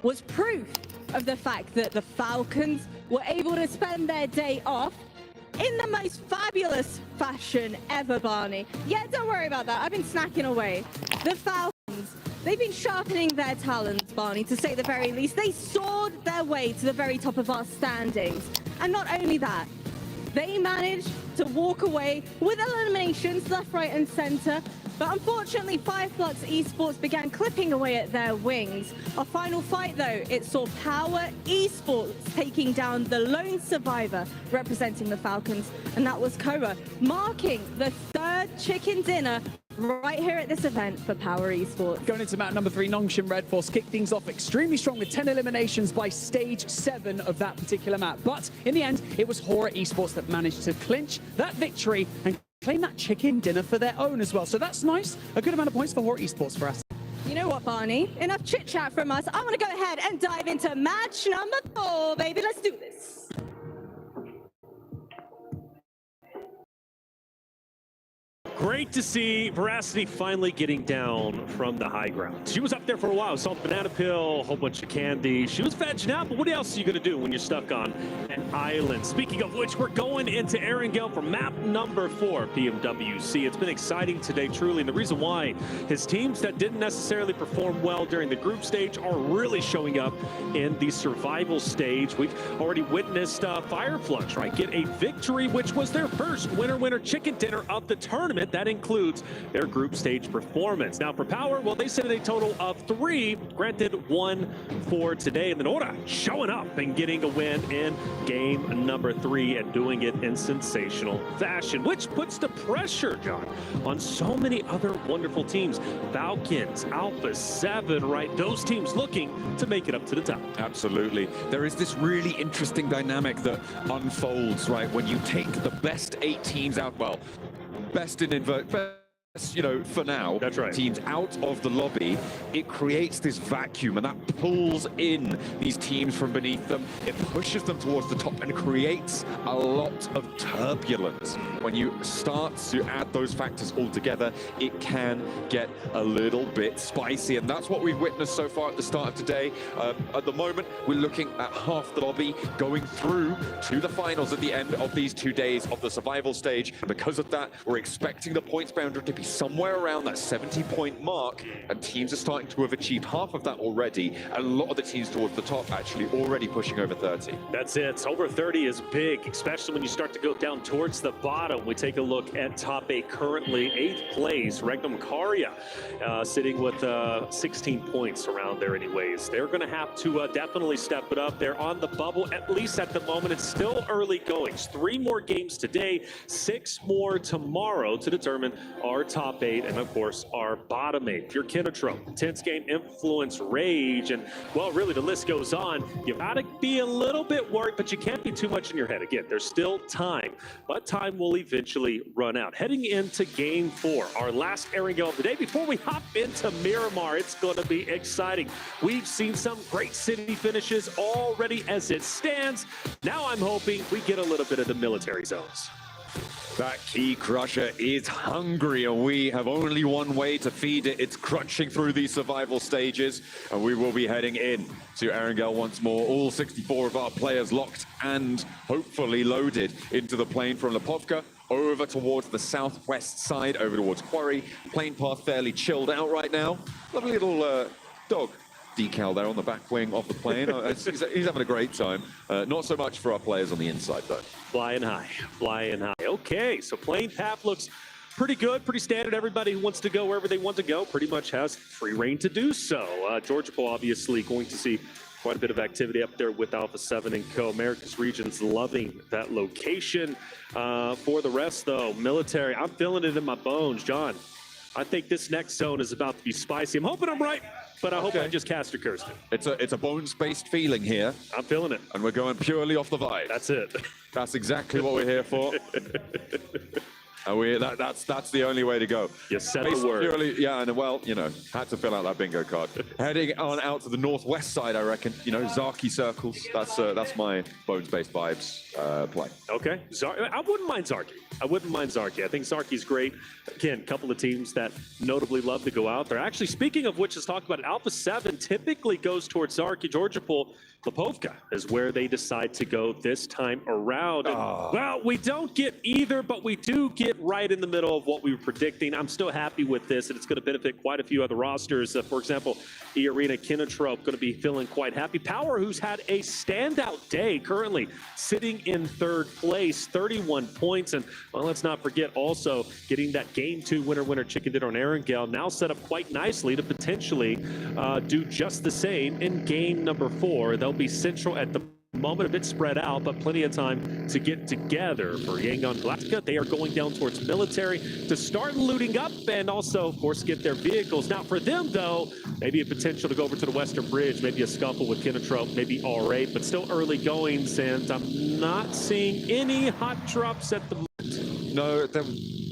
was proof of the fact that the Falcons were able to spend their day off in the most fabulous fashion ever, Barney. Yeah, don't worry about that. I've been snacking away. The Falcons, they've been sharpening their talents, Barney, to say the very least. They soared their way to the very top of our standings. And not only that, they managed to walk away with eliminations left, right, and center. But unfortunately, 5Flux Esports began clipping away at their wings. Our final fight, though, it saw Power Esports taking down the lone survivor representing the Falcons, and that was Koa, marking the third chicken dinner right here at this event for Power Esports. Going into map number 3, Nongshim Red Force kicked things off extremely strong with 10 eliminations by stage 7 of that particular map. But in the end, it was Hora Esports that managed to clinch that victory and claim that chicken dinner for their own as well. So that's nice. A good amount of points for Hora Esports for us. You know what, Barney? Enough chit-chat from us. I want to go ahead and dive into match number 4, baby. Let's do this. Great to see Veracity finally getting down from the high ground. She was up there for a while, salt banana pill, a whole bunch of candy. She was vegging out, but what else are you going to do when you're stuck on an island? Speaking of which, we're going into Erangel for map number 4, PMWC. It's been exciting today, truly, and the reason why his teams that didn't necessarily perform well during the group stage are really showing up in the survival stage. We've already witnessed Fireflux, right, get a victory, which was their first winner chicken dinner of the tournament. That includes their group stage performance. Now for Power, well, they said a total of 3, granted 1 for today. And then Hora showing up and getting a win in game number 3 and doing it in sensational fashion, which puts the pressure, John, on so many other wonderful teams. Falcons, Alpha 7, right? Those teams looking to make it up to the top. Absolutely. There is this really interesting dynamic that unfolds, right, when you take the best 8 teams out, well, best in invert, you know, for now, that's right, teams out of the lobby. It creates this vacuum and that pulls in these teams from beneath them. It pushes them towards the top and creates a lot of turbulence. When you start to add those factors all together, it can get a little bit spicy, and that's what we've witnessed so far at the start of today. At the moment, we're looking at half the lobby going through to the finals at the end of these 2 days of the survival stage. And because of that, we're expecting the points boundary to be somewhere around that 70-point mark, and teams are starting to have achieved half of that already. A lot of the teams towards the top actually already pushing over 30. That's it. Over 30 is big, especially when you start to go down towards the bottom. We take a look at top 8 currently. 8th place, Regnum Karia, sitting with 16 points around there anyways. They're going to have to definitely step it up. They're on the bubble, at least at the moment. It's still early goings. 3 more games today, 6 more tomorrow to determine our top 8 and, of course, our bottom 8. Your Kinetro, 10th game, Influence, Rage, and, well, really, the list goes on. You got to be a little bit worried, but you can't be too much in your head. Again, there's still time, but time will eventually run out. Heading into game 4, our last Erangel of the day. Before we hop into Miramar, it's going to be exciting. We've seen some great city finishes already as it stands. Now I'm hoping we get a little bit of the military zones. That Key Crusher is hungry, and we have only one way to feed it. It's crunching through these survival stages, and we will be heading in to Erangel once more. All 64 of our players locked and hopefully loaded into the plane from Lipovka over towards the southwest side, over towards Quarry. Plane path fairly chilled out right now. Lovely little dog decal there on the back wing of the plane. He's having a great time. Not so much for our players on the inside, though. Flying high, flying high. Okay, so plane path looks pretty good, pretty standard. Everybody who wants to go wherever they want to go pretty much has free reign to do so. Georgia obviously going to see quite a bit of activity up there with Alpha 7 and Co. America's region's loving that location. For the rest, though, military, I'm feeling it in my bones. John, I think this next zone is about to be spicy. I'm hoping I'm right, but I hope I just cast a curse. It's a bones-based feeling here. I'm feeling it. And we're going purely off the vibe. That's it. That's exactly what we're here for. That's the only way to go. You said the word. Purely, yeah, and well, you know, had to fill out that bingo card. Heading on out to the northwest side, I reckon. You know, Zaki circles. That's my bones-based vibes play. Okay, I wouldn't mind Zarki. I wouldn't mind Zarki. I think Zarki's great. Again, a couple of teams that notably love to go out there. Actually, speaking of which, let's talk about it. Alpha 7 typically goes towards Zarki. Georgopol, Lipovka is where they decide to go this time around. And, well, we don't get either, but we do get right in the middle of what we were predicting. I'm still happy with this, and it's going to benefit quite a few other rosters. For example, E-Arena, Kinotrope going to be feeling quite happy. Power, who's had a standout day, currently sitting in third place, 31 points. And, well, let's not forget also getting that Game 2 winner chicken dinner on Erangel, now set up quite nicely to potentially do just the same in game number 4. They'll be central at the moment, a bit spread out, but plenty of time to get together. For Yangon Galactica, they are going down towards military to start looting up and also, of course, get their vehicles. Now, for them, though, maybe a potential to go over to the Western Bridge, maybe a scuffle with Kinotrope, maybe R8, but still early goings, and I'm not seeing any hot drops at the moment. No, there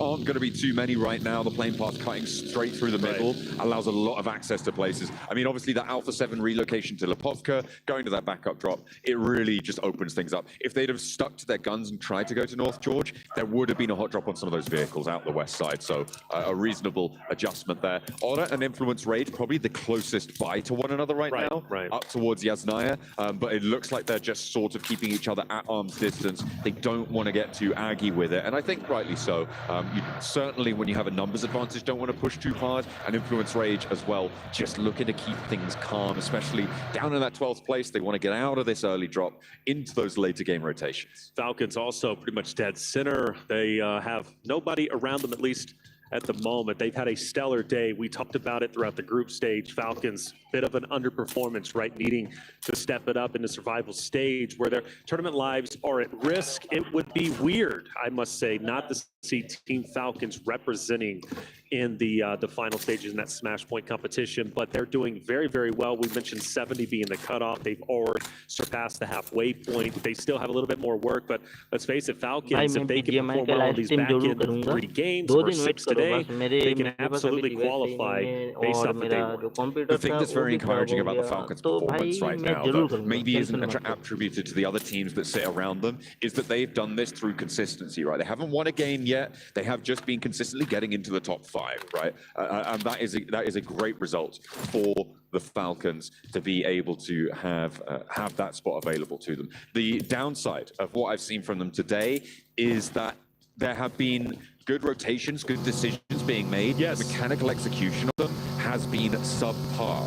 aren't going to be too many right now. The plane path cutting straight through the middle allows a lot of access to places. I mean, obviously, the Alpha 7 relocation to Lipovka, going to that backup drop, it really just opens things up. If they'd have stuck to their guns and tried to go to North George, there would have been a hot drop on some of those vehicles out the west side. So a reasonable adjustment there. Honor and Influence Rage, probably the closest by to one another right now, up towards Yasnaya. But it looks like they're just sort of keeping each other at arm's distance. They don't want to get too aggy with it. And I think rightly so. You certainly, when you have a numbers advantage, don't want to push too hard. And Influence Rage as well, just looking to keep things calm, especially down in that 12th place. They want to get out of this early drop into those later game rotations. Falcons also pretty much dead center. They have nobody around them, at least at the moment. They've had a stellar day. We talked about it throughout the group stage. Falcons, bit of an underperformance, right? Needing to step it up in the survival stage where their tournament lives are at risk. It would be weird, I must say, not to see Team Falcons representing in the final stages in that Smash Point competition, but they're doing very, very well. We mentioned 70 being the cutoff. They've already surpassed the halfway point. They still have a little bit more work, but let's face it, Falcons, if they can perform well on these back end 3 games or 6 today, they can absolutely qualify based off of day 1. The thing that's very encouraging about the Falcons' performance right now, that maybe isn't attributed to the other teams that sit around them, is that they've done this through consistency, right? They haven't won a game yet. They have just been consistently getting into the top 5. Right, and that is a great result for the Falcons to be able to have that spot available to them. The downside of what I've seen from them today is that there have been good rotations, good decisions being made. Yes. Mechanical execution of them has been subpar.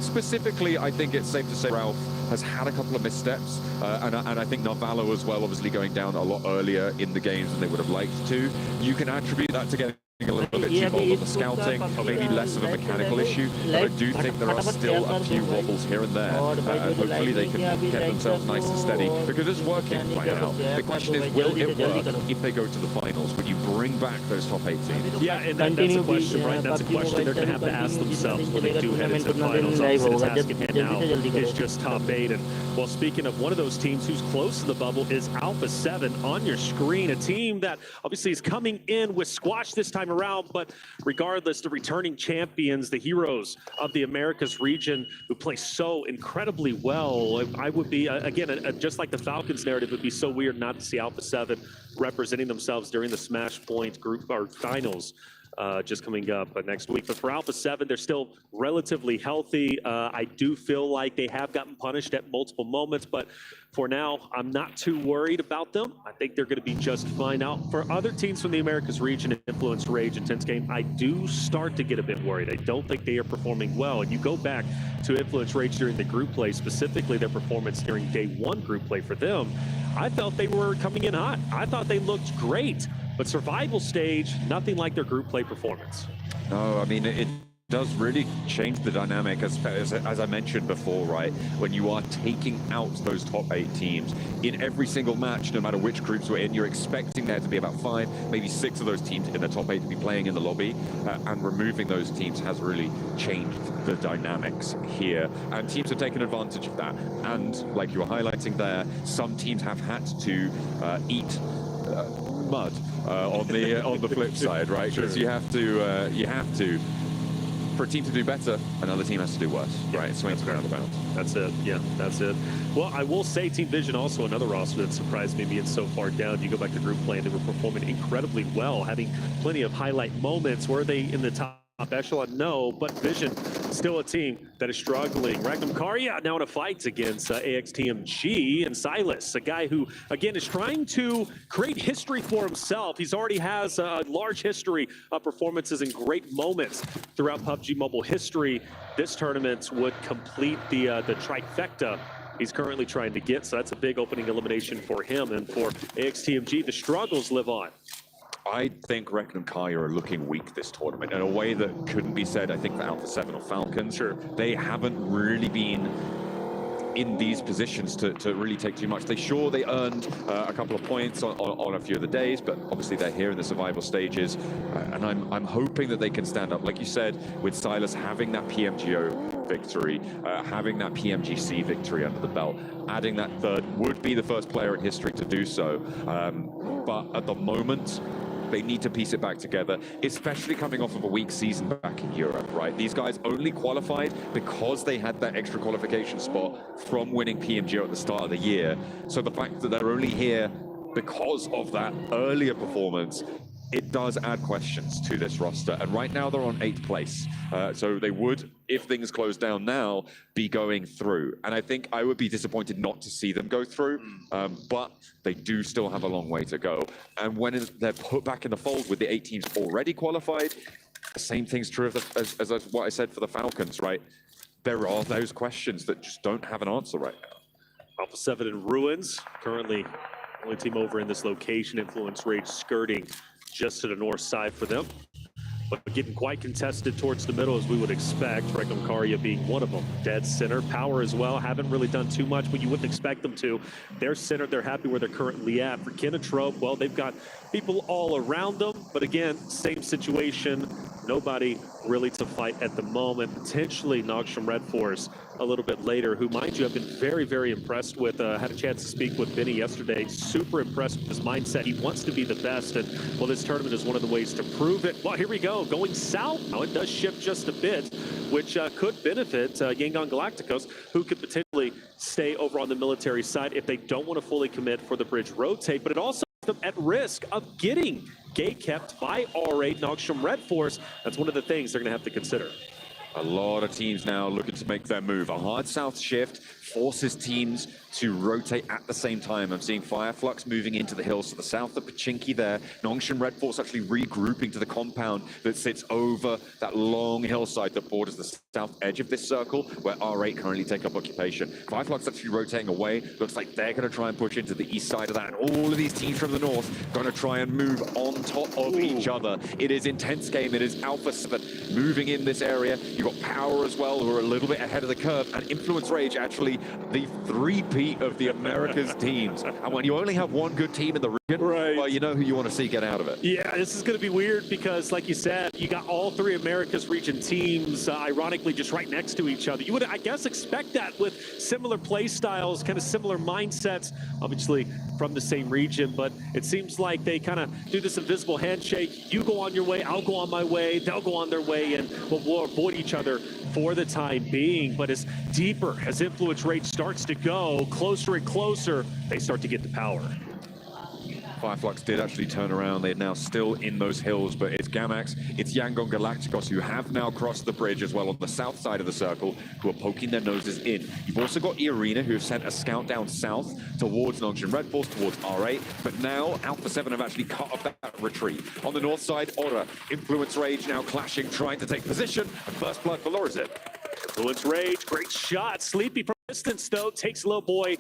Specifically, I think it's safe to say Ralph has had a couple of missteps, and I think Narvalo as well, obviously going down a lot earlier in the games than they would have liked to. You can attribute that to getting a little bit too bold on the scouting, maybe less of a mechanical issue, but I do think there are still a few wobbles here and there, and hopefully they can get themselves nice and steady, because it's working right now. The question is, will it work if they go to the finals? Will you bring back those top 8 teams? Yeah, and that's a question, right? That's a question they're going to have to ask themselves when they do head into the finals. Obviously, the task at hand now is just top 8. And, well, speaking of one of those teams who's close to the bubble is Alpha 7 on your screen, a team that obviously is coming in with squash this time around, but regardless, the returning champions, the heroes of the Americas region who play so incredibly well. I would be, again, just like the Falcons narrative, it would be so weird not to see Alpha 7 representing themselves during the Smash Point group or finals. Just coming up next week. But for Alpha 7, they're still relatively healthy. I do feel like they have gotten punished at multiple moments, but for now, I'm not too worried about them. I think they're going to be just fine. Now, for other teams from the Americas region, Influence, Rage, Intense Game, I do start to get a bit worried. I don't think they are performing well. And you go back to Influence, Rage during the group play, specifically their performance during day 1 group play for them, I felt they were coming in hot. I thought they looked great. But survival stage, nothing like their group play performance. No, I mean, it does really change the dynamic, as I mentioned before, right? When you are taking out those top 8 teams in every single match, no matter which groups we're in, you're expecting there to be about 5, maybe 6 of those teams in the top 8 to be playing in the lobby, and removing those teams has really changed the dynamics here. And teams have taken advantage of that. And like you were highlighting there, some teams have had to eat mud on the flip side, right? Because Sure. you have to. For a team to do better, another team has to do worse, right? It swings around the bounds. That's it. Yeah, that's it. Well, I will say Team Vision also another roster that surprised me being so far down. You go back to group play, and they were performing incredibly well, having plenty of highlight moments. Were they in the top echelon? No, but Vision still a team that is struggling. Ragnar Karya now in a fight against AXTMG and Silas, a guy who, again, is trying to create history for himself. He's already has a large history of performances and great moments throughout PUBG Mobile history. This tournament would complete the trifecta he's currently trying to get, so that's a big opening elimination for him. And for AXTMG, the struggles live on. I think Rek and Kaya are looking weak this tournament in a way that couldn't be said, I think, for Alpha 7 or Falcons. Sure. They haven't really been in these positions to really take too much. They earned a couple of points on a few of the days, but obviously they're here in the survival stages. And I'm hoping that they can stand up. Like you said, with Silas having that PMGO victory, having that PMGC victory under the belt, adding that third would be the first player in history to do so. But at the moment, they need to piece it back together, especially coming off of a weak season back in Europe, right? These guys only qualified because they had that extra qualification spot from winning PMGO at the start of the year. So the fact that they're only here because of that earlier performance, it does add questions to this roster. And right now they're on 8th place. So they would, if things close down now, be going through. And I think I would be disappointed not to see them go through, but they do still have a long way to go. And when they're put back in the fold with the 8 teams already qualified, the same thing's true as what I said for the Falcons, right? There are those questions that just don't have an answer right now. Alpha 7 in ruins, currently only team over in this location. Influence Rage skirting just to the north side for them, but getting quite contested towards the middle as we would expect. Ragnar Karya being one of them. Dead center. Power as well. Haven't really done too much, but you wouldn't expect them to. They're centered. They're happy where they're currently at. For Kinatrope, well, they've got people all around them, but again, same situation. Nobody really to fight at the moment. Potentially Nogsham Red Force a little bit later, who, mind you, I've been very, very impressed with. Had a chance to speak with Benny yesterday. Super impressed with his mindset. He wants to be the best, and well, this tournament is one of the ways to prove it. Well, here we go, going south now. It does shift just a bit, which could benefit Yangon Galacticos, who could potentially stay over on the military side if they don't want to fully commit for the bridge rotate, but it also puts them at risk of getting gate kept by R8 Nogsham Red Force. That's one of the things they're going to have to consider. A lot of teams now looking to make their move. A hard south shift forces teams to rotate at the same time. I'm seeing Fireflux moving into the hills to the south of Pachinki there. Nogsham Red Force actually regrouping to the compound that sits over that long hillside that borders the south edge of this circle, where R8 currently take up occupation. Fireflux actually rotating away. Looks like they're going to try and push into the east side of that. And all of these teams from the north going to try and move on top of each other. It is intense game. It is Alpha 7 moving in this area. You've got Power as well, who are a little bit ahead of the curve. And Influence Rage, actually the three-peat of the Americas teams. And when you only have one good team in the region, right, well, you know who you want to see get out of it. Yeah, this is going to be weird because, like you said, you got all 3 Americas region teams, ironically, just right next to each other. You would, I guess, expect that with similar play styles, kind of similar mindsets, obviously from the same region, but it seems like they kind of do this invisible handshake. You go on your way, I'll go on my way, they'll go on their way, and we'll avoid each other for the time being. But as deeper as Influence Rate starts to go, closer and closer, they start to get the power. Fireflux did actually turn around. They're now still in those hills, but it's Gamax, it's Yangon Galacticos, who have now crossed the bridge as well on the south side of the circle, who are poking their noses in. You've also got E-Arena, who have sent a scout down south towards Nogsham Red Force, towards R8, but now Alpha 7 have actually cut off that retreat. On the north side, Aura, Influence Rage now clashing, trying to take position, and first blood for Lorazit. Influence Rage, great shot. Sleepy from distance, though, takes little boy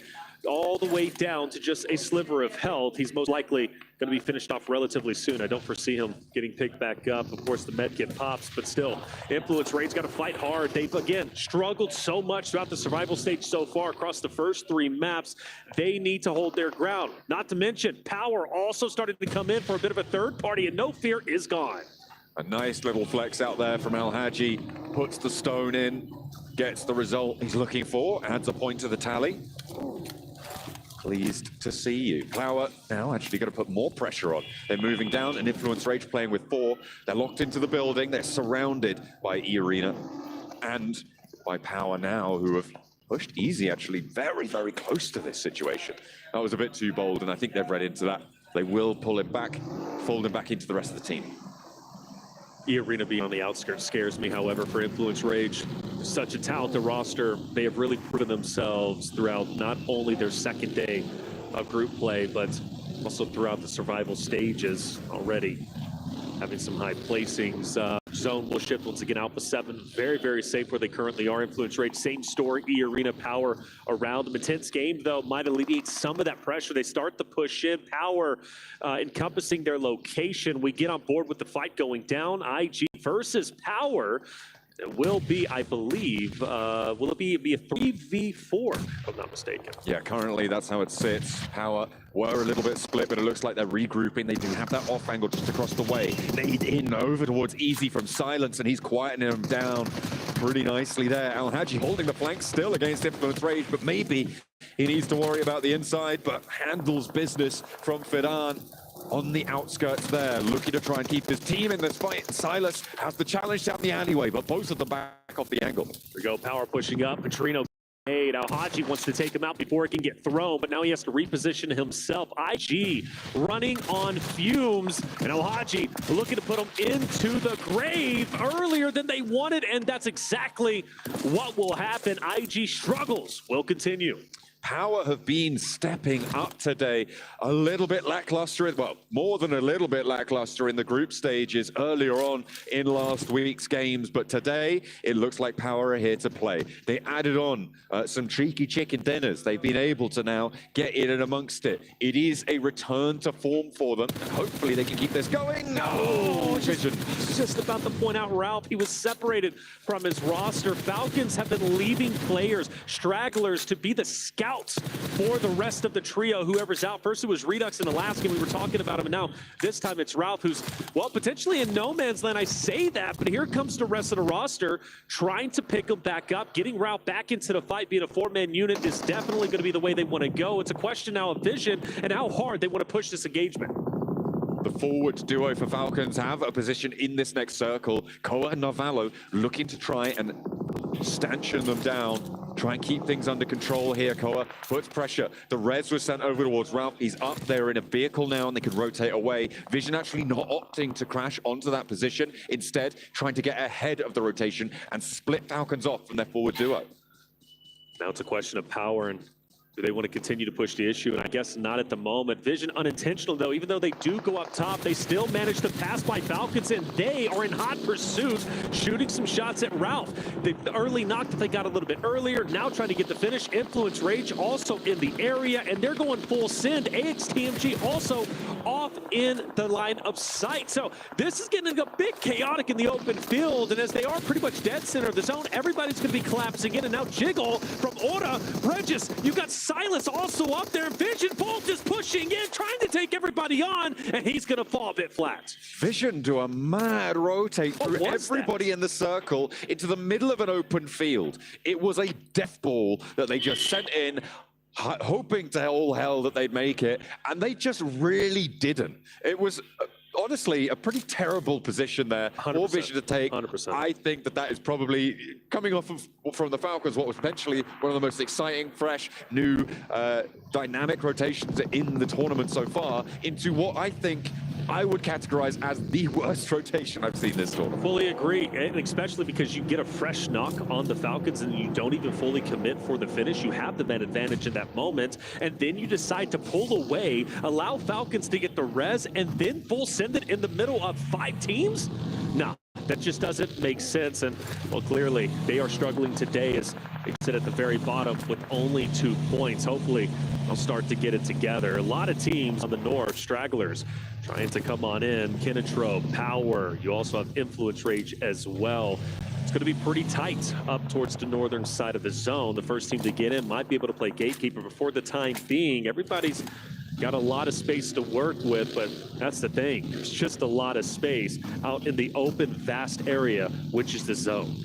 all the way down to just a sliver of health. He's most likely going to be finished off relatively soon. I don't foresee him getting picked back up. Of course, the med kit pops, but still, Influence Rage's got to fight hard. They've, again, struggled so much throughout the survival stage so far across the first 3 maps. They need to hold their ground. Not to mention, Power also started to come in for a bit of a third party, and No Fear is gone. A nice little flex out there from Al-Haji, puts the stone in, gets the result he's looking for, adds a point to the tally. pleased to see you. Flower now actually going to put more pressure on. They're moving down, and Influence Rage playing with 4. They're locked into the building. They're surrounded by E-Arena and by Power now, who have pushed Easy actually very, very close to this situation. That was a bit too bold, and I think they've read into that. They will pull him back, fold him back into the rest of the team. E-Arena being on the outskirts scares me, however, for Influence Rage. Such a talented roster. They have really proven themselves throughout not only their second day of group play, but also throughout the survival stages already. Having some high placings. Zone will shift once again. Alpha 7, very, very safe where they currently are. Influence Rage, same story. E-Arena Power around them. Intense game, though, might alleviate some of that pressure. They start to push in. Power encompassing their location. We get on board with the fight going down. IG versus Power. It will be, I believe, will it be a 3v4, if I'm not mistaken? Yeah, currently that's how it sits. Power were a little bit split, but it looks like they're regrouping. They do have that off angle just across the way. Nade in over towards Easy from Silence, and he's quietening him down pretty nicely there. Al-Haji holding the flank still against Influence Rage, but maybe he needs to worry about the inside, but handles business from Fidan. On the outskirts there, looking to try and keep his team in this fight. Silas has the challenge down the alleyway, but both of them back off the angle. Here we go, Power pushing up. Petrino made. Al-Haji wants to take him out before it can get thrown, but now he has to reposition himself. IG running on fumes, and Al-Haji looking to put him into the grave earlier than they wanted, and that's exactly what will happen. IG struggles will continue. Power have been stepping up today. A little bit lackluster, well, more than a little bit lackluster in the group stages earlier on in last week's games, but today it looks like Power are here to play. They added on some cheeky chicken dinners. They've been able to now get in and amongst it. It is a return to form for them, and hopefully they can keep this going. No, Vision. Just about to point out Ralph, he was separated from his roster. Falcons have been leaving players, stragglers, to be the scout for the rest of the trio, whoever's out. First it was Redux in the last game, we were talking about him, and now this time it's Ralph, who's, well, potentially in no man's land. I say that, but here comes the rest of the roster trying to pick him back up. Getting Ralph back into the fight, being a 4-man unit, is definitely going to be the way they want to go. It's a question now of vision and how hard they want to push this engagement. The forward duo for Falcons have a position in this next circle. Koa and Narvalo looking to try and stanchion them down. Try and keep things under control here. Koa puts pressure. The res was sent over towards Ralph. He's up there in a vehicle now, and they can rotate away. Vision actually not opting to crash onto that position. Instead, trying to get ahead of the rotation and split Falcons off from their forward duo. Now it's a question of Power, and do they want to continue to push the issue? And I guess not at the moment. Vision unintentional, though. Even though they do go up top, they still manage to pass by Falcons, and they are in hot pursuit, shooting some shots at Ralph. The early knock that they got a little bit earlier, now trying to get the finish. Influence Rage also in the area, and they're going full send. AXTMG also off in the line of sight. So this is getting a bit chaotic in the open field, and as they are pretty much dead center of the zone, everybody's going to be collapsing in, and now Jiggle from Ora. Regis, you got Silas also up there. Vision Bolt is pushing in, trying to take everybody on, and he's going to fall a bit flat. Vision do a mad rotate through everybody in the circle into the middle of an open field. It was a death ball that they just sent in, hoping to all hell that they'd make it, and they just really didn't. It was honestly a pretty terrible position there for Vision to take. 100%. I think that is probably coming off from the Falcons, what was potentially one of the most exciting, fresh, new, dynamic rotations in the tournament so far, into what I think I would categorize as the worst rotation I've seen this tournament. Fully agree, and especially because you get a fresh knock on the Falcons and you don't even fully commit for the finish. You have the man advantage in that moment, and then you decide to pull away, allow Falcons to get the res, and then full send it in the middle of 5 teams? No, that just doesn't make sense, and well, clearly they are struggling today as they sit at the very bottom with only 2 points. Hopefully they'll start to get it together. A lot of teams on the north, stragglers, trying to come on in. Kinetro, Power, you also have Influence Rage as well. It's going to be pretty tight up towards the northern side of the zone. The first team to get in might be able to play gatekeeper, but for the time being, everybody's got a lot of space to work with, but that's the thing. There's just a lot of space out in the open, vast area, which is the zone.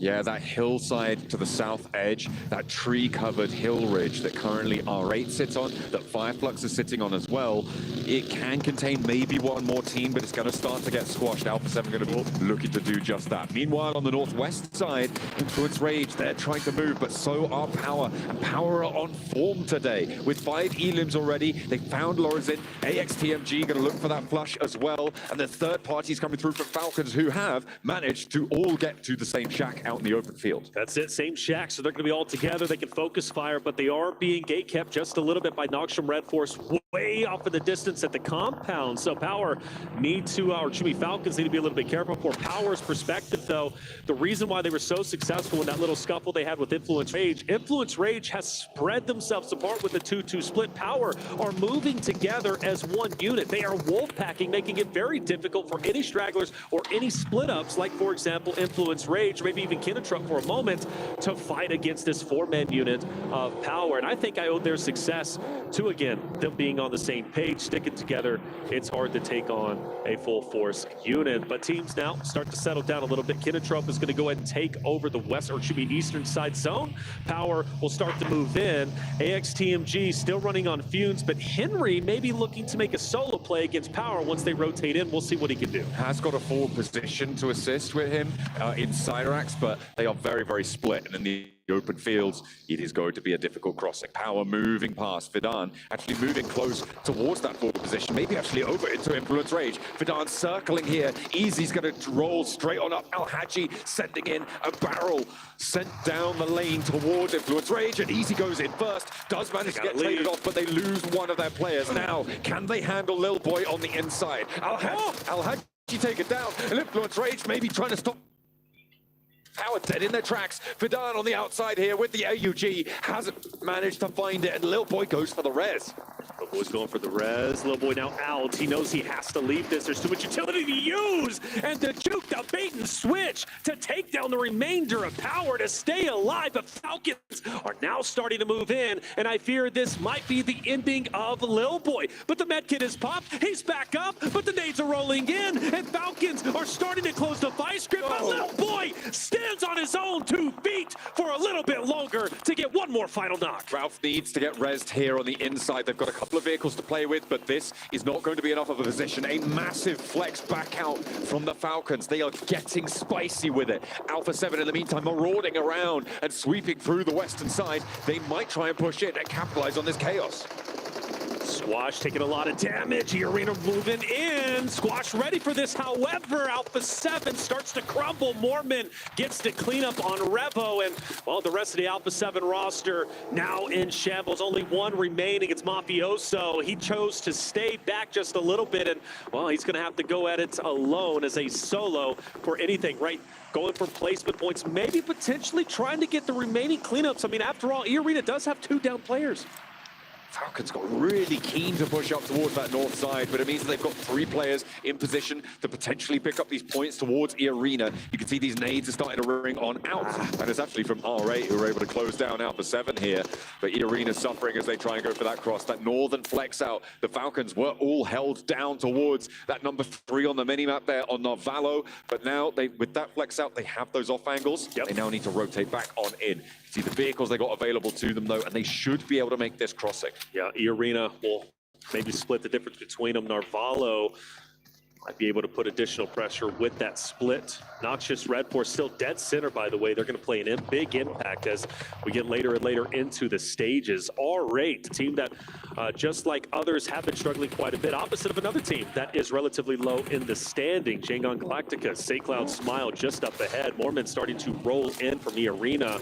Yeah, that hillside to the south edge, that tree-covered hill ridge that currently R8 sits on, that Fireflux is sitting on as well, it can contain maybe one more team, but it's going to start to get squashed. Alpha 7 going to be looking to do just that. Meanwhile, on the northwest side, Influence Rage, they're trying to move, but so are Power. And Power are on form today. With 5 elims already, they found Lorazin. AXTMG going to look for that flush as well. And the third parties coming through from Falcons, who have managed to all get to the same shack out in the open field. That's it, same shack, so they're going to be all together. They can focus fire, but they are being gate kept just a little bit by Noxium Red Force, way off in the distance at the compound. So Power need to, or excuse me, Falcons need to be a little bit careful. For Power's perspective, though, the reason why they were so successful in that little scuffle they had with Influence Rage has spread themselves apart with a 2-2 split. Power are moving together as one unit. They are wolf packing, making it very difficult for any stragglers or any split ups, like for example Influence Rage, maybe even Kinetruck for a moment, to fight against this 4-man unit of Power. And I think I owe their success to, again, them being on the same page, sticking together. It's hard to take on a full force unit, but teams now start to settle down a little bit. Kinetruck is going to go ahead and take over the west, or should be eastern side zone. Power will start to move in. AXTMG still running on fumes, but Henry may be looking to make a solo play against Power once they rotate in. We'll see what he can do. Has got a forward position to assist with him in Cyrax, but they are very, very split. And in the open fields, it is going to be a difficult crossing. Power moving past Fidan, actually moving close towards that forward position, maybe actually over into Influence Rage. Fidan circling here. Easy's going to roll straight on up. Al-Haji sending in a barrel, sent down the lane towards Influence Rage, and Easy goes in first. Does manage to get traded off, but they lose one of their players. Now, can they handle Lil Boy on the inside? Al-Haji take it down, and Influence Rage maybe trying to stop Power dead in their tracks. Fidan on the outside here with the AUG. Hasn't managed to find it, and Lil Boy goes for the res. Lil Boy's going for the res. Lil Boy now out. He knows he has to leave this. There's too much utility to use. And the juke, the bait and switch to take down the remainder of Power to stay alive. The Falcons are now starting to move in, and I fear this might be the ending of Lil Boy. But the medkit is popped. He's back up, but the nades are rolling in, and Falcons are starting to close the vice grip. But Lil Boy stands on his own 2 feet for a little bit longer to get one more final knock. Ralph needs to get rezzed here on the inside. They've got a couple of vehicles to play with, but this is not going to be enough of a position. A massive flex back out from the Falcons. They are getting spicy with it. Alpha 7 in the meantime marauding around and sweeping through the western side. They might try and push in and capitalize on this chaos. Squash taking a lot of damage. The arena moving in. Squash ready for this. However, Alpha 7 starts to crumble. Mormon gets the cleanup on Revo, and well, the rest of the Alpha 7 roster now in shambles. Only one remaining. It's Mafioso. He chose to stay back just a little bit, and well, he's going to have to go at it alone as a solo for anything, right? Going for placement points, maybe potentially trying to get the remaining cleanups. I mean, after all, E-Arena does have 2 down players. Falcons got really keen to push up towards that north side, but it means that they've got 3 players in position to potentially pick up these points towards E-Arena. You can see these nades are starting to ring on out, and it's actually from R8 who were able to close down Alpha 7 here. But E-Arena suffering as they try and go for that cross, that northern flex out. The Falcons were all held down towards that number 3 on the minimap there on Narvalo, but now with that flex out, they have those off angles. Yep. They now need to rotate back on in. See the vehicles they got available to them though, and they should be able to make this crossing. Yeah, E-Arena will maybe split the difference between them. Narvalo might be able to put additional pressure with that split. Noxious Red Force still dead center, by the way. They're going to play an big impact as we get later and later into the stages. R8, the team that, just like others, have been struggling quite a bit, opposite of another team that is relatively low in the standing. Shangon Galactica, Saycloud Smile just up ahead. Mormon starting to roll in from E-Arena.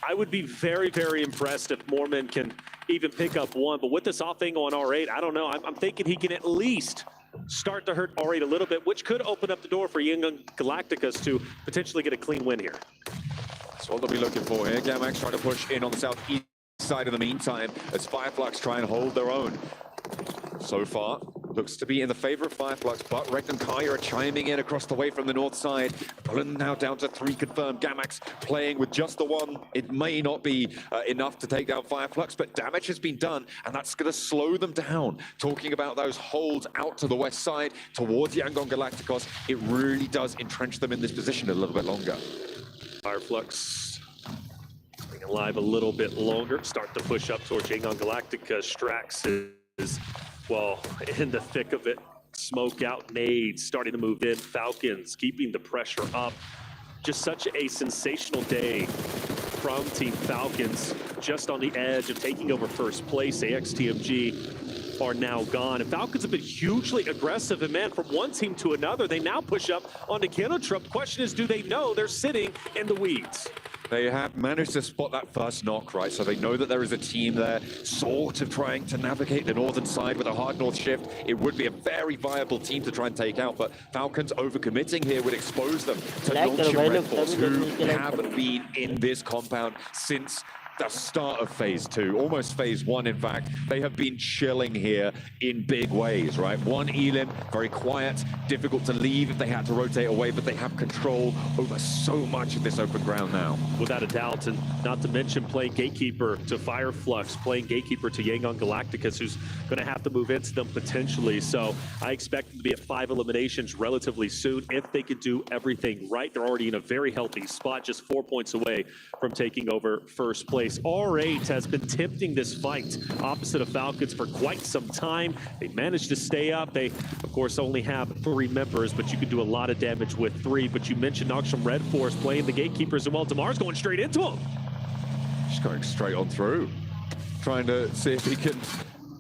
I would be very, very impressed if Mormon can even pick up one, but with this off angle on R8, I don't know. I'm thinking he can at least start to hurt R8 a little bit, which could open up the door for Young Galacticas to potentially get a clean win here. That's what they'll be looking for here. Gamax trying to push in on the southeast side in the meantime as Fireflux try and hold their own. So far, looks to be in the favor of Fireflux, but Rekt and Kaya are chiming in across the way from the north side. Pulling now down to 3 confirmed. Gamax playing with just the 1. It may not be enough to take down Fireflux, but damage has been done, and that's going to slow them down. Talking about those holds out to the west side towards Yangon Galacticos, it really does entrench them in this position a little bit longer. Fireflux staying alive a little bit longer. Start to push up towards Yangon Galactica. Strax is, well, in the thick of it. Smoke out, nades starting to move in. Falcons keeping the pressure up. Just such a sensational day from Team Falcons. Just on the edge of taking over first place. AXTMG are now gone. And Falcons have been hugely aggressive. And man, from one team to another, they now push up onto Kinotrop. Question is, do they know they're sitting in the weeds? They have managed to spot that first knock, right? So they know that there is a team there sort of trying to navigate the northern side with a hard north shift. It would be a very viable team to try and take out, but Falcons overcommitting here would expose them to Nongshim Red Force, who haven't been in this compound since the start of phase 2, almost phase 1 in fact. They have been chilling here in big ways, right? One Elim, very quiet, difficult to leave if they had to rotate away, but they have control over so much of this open ground now. Without a doubt, and not to mention playing gatekeeper to Fireflux, playing gatekeeper to Yangon Galacticus, who's going to have to move into them potentially. So I expect them to be at 5 eliminations relatively soon if they could do everything right. They're already in a very healthy spot, just 4 points away from taking over first place. R8 has been tempting this fight opposite of Falcons for quite some time. They managed to stay up. They, of course, only have 3 members, but you can do a lot of damage with 3. But you mentioned Nongshim Red Force playing the gatekeepers, and well, Damar's going straight into him. Just going straight on through, trying to see if he can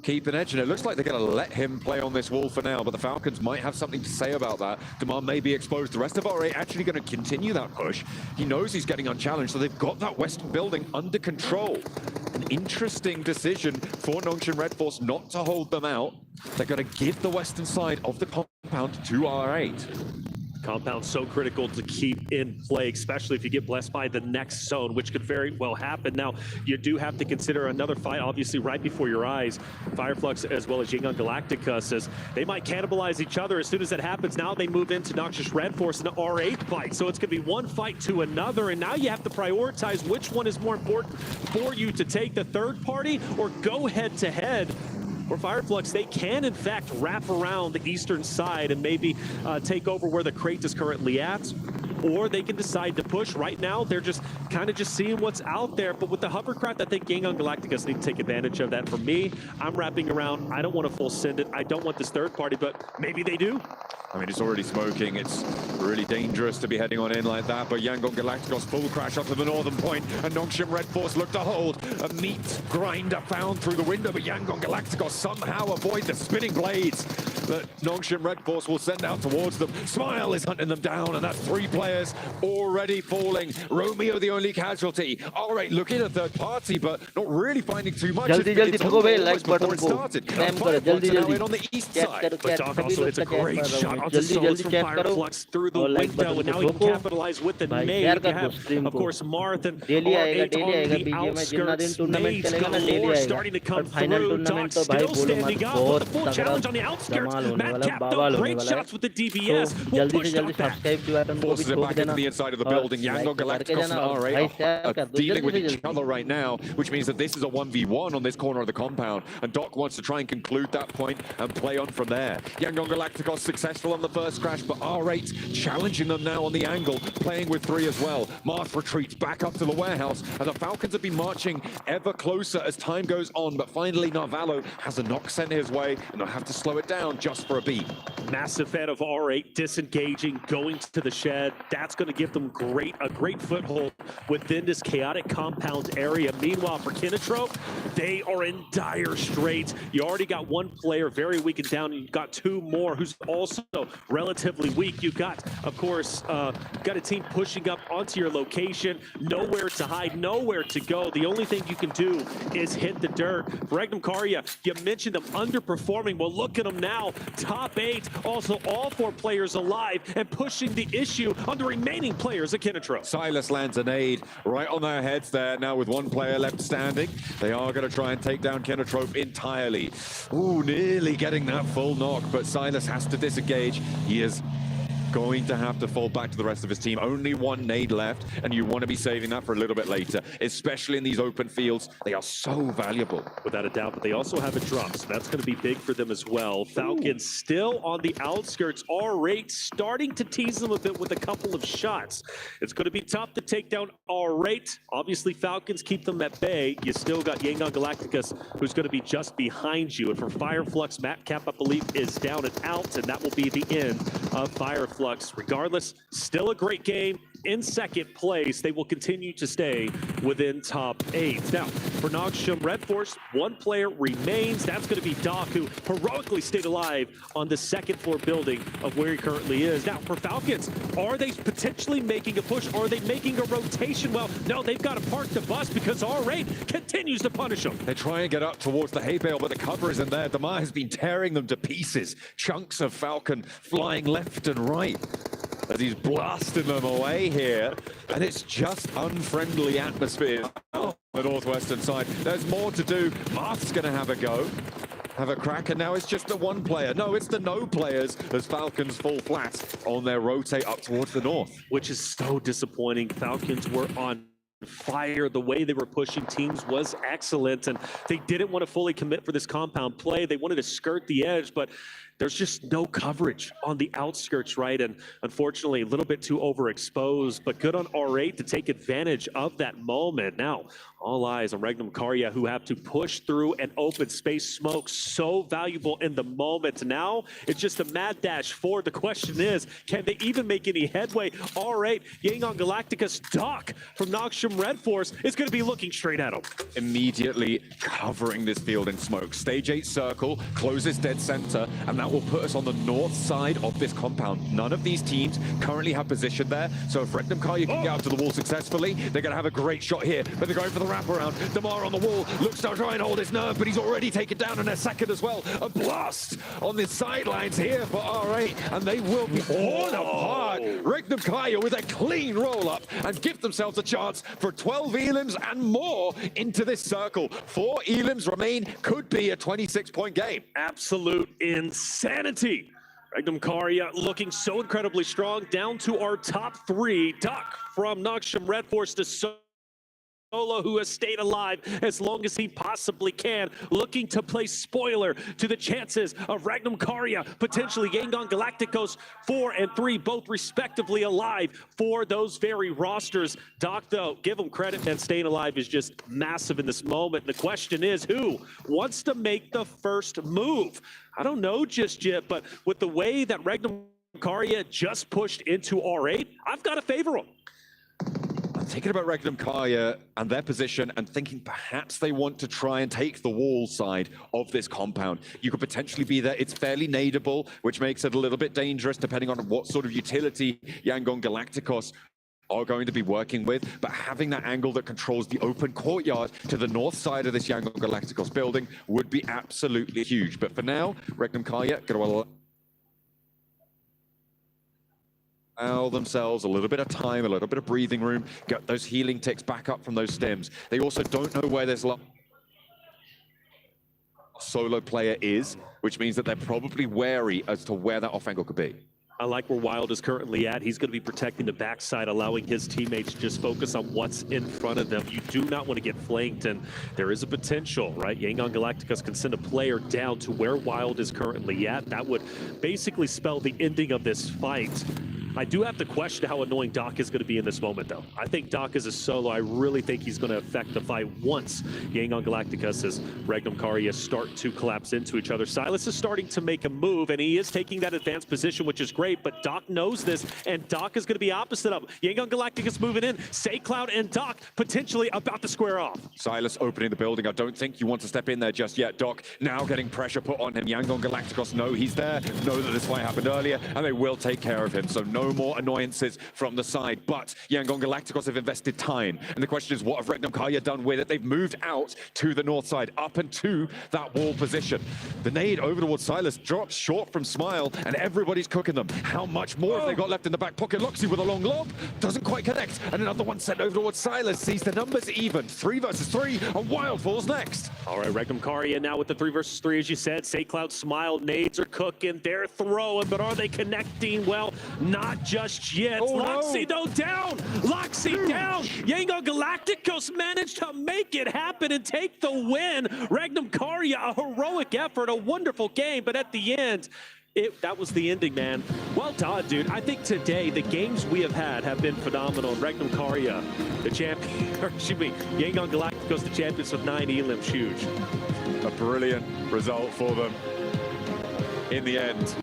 keep an edge, and it looks like they're going to let him play on this wall for now, but the Falcons might have something to say about that. Damar may be exposed. The rest of R8 actually going to continue that push. He knows he's getting unchallenged, so they've got that western building under control. An interesting decision for Nongshim Red Force not to hold them out. They're going to give the western side of the compound to R8. Compound so critical to keep in play, especially if you get blessed by the next zone, which could very well happen. Now, you do have to consider another fight, obviously, right before your eyes. Fireflux, as well as Yangon Galactica, says they might cannibalize each other. As soon as that happens, now they move into Noxious Red Force and the R8 fight. So it's going to be one fight to another, and now you have to prioritize which one is more important for you to take, the third party or go head-to-head. For Fireflux, they can, in fact, wrap around the eastern side and maybe take over where the crate is currently at, or they can decide to push. Right now, they're just kind of seeing what's out there, but with the hovercraft, I think Yangon Galacticus need to take advantage of that. For me, I'm wrapping around. I don't want to full send it. I don't want this third party, but maybe they do. I mean, it's already smoking. It's really dangerous to be heading on in like that, but Yangon Galacticos full crash up to the northern point, and Nongshim Red Force look to hold. A meat grinder found through the window, but Yangon Galacticos somehow avoid the spinning blades that Nongshim Red Force will send out towards them. Smile is hunting them down, and that's 3 players already falling. Romeo the only casualty. All right, looking at third party, but not really finding too much. Jaldi It's almost before it started. Fireflux are now in on the east side. But Doc also hits a great shot onto Solos from Fireflux through the window, and now he can capitalize with the nade. You have, of course, Marth and R8 on the outskirts. Nades galore starting to come through. Doc still standing up with the full challenge on the outskirts. Madcap though, great shots with the DBS. We'll push that back. Forces it back into the inside of the building. Yangon Galacticos and R8 are dealing with each other right now, which means that this is a 1v1 on this corner of the compound, and Doc wants to try and conclude that point and play on from there. Yangon Galacticos successful on the first crash, but R8 challenging them now on the angle, playing with 3 as well. Marth retreats back up to the warehouse, and the Falcons have been marching ever closer as time goes on, but finally Narvalo has a knock sent his way, and they'll have to slow it down just for a beat. Massive fan of R8 disengaging, going to the shed. That's going to give them a great foothold within this chaotic compound area. Meanwhile, for Kinotrope, they are in dire straits. You already got 1 player very weak and down, and you've got 2 more who's also relatively weak. You've got, of course, got a team pushing up onto your location, nowhere to hide, nowhere to go. The only thing you can do is hit the dirt. Regnum Karya, you mentioned them underperforming. Well, look at them now. Top 8, also all 4 players alive and pushing the issue on the remaining players at Kinotrope. Silas lands an aid right on their heads there. Now with 1 player left standing, they are going to try and take down Kinotrope entirely. Ooh, nearly getting that full knock, but Silas has to disengage. He is going to have to fall back to the rest of his team. Only one nade left, and you want to be saving that for a little bit later, especially in these open fields. They are so valuable. Without a doubt, but they also have a drop, so that's going to be big for them as well. Falcons still on the outskirts. R8 starting to tease them a bit with a couple of shots. It's going to be tough to take down R8. Obviously, Falcons keep them at bay. You still got Yangon Galacticus, who's going to be just behind you. And for Fireflux, Matt Cap, I believe, is down and out, and that will be the end of Fireflux. Regardless, still a great game. In second place, they will continue to stay within top 8. Now, for Nogsham Red Force, one player remains. That's going to be Doc, who heroically stayed alive on the second floor building of where he currently is. Now, for Falcons, are they potentially making a push? Are they making a rotation? Well, no, they've got to park the bus because R8 continues to punish them. They try and get up towards the hay bale, but the cover isn't there. Damar has been tearing them to pieces. Chunks of Falcon flying left and right as he's blasting them away here. And it's just unfriendly atmosphere on the northwestern side. There's more to do. Marth's going to have a go. Have a crack, and now it's just the one player. No, it's the no players as Falcons fall flat on their rotate up towards the north. Which is so disappointing. Falcons were on fire. The way they were pushing teams was excellent, and they didn't want to fully commit for this compound play. They wanted to skirt the edge, but there's just no coverage on the outskirts, right? And unfortunately, a little bit too overexposed, but good on R8 to take advantage of that moment. Now, all eyes on Regnum Karya, who have to push through an open space smoke. So valuable in the moment. Now, it's just a mad dash forward. The question is, can they even make any headway? R8, Yangon Galacticus, Doc from Nogsham Red Force is going to be looking straight at him. Immediately covering this field in smoke. Stage 8 circle, closes dead center, and that will put us on the north side of this compound. None of these teams currently have position there, so if Regnum Karya can get out to the wall successfully, they're going to have a great shot here, but they're going for the wraparound. Damar on the wall, looks to try and hold his nerve, but he's already taken down in a second as well. A blast on the sidelines here for R8, and they will be torn apart. Regnum Karya with a clean roll-up and give themselves a chance for 12 elims and more into this circle. 4 elims remain, could be a 26-point game. Absolute insanity. Regnum Karya looking so incredibly strong, down to our top 3. Doc from Nogsham Red Force to Solo, who has stayed alive as long as he possibly can, looking to play spoiler to the chances of Regnum Karya, potentially Yangon Galacticos 4 and 3, both respectively alive for those very rosters. Doc, though, give him credit, and staying alive is just massive in this moment. The question is, who wants to make the first move? I don't know just yet, but with the way that Regnum Karya just pushed into R8, I've got to favor him. Thinking about Regnum Karya and their position and thinking perhaps they want to try and take the wall side of this compound. You could potentially be there. It's fairly nadeable, which makes it a little bit dangerous depending on what sort of utility Yangon Galacticos are going to be working with, but having that angle that controls the open courtyard to the north side of this Yangon Galacticos building would be absolutely huge. But for now, Regnum Karya going to allow themselves a little bit of time, a little bit of breathing room, get those healing ticks back up from those stims. They also don't know where this solo player is, which means that they're probably wary as to where that off angle could be. I like where Wild is currently at. He's going to be protecting the backside, allowing his teammates to just focus on what's in front of them. You do not want to get flanked, and there is a potential, right? Yangon Galacticus can send a player down to where Wild is currently at. That would basically spell the ending of this fight. I do have to question how annoying Doc is going to be in this moment, though. I think Doc is a solo. I really think he's going to affect the fight once Yangon Galacticus as Regnum Karya start to collapse into each other. Silas is starting to make a move, and he is taking that advanced position, which is great, but Doc knows this, and Doc is going to be opposite of him. Yangon Galacticus moving in. SayCloud and Doc potentially about to square off. Silas opening the building. I don't think you want to step in there just yet. Doc now getting pressure put on him. Yangon Galacticus know he's there, know that this fight happened earlier, and they will take care of him. So no more annoyances from the side, but Yangon Galacticos have invested time, and the question is, what have Regnum Karya done with it? They've moved out to the north side, up and to that wall position. The nade over towards Silas drops short from Smile, and everybody's cooking them. How much more have they got left in the back pocket? Loxy with a long lob, doesn't quite connect, and another one sent over towards Silas, sees the numbers even. 3 versus 3, and Wild falls next. All right, Regnum Karia now with the 3 versus 3, as you said. St. Cloud smile, nades are cooking, they're throwing, but are they connecting? Well, not just yet. Oh, Loxy, no. though, down. Loxy down. Yango Galacticos managed to make it happen and take the win. Regnum Karia, a heroic effort, a wonderful game, but at the end, that was the ending, man. Well done, dude. I think today the games we have had have been phenomenal. Regnum Karia, the champion, or excuse me, Yangon Galacticos, the champions with 9 elims, huge. A brilliant result for them in the end.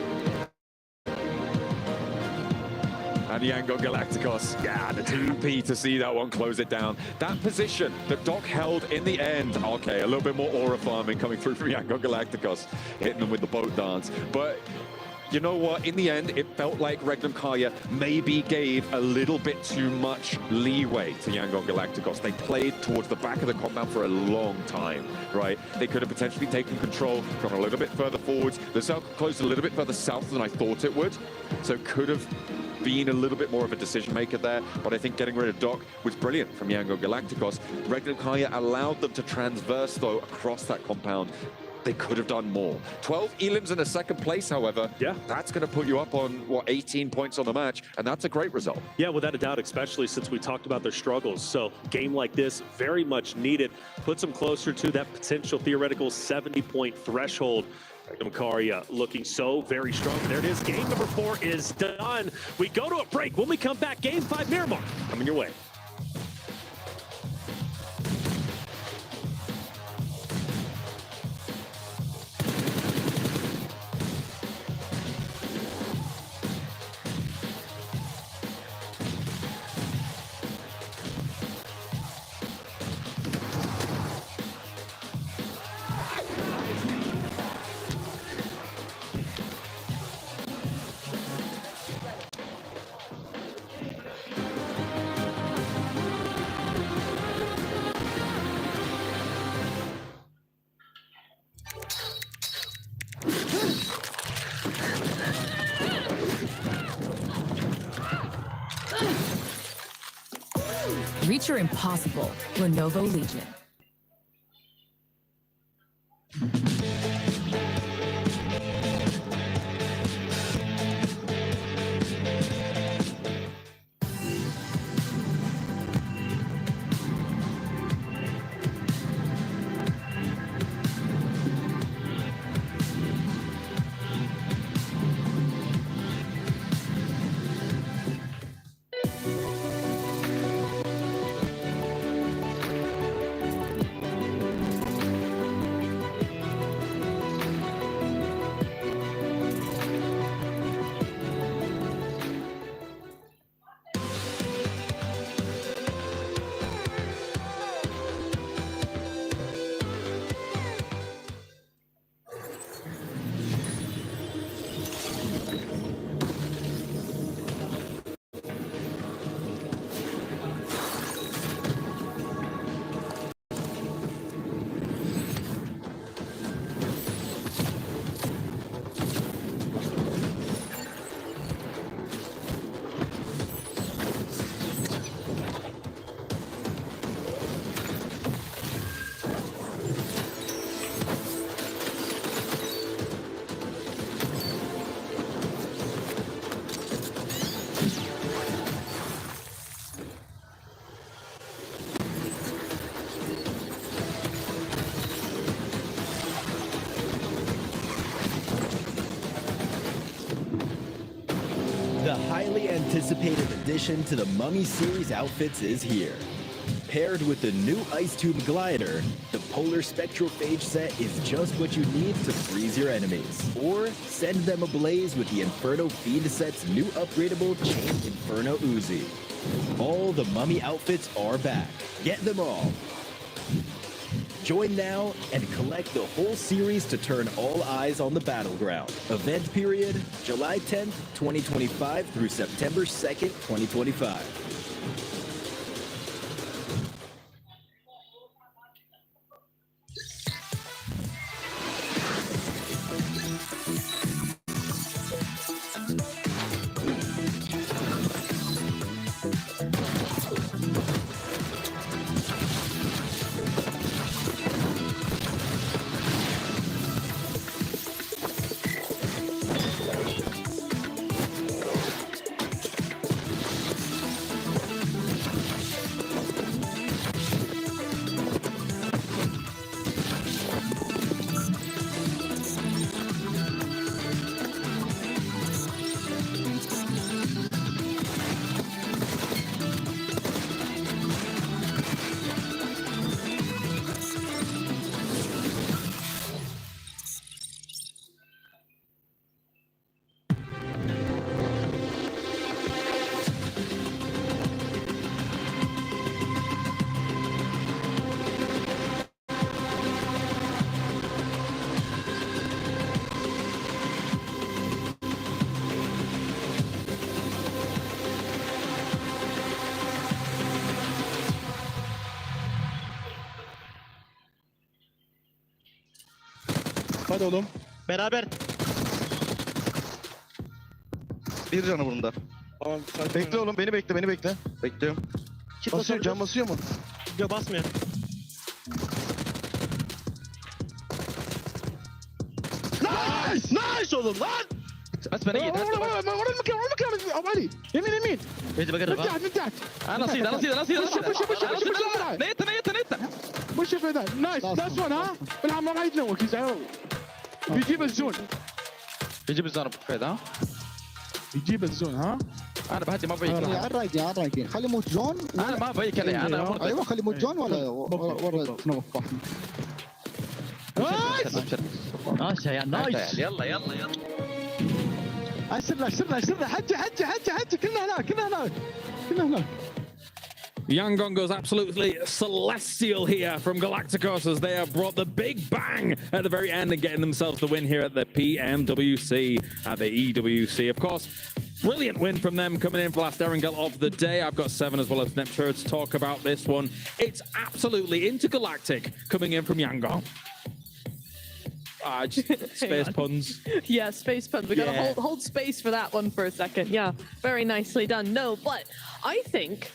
And Yangon Galacticos, yeah, the 2P to see that one close it down. That position that Doc held in the end, okay, a little bit more aura farming coming through from Yangon Galacticos, hitting them with the boat dance. But you know what? In the end, it felt like Regnum Karia maybe gave a little bit too much leeway to Yangon Galacticos. They played towards the back of the compound for a long time, right? They could have potentially taken control, gone a little bit further forwards. The circle closed a little bit further south than I thought it would, so it could have been a little bit more of a decision maker there, but I think getting rid of Doc was brilliant from Yangon Galacticos. Regnum Karia allowed them to transverse, though, across that compound. They could have done more. 12 elims in a second place, however, yeah, that's going to put you up on, what, 18 points on the match, and that's a great result. Yeah, without a doubt, especially since we talked about their struggles. So game like this, very much needed, puts them closer to that potential theoretical 70-point threshold. Regnum Karia looking so very strong. There it is. Game number 4 is done. We go to a break. When we come back, game 5 Miramar coming your way. Reach your impossible, Lenovo Legion. The highly anticipated addition to the Mummy series outfits is here. Paired with the new Ice Tube Glider, the Polar Spectral Phage set is just what you need to freeze your enemies. Or send them ablaze with the Inferno Feed set's new upgradable Chain Inferno Uzi. All the Mummy outfits are back. Get them all. Join now and collect the whole series to turn all eyes on the battleground. Event period, July 10th, 2025 through September 2nd, 2025. Hadi oğlum. Beraber. Bir canı bunda. Tamam. Bekle oğlum, beni bekle, beni bekle. Bekliyorum. Basıyor, can basıyor mu? Yok basmıyor. Nice! Nice oğlum lan! بس بنيت ورا المكان ابو علي يمين يمين Beni بقرب. من تحت انا صيد انا صيد انا صيد بش نيت بش في ذا نايس نايس ون ها بالعب ما راح يتنوك يزعل بيجيب الزون يجيب الزون فيد ها يجيب الزون ها انا بهدي ما بيك عالرايقين خلي موت جون انا ما بيك عليه انا ايوه خلي موت جون ولا ورا نوقف نايس يا نايس. يلا يلا يلا سرنا حجي كلنا هناك Yangon goes absolutely celestial here from Galacticos as they have brought the big bang at the very end and getting themselves the win here at the PMWC, at the EWC. Of course, brilliant win from them coming in for last Erangel of the day. I've got 7 as well as Neptune to talk about this one. It's absolutely intergalactic coming in from Yangon. Just space puns. Yeah, space puns. We gotta hold space for that one for a second. Yeah, very nicely done. No, but I think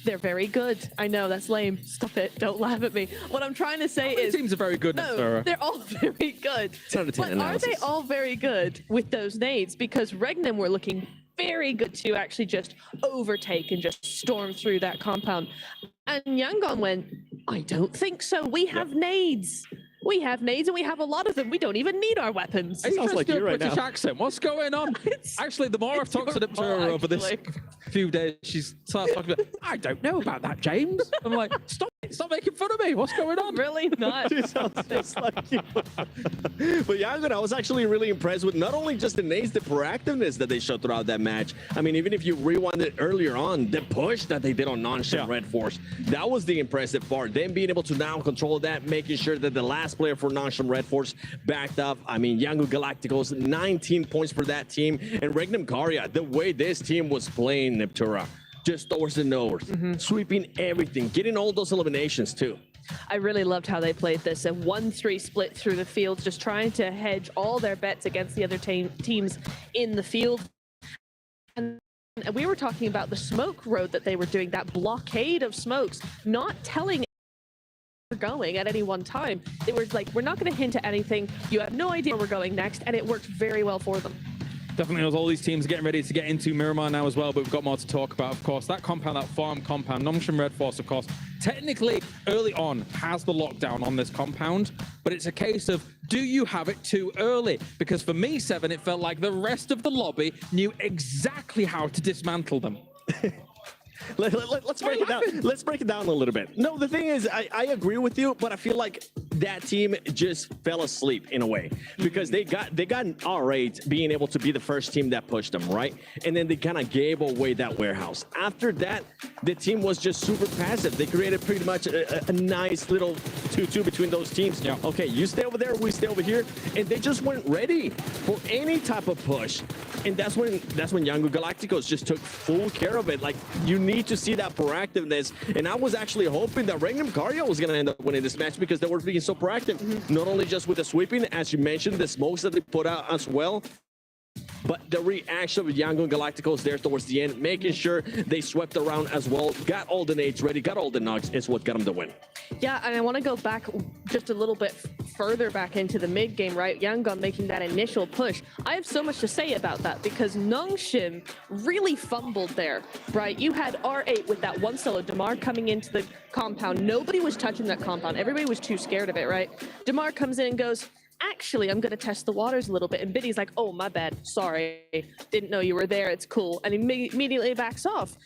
they're very good. I know, that's lame. Stop it. Don't laugh at me. What I'm trying to say is... teams are very good, no, they're all very good. But are they all very good with those nades? Because Regnum were looking very good to actually just overtake and just storm through that compound. And Yangon went, I don't think so. We have nades. We have nades and we have a lot of them. We don't even need our weapons. It sounds like you right British accent. What's going on? Actually, the more I've talked to Neptune over this few days, she's starts talking about, I don't know about that, James. I'm like, stop making fun of me. What's going on? Really not. She sounds just like you. But Yangon, I was actually really impressed with not only just the nades, the proactiveness that they showed throughout that match. I mean, even if you rewind it earlier on, the push that they did on non-ship Red Force, that was the impressive part. Them being able to now control that, making sure that the last player for non-ship Red Force backed up. I mean, Yangon Galacticos, 19 points for that team. And Regnum Karya, the way this team was playing Neptura, just towards the nose, sweeping everything, getting all those eliminations too. I really loved how they played this. A 1-3 split through the field, just trying to hedge all their bets against the other teams in the field. And we were talking about the smoke road that they were doing, that blockade of smokes, not telling we're going at any one time. They were like, we're not going to hint at anything. You have no idea where we're going next, and it worked very well for them. Definitely, as all these teams getting ready to get into Miramar now as well, but we've got more to talk about, of course. That compound, that farm compound, Nomsham Red Force, of course, technically early on has the lockdown on this compound, but it's a case of, do you have it too early? Because for me, Seven, it felt like the rest of the lobby knew exactly how to dismantle them. Let's break it down. Let's break it down a little bit. No, the thing is, I agree with you, but I feel like that team just fell asleep in a way because they got an R8 being able to be the first team that pushed them, right? And then they kind of gave away that warehouse. After that, the team was just super passive. They created pretty much a nice little 2-2 between those teams. Yeah. Okay, you stay over there, we stay over here, and they just weren't ready for any type of push. And that's when Yangon Galacticos just took full care of it. Like, you need to see that proactiveness. And I was actually hoping that Regnum Karya was going to end up winning this match because they were being so proactive. Not only just with the sweeping, as you mentioned, the smokes that they put out as well, but the reaction of Yangon Galacticos there towards the end, making sure they swept around as well, got all the nades ready, got all the nugs, is what got them the win. Yeah, and I want to go back just a little bit further back into the mid game, right? Yangon making that initial push. I have so much to say about that because Nongshim really fumbled there, right? You had R8 with that one solo, Damar coming into the compound. Nobody was touching that compound. Everybody was too scared of it, right? Damar comes in and goes, actually, I'm going to test the waters a little bit. And Biddy's like, oh, my bad. Sorry. Didn't know you were there. It's cool. And he immediately backs off.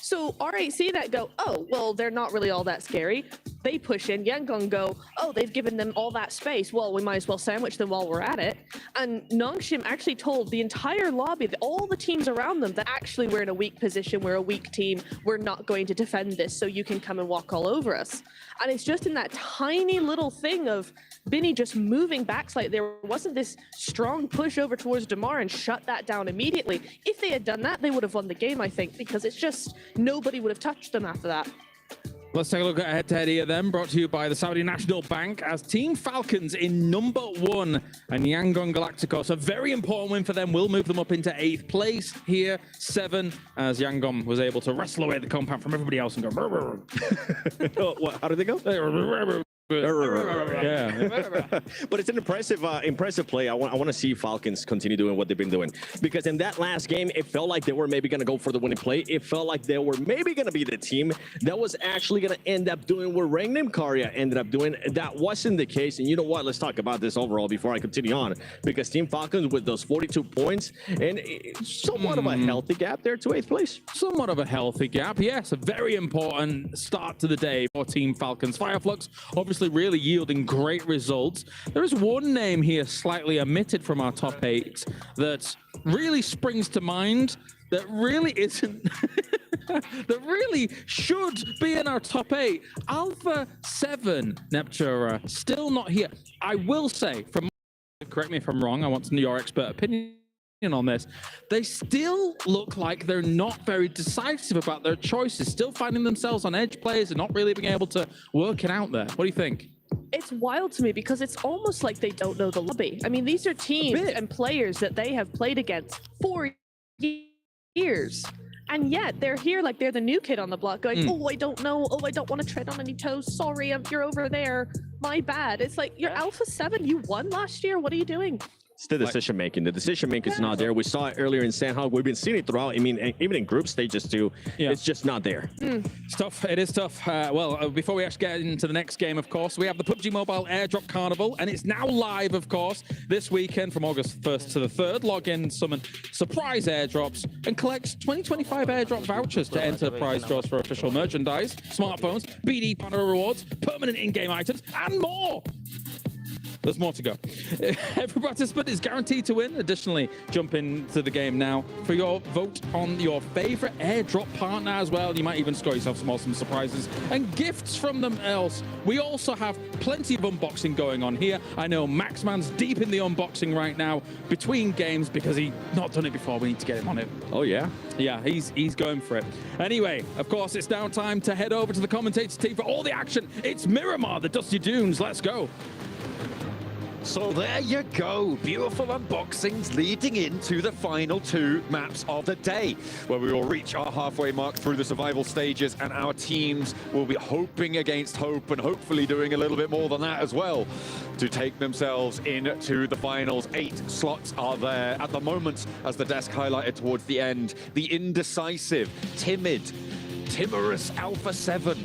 So R8 see that, go, oh, well, they're not really all that scary. They push in. Yangon go, oh, they've given them all that space. Well, we might as well sandwich them while we're at it. And Nongshim actually told the entire lobby, all the teams around them, that actually we're in a weak position. We're a weak team. We're not going to defend this, so you can come and walk all over us. And it's just in that tiny little thing of Binny just moving back slightly. There wasn't this strong push over towards Damar and shut that down immediately. If they had done that, they would have won the game, I think, because it's just nobody would have touched them after that. Let's take a look at head-to-head here then, brought to you by the Saudi National Bank as Team Falcons in #1 and Yangon Galacticos. A very important win for them will move them up into 8th place here, 7, as Yangon was able to wrestle away the compound from everybody else and go... How did they go? Yeah. But it's an impressive play. I want to see Falcons continue doing what they've been doing, because in that last game, it felt like they were maybe going to go for the winning play. It felt like they were maybe going to be the team that was actually going to end up doing what Rangnam Karya ended up doing. That wasn't the case. And you know what? Let's talk about this overall before I continue on, because Team Falcons with those 42 points and somewhat of a healthy gap there to 8th place. Somewhat of a healthy gap, yes. A very important start to the day for Team Falcons. Fireflux obviously really yielding great results. There is one name here slightly omitted from our top 8 that really springs to mind, that really isn't, that really should be in our top 8. Alpha 7, Neptura, still not here. I will say, correct me if I'm wrong, I want to know your expert opinion on this, they still look like they're not very decisive about their choices, still finding themselves on edge plays and not really being able to work it out there. What do you think? It's wild to me because it's almost like they don't know the lobby. I mean, these are teams and players that they have played against for years. And yet they're here like they're the new kid on the block going, oh, I don't know. Oh, I don't want to tread on any toes. Sorry, you're over there. My bad. It's like, you're Alpha 7. You won last year. What are you doing? It's the decision making. The decision making is not there. We saw it earlier in Sandhog. We've been seeing it throughout. I mean, even in group stages too. Yeah. It's just not there. It's tough. It is tough. Before we actually get into the next game, of course, we have the PUBG Mobile Airdrop Carnival, and it's now live, of course, this weekend from August 1st to the 3rd. Log in, summon surprise airdrops, and collect 2025 airdrop vouchers to enter prize draws for official merchandise, smartphones, BD partner rewards, permanent in-game items, and more. There's more to go. Every participant is guaranteed to win. Additionally, jump into the game now for your vote on your favorite airdrop partner as well. You might even score yourself some awesome surprises and gifts from them else. We also have plenty of unboxing going on here. I know Maxman's deep in the unboxing right now between games because he's not done it before. We need to get him on it. Oh, yeah? Yeah, he's going for it. Anyway, of course, it's now time to head over to the commentator team for all the action. It's Miramar, the Dusty Dunes. Let's go. So there you go, beautiful unboxings leading into the final 2 maps of the day, where we will reach our halfway mark through the survival stages, and our teams will be hoping against hope and hopefully doing a little bit more than that as well to take themselves into the finals. 8 slots are there at the moment, as the desk highlighted towards the end. The indecisive, timorous Alpha 7.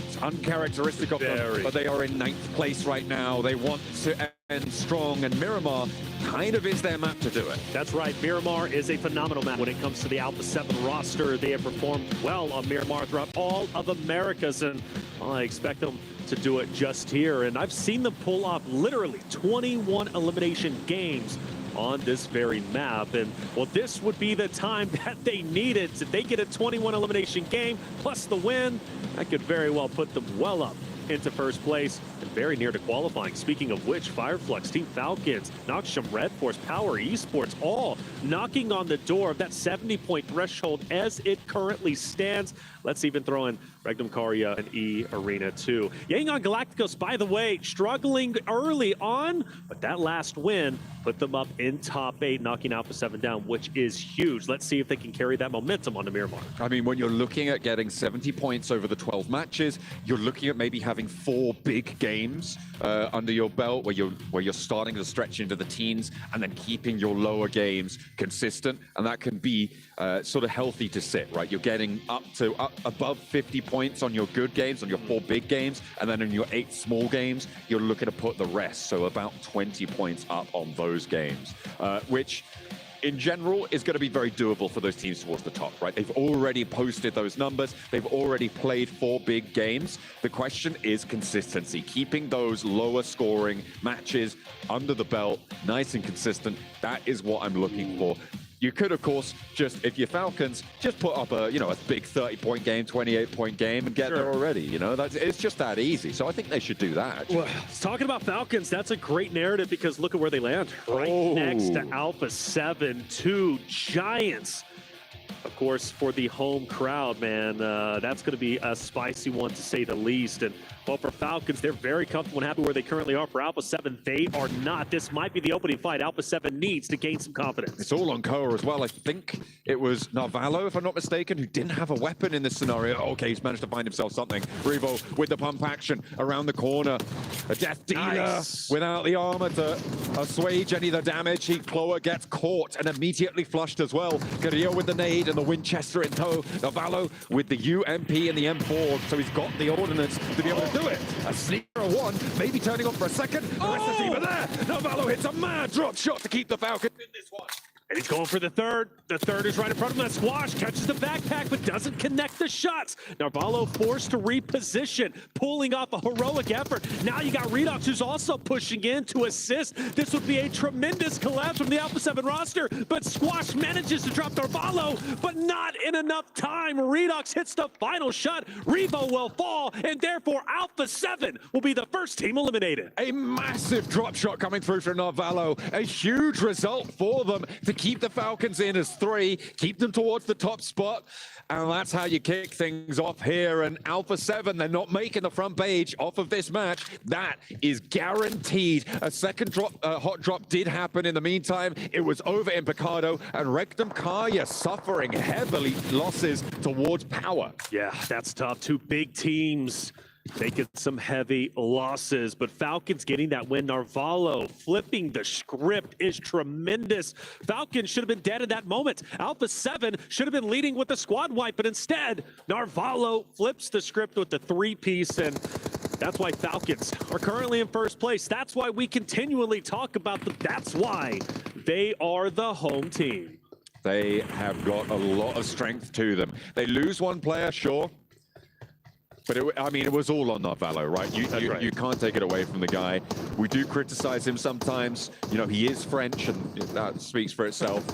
It's uncharacteristic of them, but they are in 9th place right now. They want to end strong, and Miramar kind of is their map to do it. That's right. Miramar is a phenomenal map when it comes to the Alpha 7 roster. They have performed well on Miramar throughout all of Americas, and well, I expect them to do it just here. And I've seen them pull off literally 21 elimination games on this very map. And well, this would be the time that they needed. If they get a 21 elimination game plus the win, that could very well put them well up into first place and very near to qualifying. Speaking of which, Fireflux, Team Falcons, Noxium, Red Force, Power Esports, all knocking on the door of that 70-point threshold as it currently stands. Let's even throw in Regnum Karya and E Arena too. Yangon Galacticos, by the way, struggling early on, but that last win put them up in top 8, knocking Alpha 7 down, which is huge. Let's see if they can carry that momentum on the Miramar. I mean, when you're looking at getting 70 points over the 12 matches, you're looking at maybe having 4 big games under your belt where you're starting to stretch into the teens and then keeping your lower games consistent, and that can be sort of healthy to sit, right? You're getting up above 50 points on your good games, on your 4 big games, and then in your 8 small games, you're looking to put the rest, so about 20 points up on those games, which in general is going to be very doable for those teams towards the top, right? They've already posted those numbers. They've already played 4 big games. The question is consistency, keeping those lower scoring matches under the belt nice and consistent. That is what I'm looking for. You could, of course, just, if you're Falcons, just put up a big 30-point game, 28-point game and get there already. It's just that easy. So I think they should do that. Well, talking about Falcons, that's a great narrative because look at where they land. Right next to Alpha 7, 2 giants. Of course, for the home crowd, man, that's going to be a spicy one to say the least. And well, for Falcons, they're very comfortable and happy where they currently are. For Alpha 7, they are not. This might be the opening fight. Alpha 7 needs to gain some confidence. It's all on Koa as well. I think it was Narvalo, if I'm not mistaken, who didn't have a weapon in this scenario. Okay, he's managed to find himself something. Revo with the pump action around the corner. A Death Dealer without the armor to assuage any of the damage. Kloa gets caught and immediately flushed as well. Carrillo with the nade and the Winchester in tow. Narvalo with the UMP and the M4, so he's got the ordnance to be able to do it. A sneaker one, maybe turning on for a second. The rest of the team are there. Narvalo hits a mad drop shot to keep the Falcons in this one. And he's going for the third. The third is right in front of him. That squash catches the backpack, but doesn't connect the shots. Narvalo forced to reposition, pulling off a heroic effort. Now you got Redox, who's also pushing in to assist. This would be a tremendous collapse from the Alpha 7 roster, but Squash manages to drop Narvalo, but not in enough time. Redox hits the final shot. Revo will fall, and therefore Alpha 7 will be the first team eliminated. A massive drop shot coming through from Narvalo. A huge result for them to keep the Falcons in as 3, keep them towards the top spot, and that's how you kick things off here. And Alpha 7, they're not making the front page off of this match. That is guaranteed. A second drop, hot drop did happen in the meantime. It was over in Picado, and Rectum Kaya suffering heavily losses towards power. Yeah, that's tough. 2 big teams taking some heavy losses, but Falcons getting that win. Narvalo flipping the script is tremendous. Falcons should have been dead in that moment. Alpha 7 should have been leading with the squad wipe, but instead, Narvalo flips the script with the 3-piece, and that's why Falcons are currently in first place. That's why we continually talk about them. That's why they are the home team. They have got a lot of strength to them. They lose one player, sure. But it was all on Narvalo, right? You can't take it away from the guy. We do criticize him sometimes. You know, he is French, and that speaks for itself.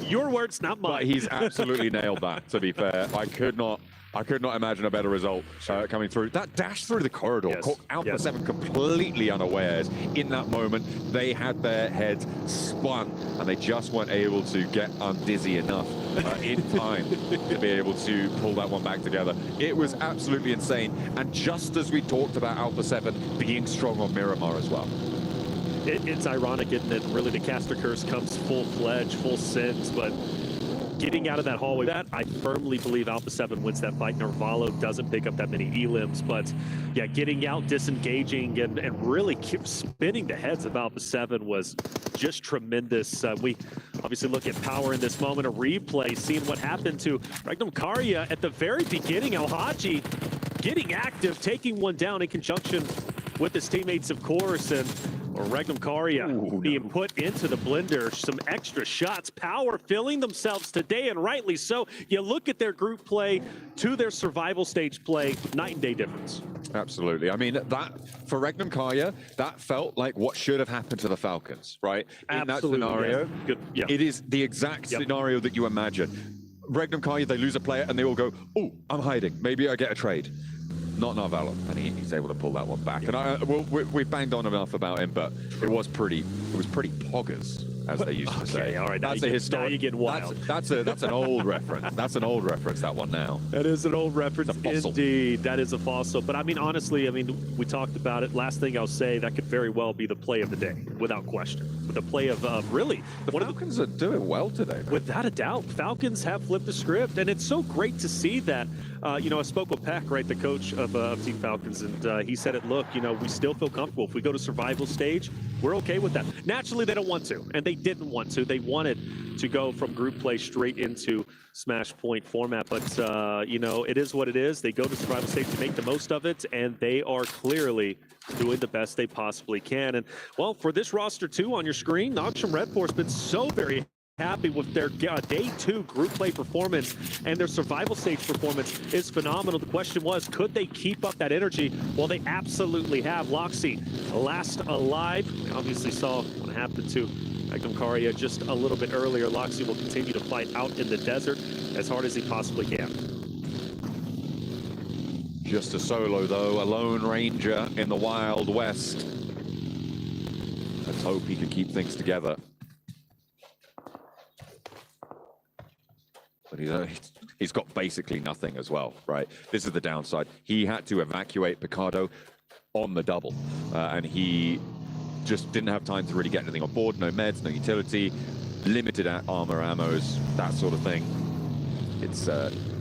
Your words, not mine. But he's absolutely nailed that, to be fair. I could not imagine a better result coming through. That dash through the corridor caught Alpha 7 completely unawares. In that moment, they had their heads spun, and they just weren't able to get undizzy enough in time to be able to pull that one back together. It was absolutely insane. And just as we talked about Alpha 7 being strong on Miramar as well. It's ironic, isn't it? Really, the caster curse comes full-fledged, full sends, but getting out of that hallway, that I firmly believe Alpha 7 wins that fight. Narvalo doesn't pick up that many elims, but yeah, getting out, disengaging, and really keep spinning the heads of Alpha 7 was just tremendous. We obviously look at power in this moment, a replay, seeing what happened to Rectum Kaya at the very beginning. Al-Haji getting active, taking one down in conjunction with his teammates, of course, and Rectum Kaya being put into the blender. Some extra shots. Power filling themselves today, and rightly so. You look at their group play to their survival stage play, night and day difference. Absolutely. I mean, that for Rectum Kaya, that felt like what should have happened to the Falcons, right? In that scenario, it is the exact scenario that you imagine. Rectum Kaya, they lose a player, and they all go, "Oh, I'm hiding. Maybe I get a trade." Not Narvalo, and he's able to pull that one back. And we banged on enough about him, but it was pretty poggers, as they used to say. All right, that's a historic. Now you're getting wild. That's an old reference. That's an old reference. That one now. That is an old reference, indeed. That is a fossil. But I mean, honestly, we talked about it. Last thing I'll say, that could very well be the play of the day, without question. With the play of really, the Falcons are doing well today, man. Without a doubt. Falcons have flipped the script, and it's so great to see that. I spoke with Peck, right, the coach of Team Falcons, and he said it, look, we still feel comfortable. If we go to survival stage, we're okay with that. Naturally, they don't want to, and they didn't want to. They wanted to go from group play straight into Smash Point format, but, it is what it is. They go to survival stage to make the most of it, and they are clearly doing the best they possibly can. And, well, for this roster, too, on your screen, Noxium Red Force been so very happy with their day 2 group play performance, and their survival stage performance is phenomenal. The question was, could they keep up that energy? Well, they absolutely have. Loxy, last alive. We obviously saw what happened to Rectum Kaya just a little bit earlier. Loxy will continue to fight out in the desert as hard as he possibly can. Just a solo, though, a lone ranger in the Wild West. Let's hope he can keep things together. But he's got basically nothing as well, right? This is the downside. He had to evacuate Picardo on the double, and he just didn't have time to really get anything on board. No meds, no utility, limited armor, ammos, that sort of thing.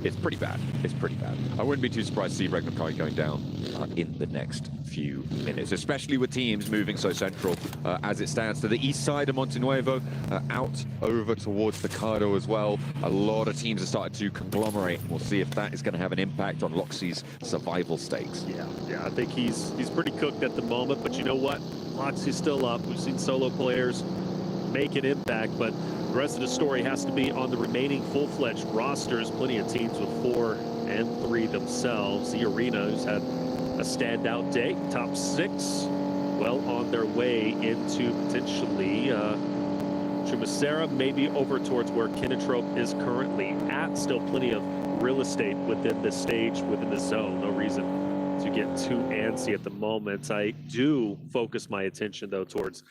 It's pretty bad. It's pretty bad. I wouldn't be too surprised to see Regnakai going down in the next few minutes, especially with teams moving so central as it stands to the east side of Montenuevo, out over towards Picardo as well. A lot of teams have started to conglomerate. We'll see if that is going to have an impact on Loxy's survival stakes. Yeah, I think he's pretty cooked at the moment, but you know what? Loxy's still up. We've seen solo players make an impact, but the rest of the story has to be on the remaining full-fledged rosters. Plenty of teams with 4 and 3 themselves. The Arena, who's had a standout day, top 6, well on their way into potentially Chumacera, maybe over towards where Kinatrope is currently at. Still plenty of real estate within the stage, within the zone. No reason to get too antsy at the moment. I do focus my attention though towards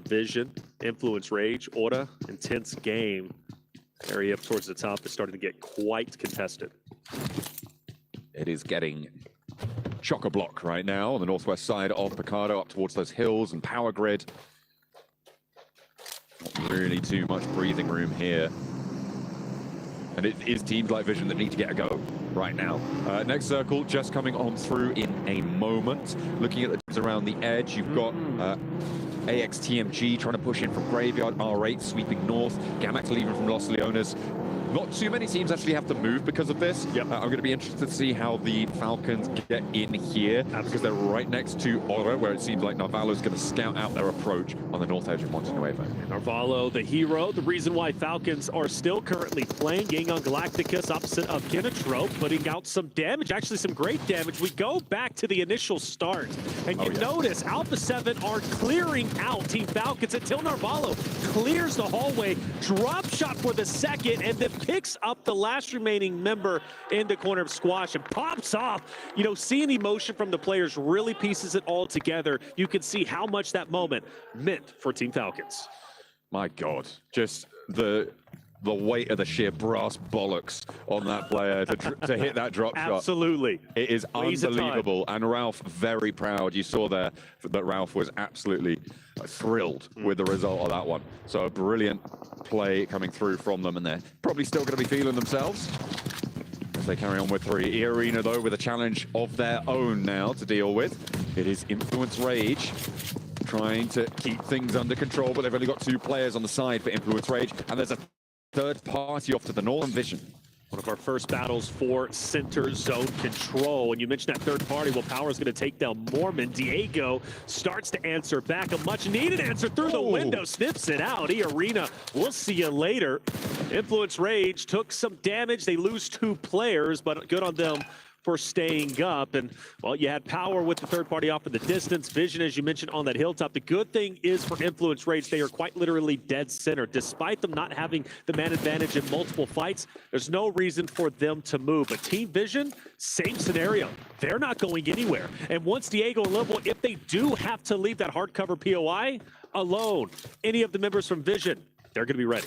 Vision, Influence Rage, Aura, intense game. Area up towards the top is starting to get quite contested. It is getting chock-a-block right now on the northwest side of Picardo, up towards those hills and power grid. Not really too much breathing room here. And it is teams like Vision that need to get a go right now. Next circle just coming on through in a moment. Looking at the teams around the edge, you've got AXTMG trying to push in from Graveyard, R8 sweeping north, Gamax leaving from Los Leones. Not too many teams actually have to move because of this. Yep. I'm going to be interested to see how the Falcons get in here, because they're right next to Aura, where it seems like Narvalo's going to scout out their approach on the north edge of Montenuevo. Narvalo, the hero, the reason why Falcons are still currently playing. Gang on Galacticus opposite of Kinatrope, putting out some damage, actually some great damage. We go back to the initial start, and you notice Alpha 7 are clearing out Team Falcons until Narvalo clears the hallway, drop shot for the second, and then picks up the last remaining member in the corner of Squash and pops off. You know, seeing emotion from the players really pieces it all together. You can see how much that moment meant for Team Falcons. My God, just the weight of the sheer brass bollocks on that player to hit that drop shot. Absolutely. It is unbelievable. And Ralph, very proud. You saw there that Ralph was absolutely thrilled with the result of that one. So a brilliant play coming through from them, and they're probably still going to be feeling themselves as they carry on with 3. E-Arena, though, with a challenge of their own now to deal with. It is Influence Rage, trying to keep things under control, but they've only got 2 players on the side for Influence Rage, and there's a third party off to the northern Vision. One of our first battles for center zone control. And you mentioned that third party. Well, Power is going to take down Mormon. Diego starts to answer back. A much needed answer through the window. Snips it out. E-Arena, we'll see you later. Influence Rage took some damage. They lose 2 players, but good on them for staying up. And, well, you had Power with the third party off in the distance. Vision, as you mentioned, on that hilltop. The good thing is for Influence Rage, they are quite literally dead center. Despite them not having the man advantage in multiple fights, there's no reason for them to move. But Team Vision, same scenario. They're not going anywhere. And once Diego and Lobo, if they do have to leave that hardcover POI alone, any of the members from Vision, they're going to be ready.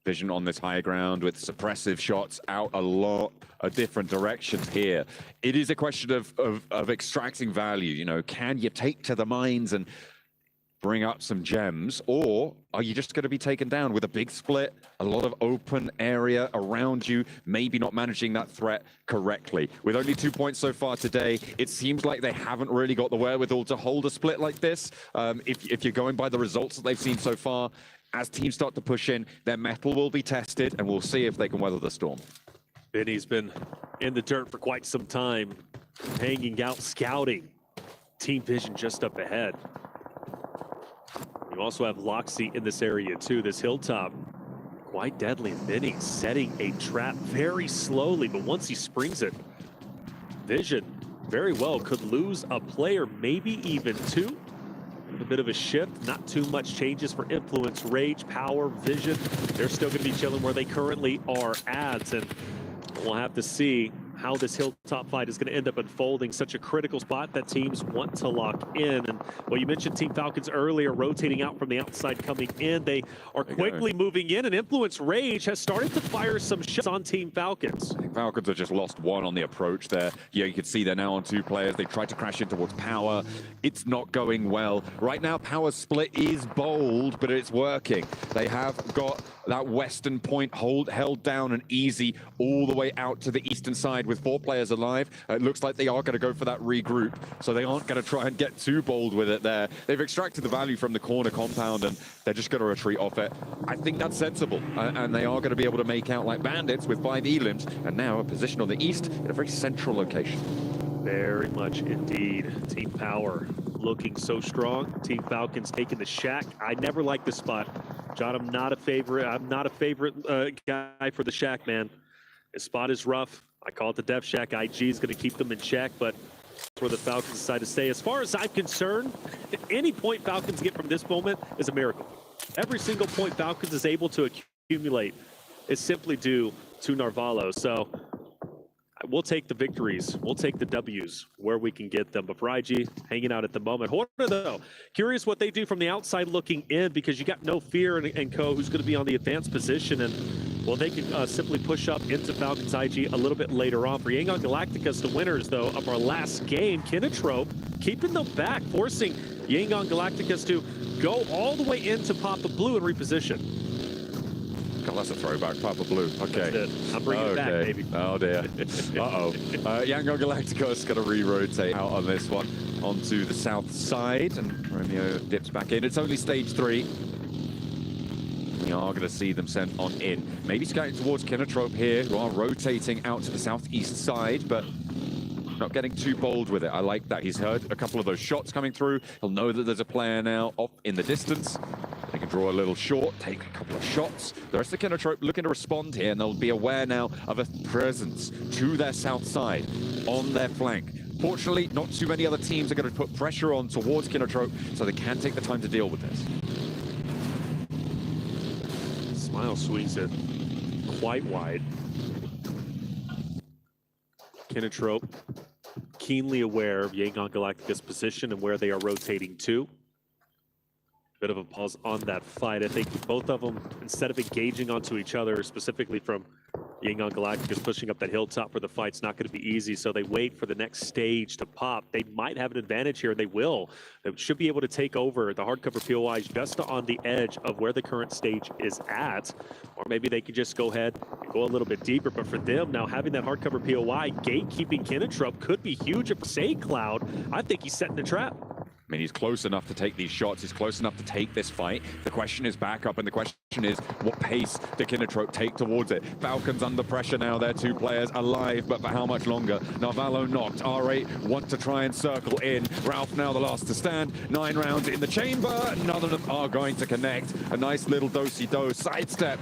Vision on this high ground with suppressive shots out a lot of different directions here. It is a question of extracting value. You know, can you take to the mines and bring up some gems, or are you just going to be taken down with a big split, a lot of open area around you, maybe not managing that threat correctly? With only 2 points so far today, it seems like they haven't really got the wherewithal to hold a split like this. If you're going by the results that they've seen so far, as teams start to push in, their mettle will be tested, and we'll see if they can weather the storm. Benny's been in the dirt for quite some time, hanging out, scouting. Team Vision just up ahead. You also have Loxy in this area too, this hilltop. Quite deadly. Benny setting a trap very slowly, but once he springs it, Vision very well could lose a player, maybe even 2. A bit of a shift, not too much changes for Influence Rage, Power, Vision. They're still going to be chilling where they currently are at, and we'll have to see how this hilltop fight is going to end up unfolding. Such a critical spot that teams want to lock in. And well, you mentioned Team Falcons earlier, rotating out from the outside, coming in. They are quickly moving in, and Influence Rage has started to fire some shots on Team Falcons. Falcons have just lost one on the approach there. Yeah, you can see they're now on 2 players. They tried to crash in towards Power. It's not going well. Right now, Power's split is bold, but it's working. They have got that western point held down and easy all the way out to the eastern side with 4 players alive. It looks like they are going to go for that regroup, so they aren't going to try and get too bold with it there. They've extracted the value from the corner compound, and they're just going to retreat off it. I think that's sensible, and they are going to be able to make out like bandits with 5 elims, and now a position on the east in a very central location. Very much indeed. Team Power looking so strong. Team Falcons taking the shack. I never liked this spot. John, I'm not a favorite guy for the shack, man. This spot is rough. I call it the Death Shack. IG is going to keep them in check, but for the Falcons decide to stay. As far as I'm concerned, any point Falcons get from this moment is a miracle. Every single point Falcons is able to accumulate is simply due to Narvalo. So we'll take the victories. We'll take the W's where we can get them. But for IG, hanging out at the moment. Horner, though, curious what they do from the outside looking in, because you got No Fear and co, who's going to be on the advanced position. And, well, they can simply push up into Falcons IG a little bit later on. For Yangon Galacticus, the winners, though, of our last game, Kinatrope keeping them back, forcing Yangon Galacticus to go all the way into Papa Blue and reposition. God, that's a throwback. Papa Blue. Okay. I'm bringing it back, baby. Oh, dear. Uh-oh. Yangon Galacticos going to re-rotate out on this one onto the south side, and Romeo dips back in. It's only stage 3. We are going to see them sent on in. Maybe scouting towards Kinatrope here, who are rotating out to the southeast side, but not getting too bold with it. I like that. He's heard a couple of those shots coming through. He'll know that there's a player now off in the distance. They can draw a little short, take a couple of shots. The rest of Kinatrope looking to respond here, and they'll be aware now of a presence to their south side on their flank. Fortunately, not too many other teams are going to put pressure on towards Kinatrope, so they can take the time to deal with this. Smile swings it quite wide. Kinatrope keenly aware of Yangon Galacticus' position and where they are rotating to. Bit of a pause on that fight. I think both of them, instead of engaging onto each other, specifically from Yangon Galacticus pushing up that hilltop for the fight's not going to be easy, so they wait for the next stage to pop. They might have an advantage here, and they will. They should be able to take over the hardcover POI just on the edge of where the current stage is at, or maybe they could just go ahead and go a little bit deeper. But for them, now having that hardcover POI, gatekeeping Kinatrope could be huge. If Say Cloud, I think he's setting a trap. I mean, he's close enough to take these shots. He's close enough to take this fight. The question is back up, and the question is, what pace do Kinatrope take towards it? Falcons under pressure now. They're 2 players alive, but for how much longer? Narvalo knocked. R8 want to try and circle in. Ralph now the last to stand. 9 rounds in the chamber. None of them are going to connect. A nice little do-si-do sidestep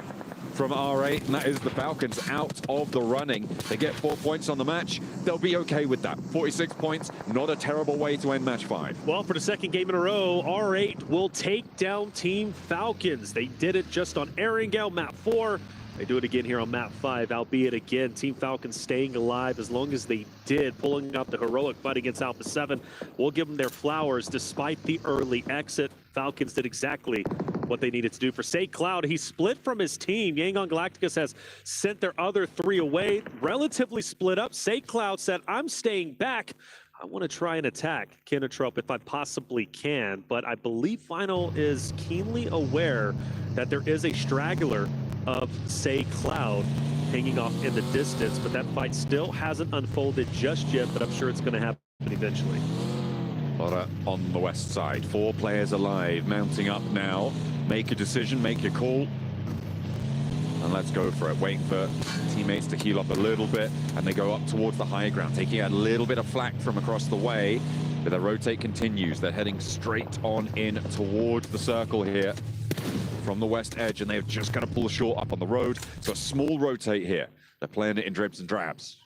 from R8, and that is the Falcons out of the running. They get 4 points on the match. They'll be okay with that. 46 points, not a terrible way to end match 5. Well, for the second game in a row, R8 will take down Team Falcons. They did it just on Erangel, map 4. They do it again here on map 5, albeit again, Team Falcons staying alive as long as they did, pulling out the heroic fight against Alpha 7. We'll give them their flowers despite the early exit. Falcons did exactly what they needed to do. For Say Cloud, he split from his team. Yangon Galacticus has sent their other 3 away, relatively split up. Say Cloud said, I'm staying back. I want to try and attack Kinatrope if I possibly can, but I believe Final is keenly aware that there is a straggler of Say Cloud hanging off in the distance, but that fight still hasn't unfolded just yet, but I'm sure it's going to happen eventually. Lora on the west side, 4 players alive, mounting up now. Make a decision, make your call, and let's go for it. Wait for teammates to heal up a little bit, and they go up towards the high ground, taking a little bit of flak from across the way. But their rotate continues. They're heading straight on in towards the circle here from the west edge, and they're just going to pull short up on the road. So a small rotate here. They're playing it in dribs and drabs.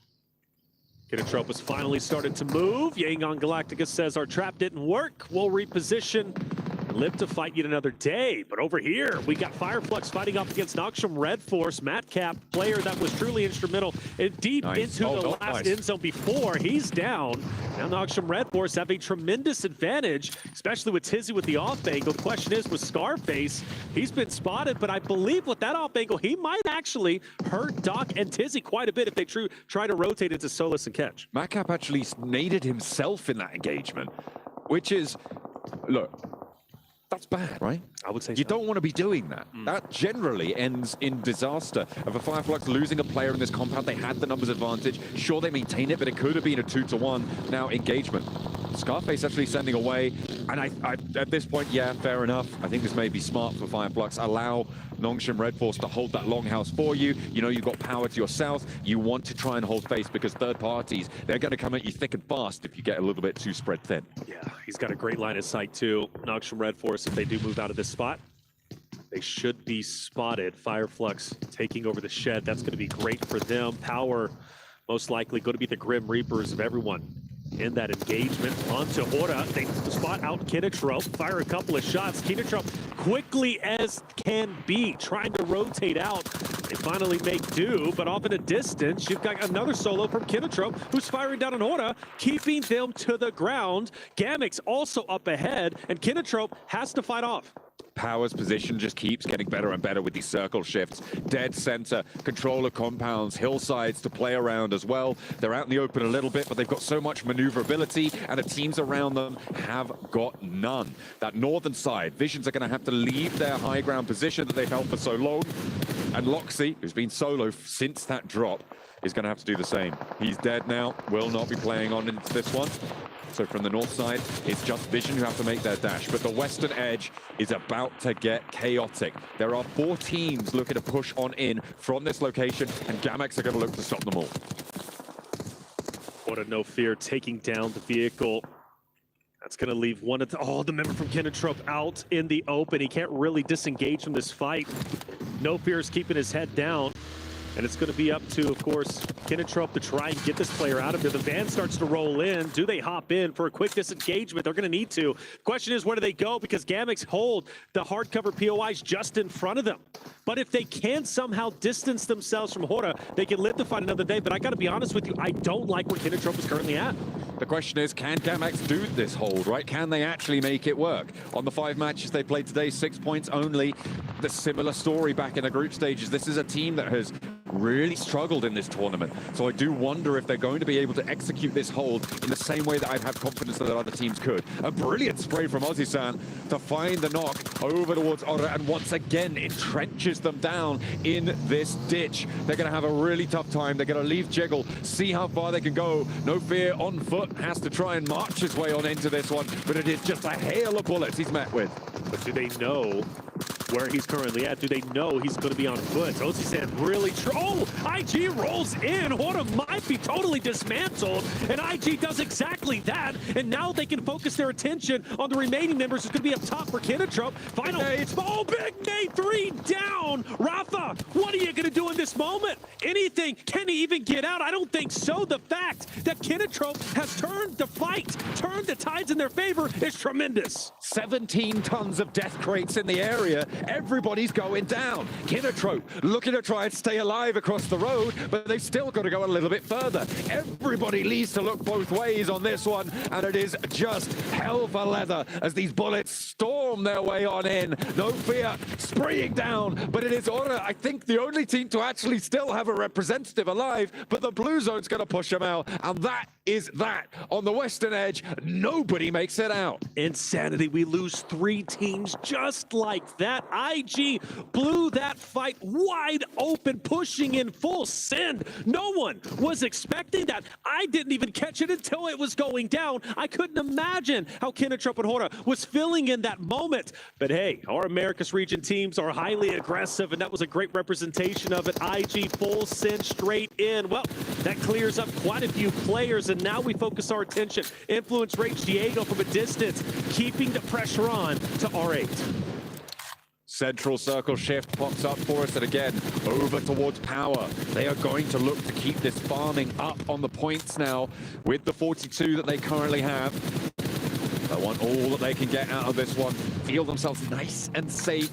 Kinatrope has finally started to move. Yangon Galacticus says our trap didn't work. We'll reposition. live to fight yet another day. But over here, we got Fireflux fighting off against Noxium Red Force. Madcap, player that was truly instrumental and deep into the last end zone before. He's down. Now Noxium Red Force have a tremendous advantage, especially with Tizzy with the off angle. The question is, with Scarface, he's been spotted, but I believe with that off angle, he might actually hurt Doc and Tizzy quite a bit if they try to rotate into Solus and Catch. Madcap actually naded himself in that engagement, which is, look, that's bad, right? I would say you don't want to be doing that. That generally ends in disaster. Of a Fireflux losing a player in this compound, they had the numbers advantage. Sure, they maintain it, but it could have been a 2-to-1. Now, engagement. Scarface actually sending away. And I at this point, yeah, fair enough. I think this may be smart for Fireflux. Allow Noxium Red Force to hold that longhouse for you. You know you've got power to your south. You want to try and hold face because third parties, they're going to come at you thick and fast if you get a little bit too spread thin. Yeah, he's got a great line of sight too. Noxium Red Force, if they do move out of this spot, they should be spotted. Fireflux taking over the shed. That's going to be great for them. Power most likely going to be the Grim Reapers of everyone in that engagement. Onto Horda. They spot out Kinatrope, fire a couple of shots. Kinatrope quickly as can be, trying to rotate out. They finally make do, but off in a distance, you've got another solo from Kinatrope, who's firing down on Horda, keeping them to the ground. Gamix also up ahead, and Kinatrope has to fight off. Power's position just keeps getting better and better with these circle shifts. Dead center, control of compounds, hillsides to play around as well. They're out in the open a little bit, but they've got so much maneuverability, and the teams around them have got none. That northern side, Visions are going to have to leave their high ground position that they've held for so long. And Loxy, who's been solo since that drop, is going to have to do the same. He's dead now, will not be playing on into this one. So from the north side, it's just Vision who have to make their dash. But the western edge is about to get chaotic. There are 4 teams looking to push on in from this location, and Gamex are going to look to stop them all. What a no fear taking down the vehicle. That's going to leave one of the member from Kinatrope out in the open. He can't really disengage from this fight. No fear is keeping his head down. And it's going to be up to, of course, Kinatrope to try and get this player out of there. The van starts to roll in. Do they hop in for a quick disengagement? They're going to need to. Question is, where do they go? Because Gamix hold the hardcover POIs just in front of them. But if they can somehow distance themselves from Horda, they can live to fight another day. But I got to be honest with you, I don't like where Kinatrope is currently at. The question is, can Gamex do this hold, right? Can they actually make it work? On the 5 matches they played today, 6 points only. The similar story back in the group stages. This is a team that has really struggled in this tournament. So I do wonder if they're going to be able to execute this hold in the same way that I'd have confidence that other teams could. A brilliant spray from Ozzy-san to find the knock over towards Ora, and once again entrenches them down in this ditch. They're going to have a really tough time. They're going to leave Jiggle, see how far they can go. No fear on foot, has to try and march his way on into this one, but it is just a hail of bullets he's met with. But do they know where he's currently at? Do they know he's going to be on foot? Ozzy-san really IG rolls in. Horda might be totally dismantled, and IG does exactly that. And now they can focus their attention on the remaining members. It's going to be up top for Kinatrope. Final, big nade 3 down. Rafa, what are you going to do in this moment? Anything? Can he even get out? I don't think so. The fact that Kinatrope has turned the fight, turned the tides in their favor is tremendous. 17 tons of death crates in the area. Everybody's going down. Kinatrope looking to try and stay alive across the road, but they've still got to go a little bit further. Everybody needs to look both ways on this one, and it is just hell for leather as these bullets storm their way on in. No fear, spraying down, but it is Ora, I think, the only team to actually still have a representative alive, but the blue zone's going to push them out, and that is that. On the western edge, nobody makes it out. Insanity. We lose 3 teams just like that. IG blew that fight wide open, pushing in full send. No one was expecting that. I didn't even catch it until it was going down. I couldn't imagine how Kinatrope and Horda was feeling in that moment. But hey, our Americas region teams are highly aggressive, and that was a great representation of it. IG full send straight in. Well, that clears up quite a few players, and now we focus our attention. Influence Rage Diego from a distance, keeping the pressure on to R8. Central circle shift pops up for us, and again, over towards Power. They are going to look to keep this farming up on the points now with the 42 that they currently have. But want all that they can get out of this one. Feel themselves nice and safe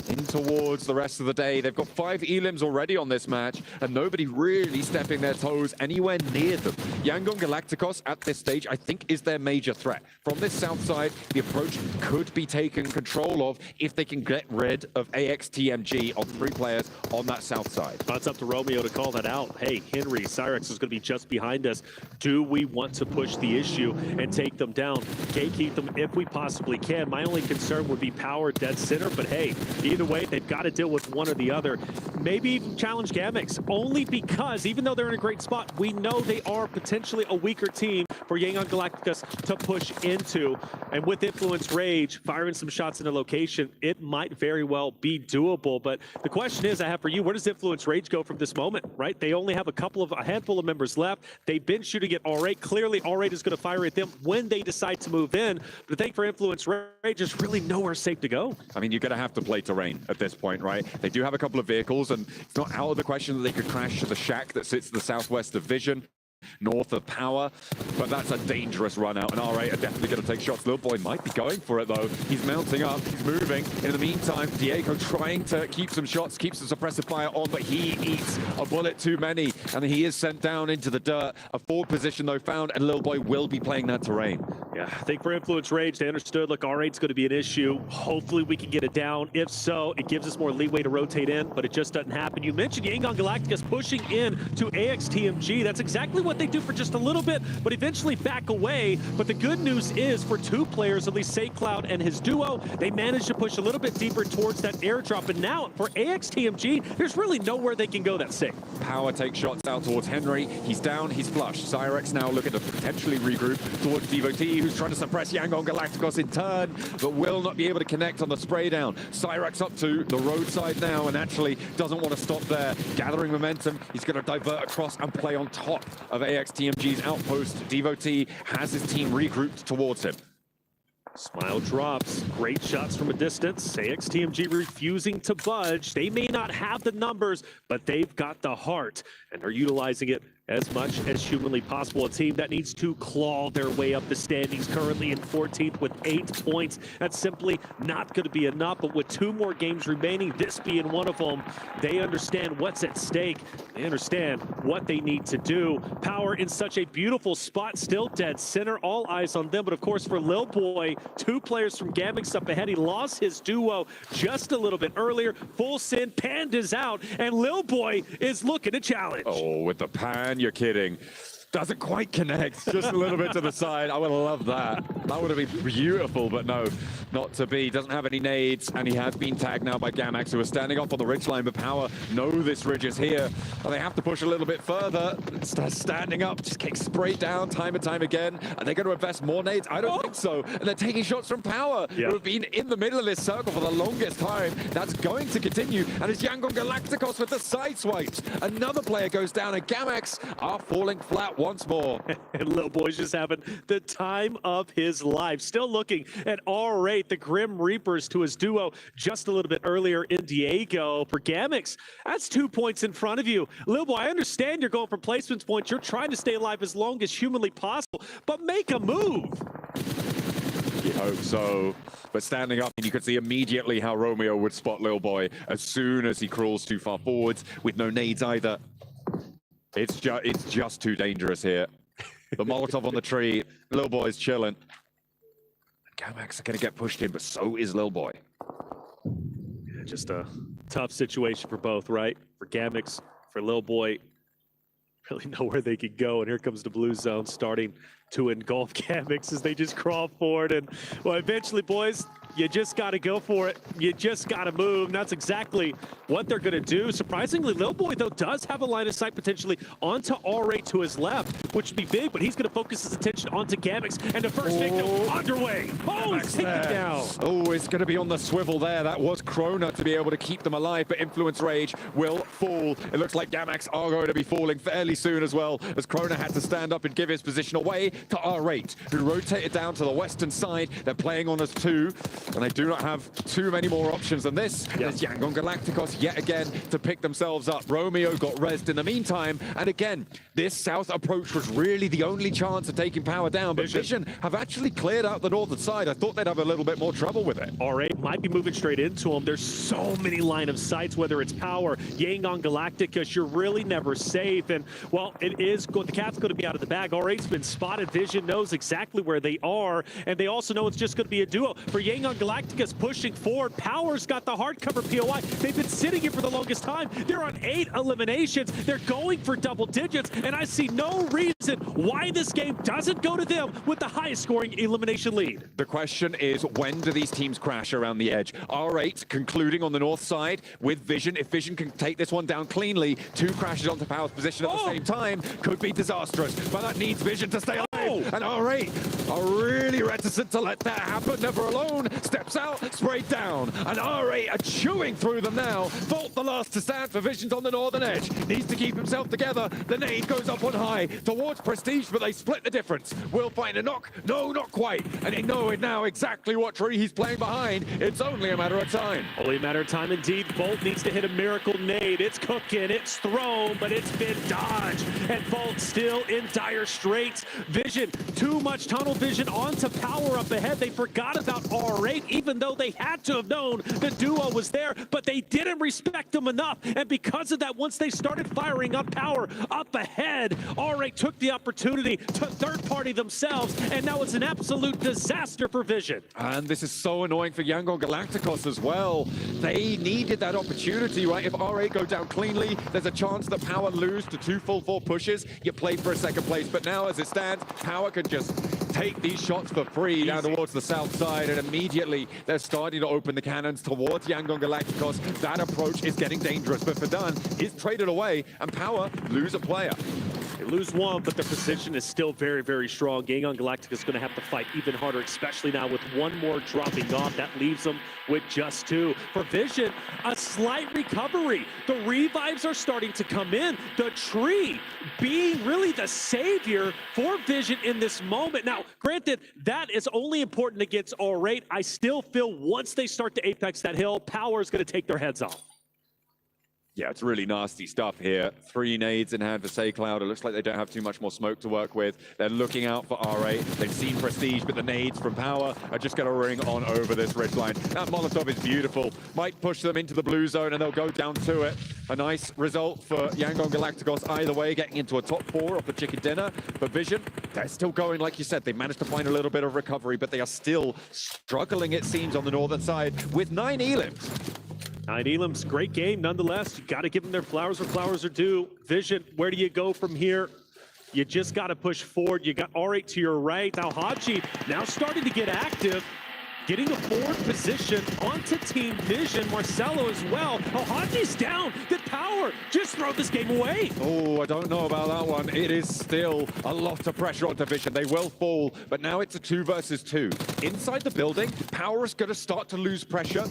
in towards the rest of the day. They've got 5 elims already on this match, and nobody really stepping their toes anywhere near them. Yangon Galacticos at this stage, I think, is their major threat. From this south side, the approach could be taken control of if they can get rid of AXTMG on 3 players on that south side. Well, it's up to Romeo to call that out. Hey, Henry, Cyrex is going to be just behind us. Do we want to push the issue and take them down? Gatekeep them if we possibly can. My only concern would be power dead center, but hey, either way, they've got to deal with one or the other. Maybe even challenge Gamix, only because even though they're in a great spot, we know they are potentially a weaker team for Yangon Galacticos to push into. And with Influence Rage, firing some shots in a location, it might very well be doable. But the question is, I have for you, where does Influence Rage go from this moment, right? They only have a handful of members left. They've been shooting at R8. Clearly, R8 is going to fire at them when they decide to move in. But I think for Influence Rage, there's really nowhere safe to go. I mean, you're going to have to play terrain at this point, right? They do have a couple of vehicles, and it's not out of the question that they could crash to the shack that sits in the southwest of Vision, north of Power, but that's a dangerous run out, and R8 are definitely going to take shots. Little boy might be going for it, though. He's mounting up, he's moving. In the meantime, Diego trying to keep some shots, keeps the suppressive fire on, but he eats a bullet too many, and he is sent down into the dirt. A forward position, though, found, and Little Boy will be playing that terrain. Yeah, I think for Influence Rage, they understood, look, R8's going to be an issue. Hopefully we can get it down. If so, it gives us more leeway to rotate in, but it just doesn't happen. You mentioned Yangon Galacticos pushing in to AXTMG. That's exactly what they do for just a little bit, but eventually back away. But the good news is for 2 players, at least SakeCloud and his duo, they managed to push a little bit deeper towards that airdrop. And now for AXTMG, there's really nowhere they can go that's safe. Power takes shots out towards Henry. He's down, he's flushed. Cyrex now looking to potentially regroup towards Devotee, who's trying to suppress Yangon Galacticos in turn, but will not be able to connect on the spray down. Cyrex up to the roadside now, and actually doesn't want to stop there. Gathering momentum, he's going to divert across and play on top of AXTMG's outpost. Devotee has his team regrouped towards him. Smile drops, great shots from a distance. AXTMG refusing to budge. They may not have the numbers, but they've got the heart and are utilizing it as much as humanly possible. A team that needs to claw their way up the standings, currently in 14th with 8 points. That's simply not going to be enough, but with 2 more games remaining, this being one of them, they understand what's at stake. They understand what they need to do. Power in such a beautiful spot, still dead center, all eyes on them. But of course for Lil Boy, 2 players from Gamix up ahead. He lost his duo just a little bit earlier. Full Sin, Panda's out, and Lil Boy is looking to challenge. Oh, with the pan, you're kidding. Doesn't quite connect, just a little bit to the side. I would love that. That would have been beautiful, but no, not to be. Doesn't have any nades, and he has been tagged now by Gamax, who are standing up on the ridgeline, but Power know this ridge is here, and they have to push a little bit further. Standing up, just getting sprayed down time and time again. Are they going to invest more nades? I don't think so. And they're taking shots from Power, who have been in the middle of this circle for the longest time. That's going to continue, and it's Yangon Galacticos with the side swipes. Another player goes down, and Gamax are falling flat once more. And Lil Boy's just having the time of his life. Still looking at R8, the Grim Reapers, to his duo just a little bit earlier in Diego. For Gamix, that's 2 points in front of you. Lil Boy, I understand you're going for placements points. You're trying to stay alive as long as humanly possible, but make a move. You hope so. But standing up, and you could see immediately how Romeo would spot Lil Boy as soon as he crawls too far forwards, with no nades either. It's just too dangerous here. The Molotov on the tree, Lil Boy's chilling. Gamax are going to get pushed in, but so is Lil Boy. Yeah, just a tough situation for both, right? For Gamix, for Lil Boy, really know where they could go. And here comes the blue zone starting to engulf Gamix as they just crawl forward. And, well, eventually, boys, you just got to go for it. You just got to move. And that's exactly what they're going to do. Surprisingly, Lil Boy, though, does have a line of sight potentially onto R8 to his left, which would be big, but he's going to focus his attention onto Gamix. And the first victim underway. Oh, he's taken down. Oh, it's going to be on the swivel there. That was Krona to be able to keep them alive, but Influence Rage will fall. It looks like Gamax are going to be falling fairly soon as well, as Krona had to stand up and give his position away. to R8, who rotated down to the western side. They're playing on as 2, and they do not have too many more options than this. There's Yangon Galacticos yet again to pick themselves up. Romeo got rezzed in the meantime, and again, this south approach was really the only chance of taking Power down, but Vision have actually cleared out the northern side. I thought they'd have a little bit more trouble with it. R8 might be moving straight into them. There's so many line of sights, whether it's Power, Yangon Galacticus, you're really never safe. And, well, it is good. The cat's going to be out of the bag. R8's been spotted. Vision knows exactly where they are, and they also know it's just going to be a duo. For Yangon Galacticus pushing forward, Power's got the hardcover POI. They've been sitting here for the longest time. They're on 8 eliminations. They're going for double digits, and I see no reason why this game doesn't go to them with the highest scoring elimination lead. The question is, when do these teams crash around the edge? R8 concluding on the north side with Vision. If Vision can take this one down cleanly, 2 crashes onto Power's position at the same time could be disastrous, but that needs Vision to stay alive. And R8 are really reticent to let that happen. Never alone, steps out, sprayed down, and R8 are chewing through them now. Vault the last to stand for Vision's on the northern edge. Needs to keep himself together. The nade goes up on high towards Prestige, but they split the difference. Will find a knock. No, not quite. And they know it now exactly what tree he's playing behind. It's only a matter of time. Only a matter of time indeed. Volt needs to hit a miracle nade. It's cooking, it's thrown, but it's been dodged. And Volt still in dire straits. Vision, too much tunnel vision onto Power up ahead. They forgot about R8, even though they had to have known the duo was there, but they didn't respect them enough. And because of that, once they started firing up Power up ahead, R8 took the opportunity to third party themselves, and now it's an absolute disaster for Vision. And this is so annoying for Yangon Galacticos as well. They needed that opportunity, right? If R8 go down cleanly, there's a chance that Power lose to 2 full 4 pushes. You play for a second place, but now as it stands, Power can just take these shots for free down towards the south side, and immediately they're starting to open the cannons towards Yangon Galacticos. That approach is getting dangerous, but Fadan is traded away, and Power lose a player. They lose one, but their position is still very, very strong. Yangon Galactica is going to have to fight even harder, especially now with one more dropping off. That leaves them with just 2. For Vision, a slight recovery. The revives are starting to come in. The tree being really the savior for Vision in this moment. Now, granted, that is only important against R8. I still feel once they start to apex that hill, Power is going to take their heads off. Yeah, it's really nasty stuff here. 3 nades in hand for SayCloud. It looks like they don't have too much more smoke to work with. They're looking out for R8. They've seen Prestige, but the nades from Power are just going to ring on over this ridgeline. That Molotov is beautiful. Might push them into the blue zone, and they'll go down to it. A nice result for Yangon Galacticos either way, getting into a top 4 off the chicken dinner. But Vision, they're still going, like you said. They managed to find a little bit of recovery, but they are still struggling, it seems, on the northern side with 9 elims. 9 elims, great game nonetheless. You got to give them their flowers where flowers are due. Vision, where do you go from here? You just got to push forward. You got R8 to your right. Now Haji now starting to get active, getting a forward position onto Team Vision. Marcelo as well. Oh, Haji's down. Did Power just throw this game away? Oh, I don't know about that one. It is still a lot of pressure on Vision. They will fall, but now it's a 2 versus 2. Inside the building, Power is going to start to lose pressure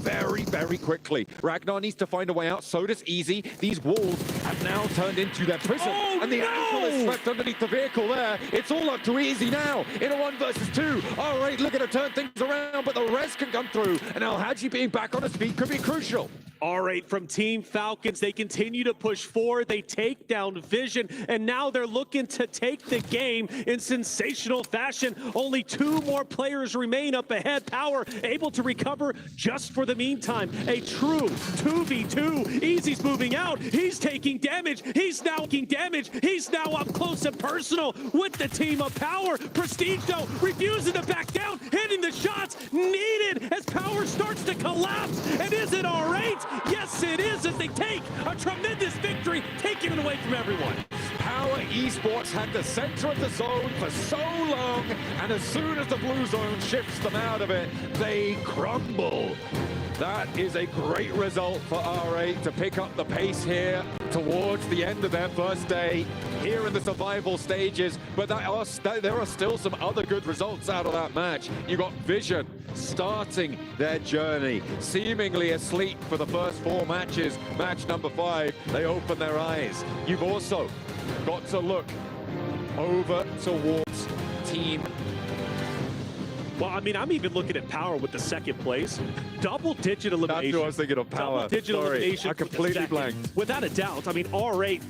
very, very quickly. Ragnar needs to find a way out. So does Easy. These walls have now turned into their prison. Oh, and the ankle is swept underneath the vehicle there. It's all up to Easy now in a 1 versus 2. All right, looking to turn things around, but the res can come through. And Al Haji being back on his feet could be crucial. R8 from Team Falcons, they continue to push forward. They take down Vision, and now they're looking to take the game in sensational fashion. Only 2 more players remain up ahead. Power able to recover just for the meantime. A true 2v2. Easy's moving out. He's taking damage. He's now taking damage. He's now up close and personal with the team of Power. Prestige, though, refusing to back down, hitting the shots needed as Power starts to collapse. And is it R8? Yes, it is, as they take a tremendous victory, taking it away from everyone. Power Esports had the center of the zone for so long, and as soon as the blue zone shifts them out of it, they crumble. That is a great result for R8 to pick up the pace here towards the end of their first day here in the survival stages, but there are still some other good results out of that match. You got Vision starting their journey, seemingly asleep for the first 4 matches. Match number 5, they open their eyes. You've also got to look over towards team. Well, I mean, I'm even looking at power with the second place. Double-digit elimination. That's what I was thinking of, power. Double-digit elimination. I completely blanked. Without a doubt. I mean, R8,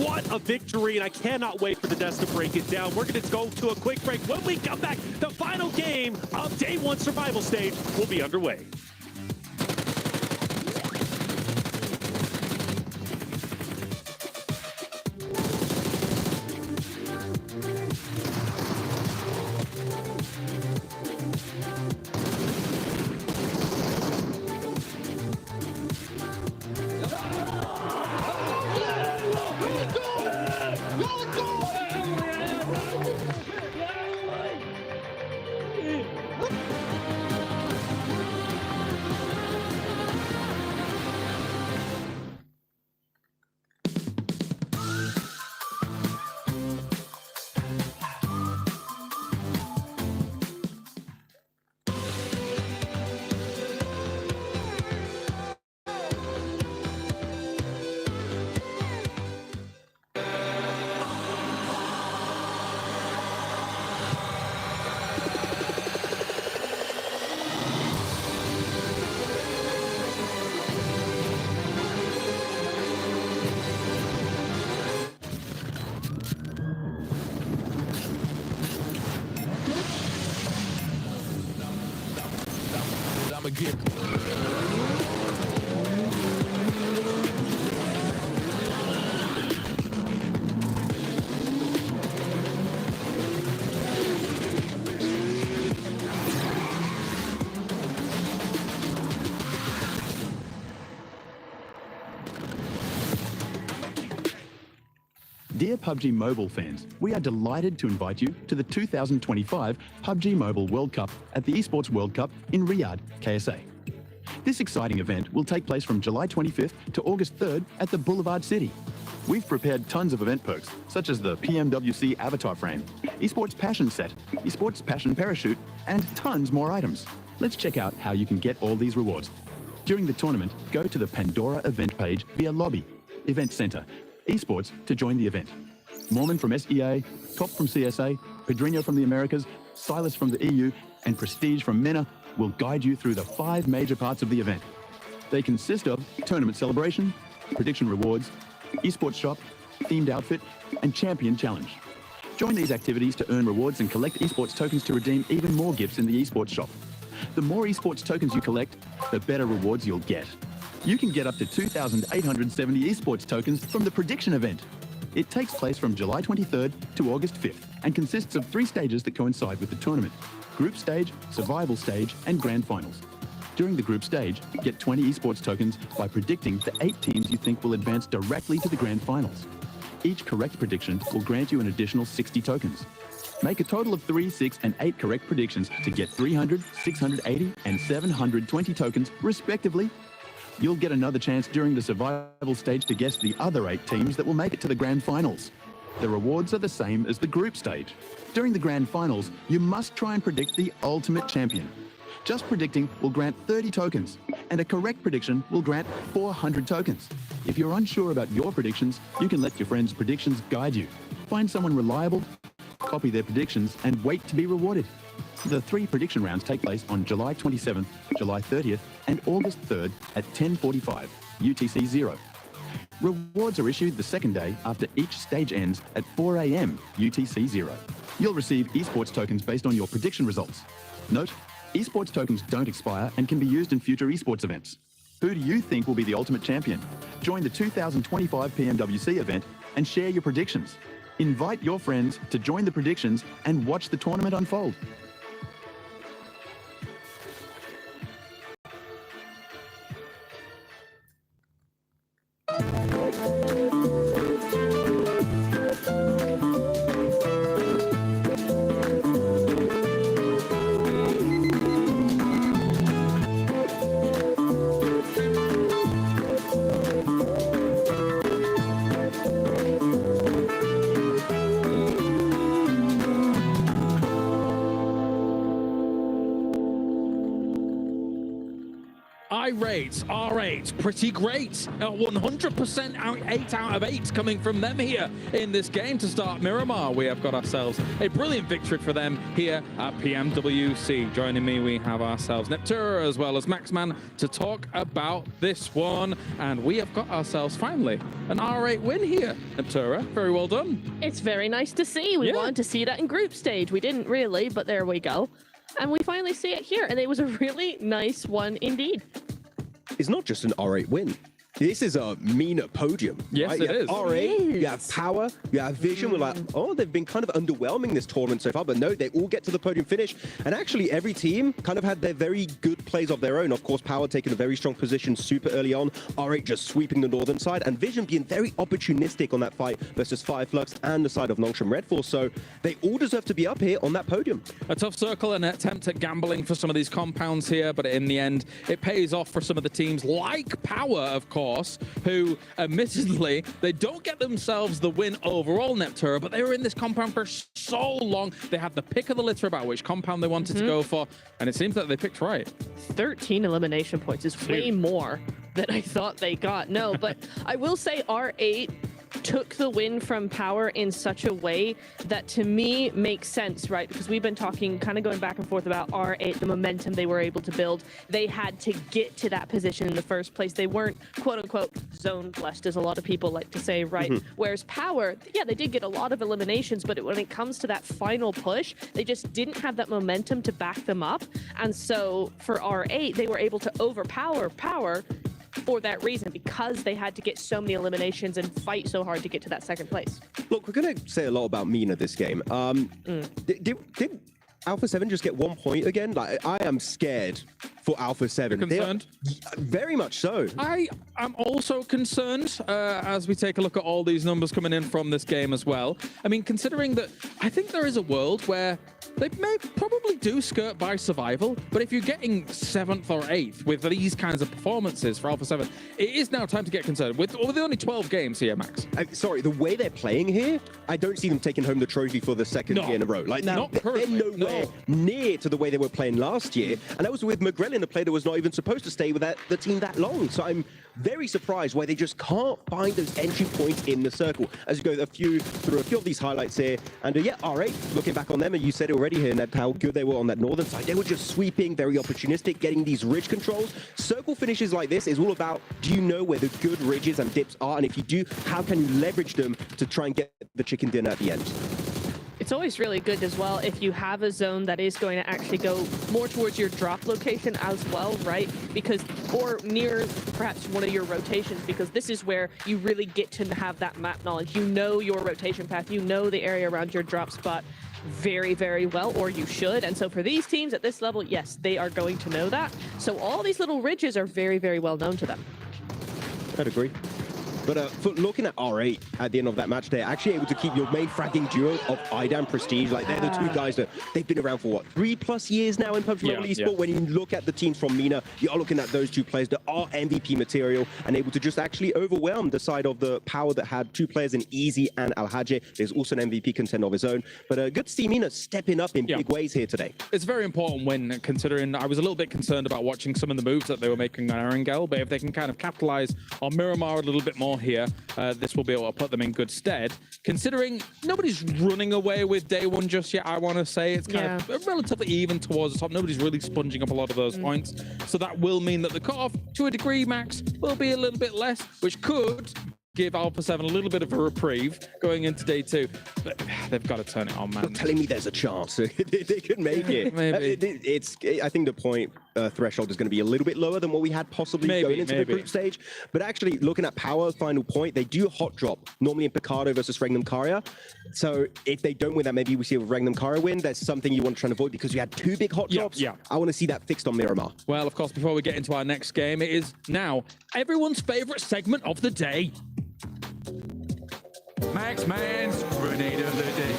what a victory, and I cannot wait for the Des to break it down. We're going to go to a quick break. When we come back, the final game of Day 1 Survival Stage will be underway. Dear PUBG Mobile fans, we are delighted to invite you to the 2025 PUBG Mobile World Cup at the ESPORTS WORLD CUP in Riyadh, KSA. This exciting event will take place from July 25th to August 3rd at the Boulevard City. We've prepared tons of event perks, such as the PMWC avatar frame, ESPORTS Passion Set, ESPORTS Passion Parachute, and tons more items. Let's check out how you can get all these rewards. During the tournament, go to the Pandora event page via Lobby, Event Center, Esports to join the event. Mormon from SEA, Top from CSA, Pedrinho from the Americas, Silas from the EU, and Prestige from MENA will guide you through the 5 major parts of the event. They consist of tournament celebration, prediction rewards, esports shop, themed outfit, and champion challenge. Join these activities to earn rewards and collect esports tokens to redeem even more gifts in the esports shop. The more esports tokens you collect, the better rewards you'll get. You can get up to 2,870 esports tokens from the prediction event. It takes place from July 23rd to August 5th and consists of 3 stages that coincide with the tournament: group stage, survival stage, and grand finals. During the group stage, get 20 esports tokens by predicting the 8 teams you think will advance directly to the grand finals. Each correct prediction will grant you an additional 60 tokens. Make a total of 3, 6, and 8 correct predictions to get 300, 680, and 720 tokens, respectively. You'll get another chance during the survival stage to guess the other 8 teams that will make it to the grand finals. The rewards are the same as the group stage. During the grand finals, you must try and predict the ultimate champion. Just predicting will grant 30 tokens, and a correct prediction will grant 400 tokens. If you're unsure about your predictions, you can let your friends' predictions guide you. Find someone reliable, copy their predictions, and wait to be rewarded. The 3 prediction rounds take place on July 27th, July 30th, and August 3rd at 10:45 UTC 0. Rewards are issued the second day after each stage ends at 4 a.m. UTC 0. You'll receive esports tokens based on your prediction results. Note, esports tokens don't expire and can be used in future esports events. Who do you think will be the ultimate champion? Join the 2025 PMWC event and share your predictions. Invite your friends to join the predictions and watch the tournament unfold. irate, R8, pretty great. 100% out, 8 out of 8 coming from them here in this game to start Miramar. We have got ourselves a brilliant victory for them here at PMWC. Joining me, we have ourselves Neptura as well as Maxman to talk about this one. And we have got ourselves finally an R8 win here. Neptura, very well done. It's very nice to see. We wanted to see that in group stage. We didn't really, but there we go. And we finally see it here, and it was a really nice one indeed. It's not just an R8 win. This is a MENA podium. Yes, right? it is. R8, you have Power, you have Vision. We're like, oh, they've been kind of underwhelming this tournament so far, but no, they all get to the podium finish. And actually, every team kind of had their very good plays of their own. Of course, Power taking a very strong position super early on. R8 just sweeping the northern side, and Vision being very opportunistic on that fight versus Fireflux and the side of Nongshim Red Force. So they all deserve to be up here on that podium. A tough circle and an attempt at gambling for some of these compounds here, but in the end, it pays off for some of the teams like Power, of course, who admittedly, they don't get themselves the win overall, Neptura, but they were in this compound for so long. They had the pick of the litter about which compound they wanted to go for, and it seems that they picked right. 13 elimination points is way more than I thought they got. No, but I will say R8 took the win from Power in such a way that to me makes sense, right? Because we've been talking, kind of going back and forth about R8, the momentum they were able to build. They had to get to that position in the first place. They weren't, quote unquote, zone blessed, as a lot of people like to say, right? Whereas Power, yeah, they did get a lot of eliminations, but when it comes to that final push, they just didn't have that momentum to back them up. And so for R8, they were able to overpower Power for that reason, because they had to get so many eliminations and fight so hard to get to that second place. Look, we're going to say a lot about MENA this game. Did Alpha 7 just get 1 point again? Like, I am scared for Alpha 7. You're concerned? Very much so. I am also concerned as we take a look at all these numbers coming in from this game as well. I mean, considering that I think there is a world where they may probably do skirt by survival, but if you're getting 7th or 8th with these kinds of performances for Alpha 7, it is now time to get concerned. With only 12 games here, Max. Sorry, the way they're playing here, I don't see them taking home the trophy for the second year in a row. Like, not they're nowhere near to the way they were playing last year. And that was with McGrellin, a player that was not even supposed to stay with the team that long. So I'm very surprised why they just can't find those entry points in the circle. As you go through a few of these highlights here, and yeah, R8, looking back on them, and you said it already here, Ned, how good they were on that northern side. They were just sweeping, very opportunistic, getting these ridge controls. Circle finishes like this is all about, do you know where the good ridges and dips are? And if you do, how can you leverage them to try and get the chicken dinner at the end? It's always really good as well if you have a zone that is going to actually go more towards your drop location as well, right? Because, or near perhaps one of your rotations, because this is where you really get to have that map knowledge. You know your rotation path, you know the area around your drop spot very, very well, or you should. And so for these teams at this level, yes, they are going to know that. So all these little ridges are very, very well known to them. I'd agree. But for looking at R8 at the end of that match, they're actually able to keep your main fragging duo of Ida and Prestige. Like, they're the two guys that they've been around for, what, 3+ years now in PUBG Mobile Esport? When you look at the teams from MENA, you are looking at those two players that are MVP material and able to just actually overwhelm the side of the Power that had 2 players in Easy and Alhaji. There's also an MVP contender of his own. But good to see MENA stepping up in big ways here today. It's a very important win, considering I was a little bit concerned about watching some of the moves that they were making on Erangel, but if they can kind of capitalize on Miramar a little bit more here, this will be able to put them in good stead. Considering nobody's running away with day one just yet, I want to say. It's kind of relatively even towards the top. Nobody's really sponging up a lot of those points. So that will mean that the cutoff, to a degree, Max, will be a little bit less, which could give Alpha 7 a little bit of a reprieve going into day 2. But they've got to turn it on, man. You're telling me there's a chance they could make it. Maybe. I think the point threshold is going to be a little bit lower than what we had possibly going into the group stage. But actually, looking at Power's final point, they do hot drop, normally in Picardo versus Regnum Karya. So if they don't win that, maybe we see a Regnum Karya win. There's something you want to try and avoid because you had 2 big hot drops. I want to see that fixed on Miramar. Well, of course, before we get into our next game, it is now everyone's favorite segment of the day. Max Man's Grenade of the Day.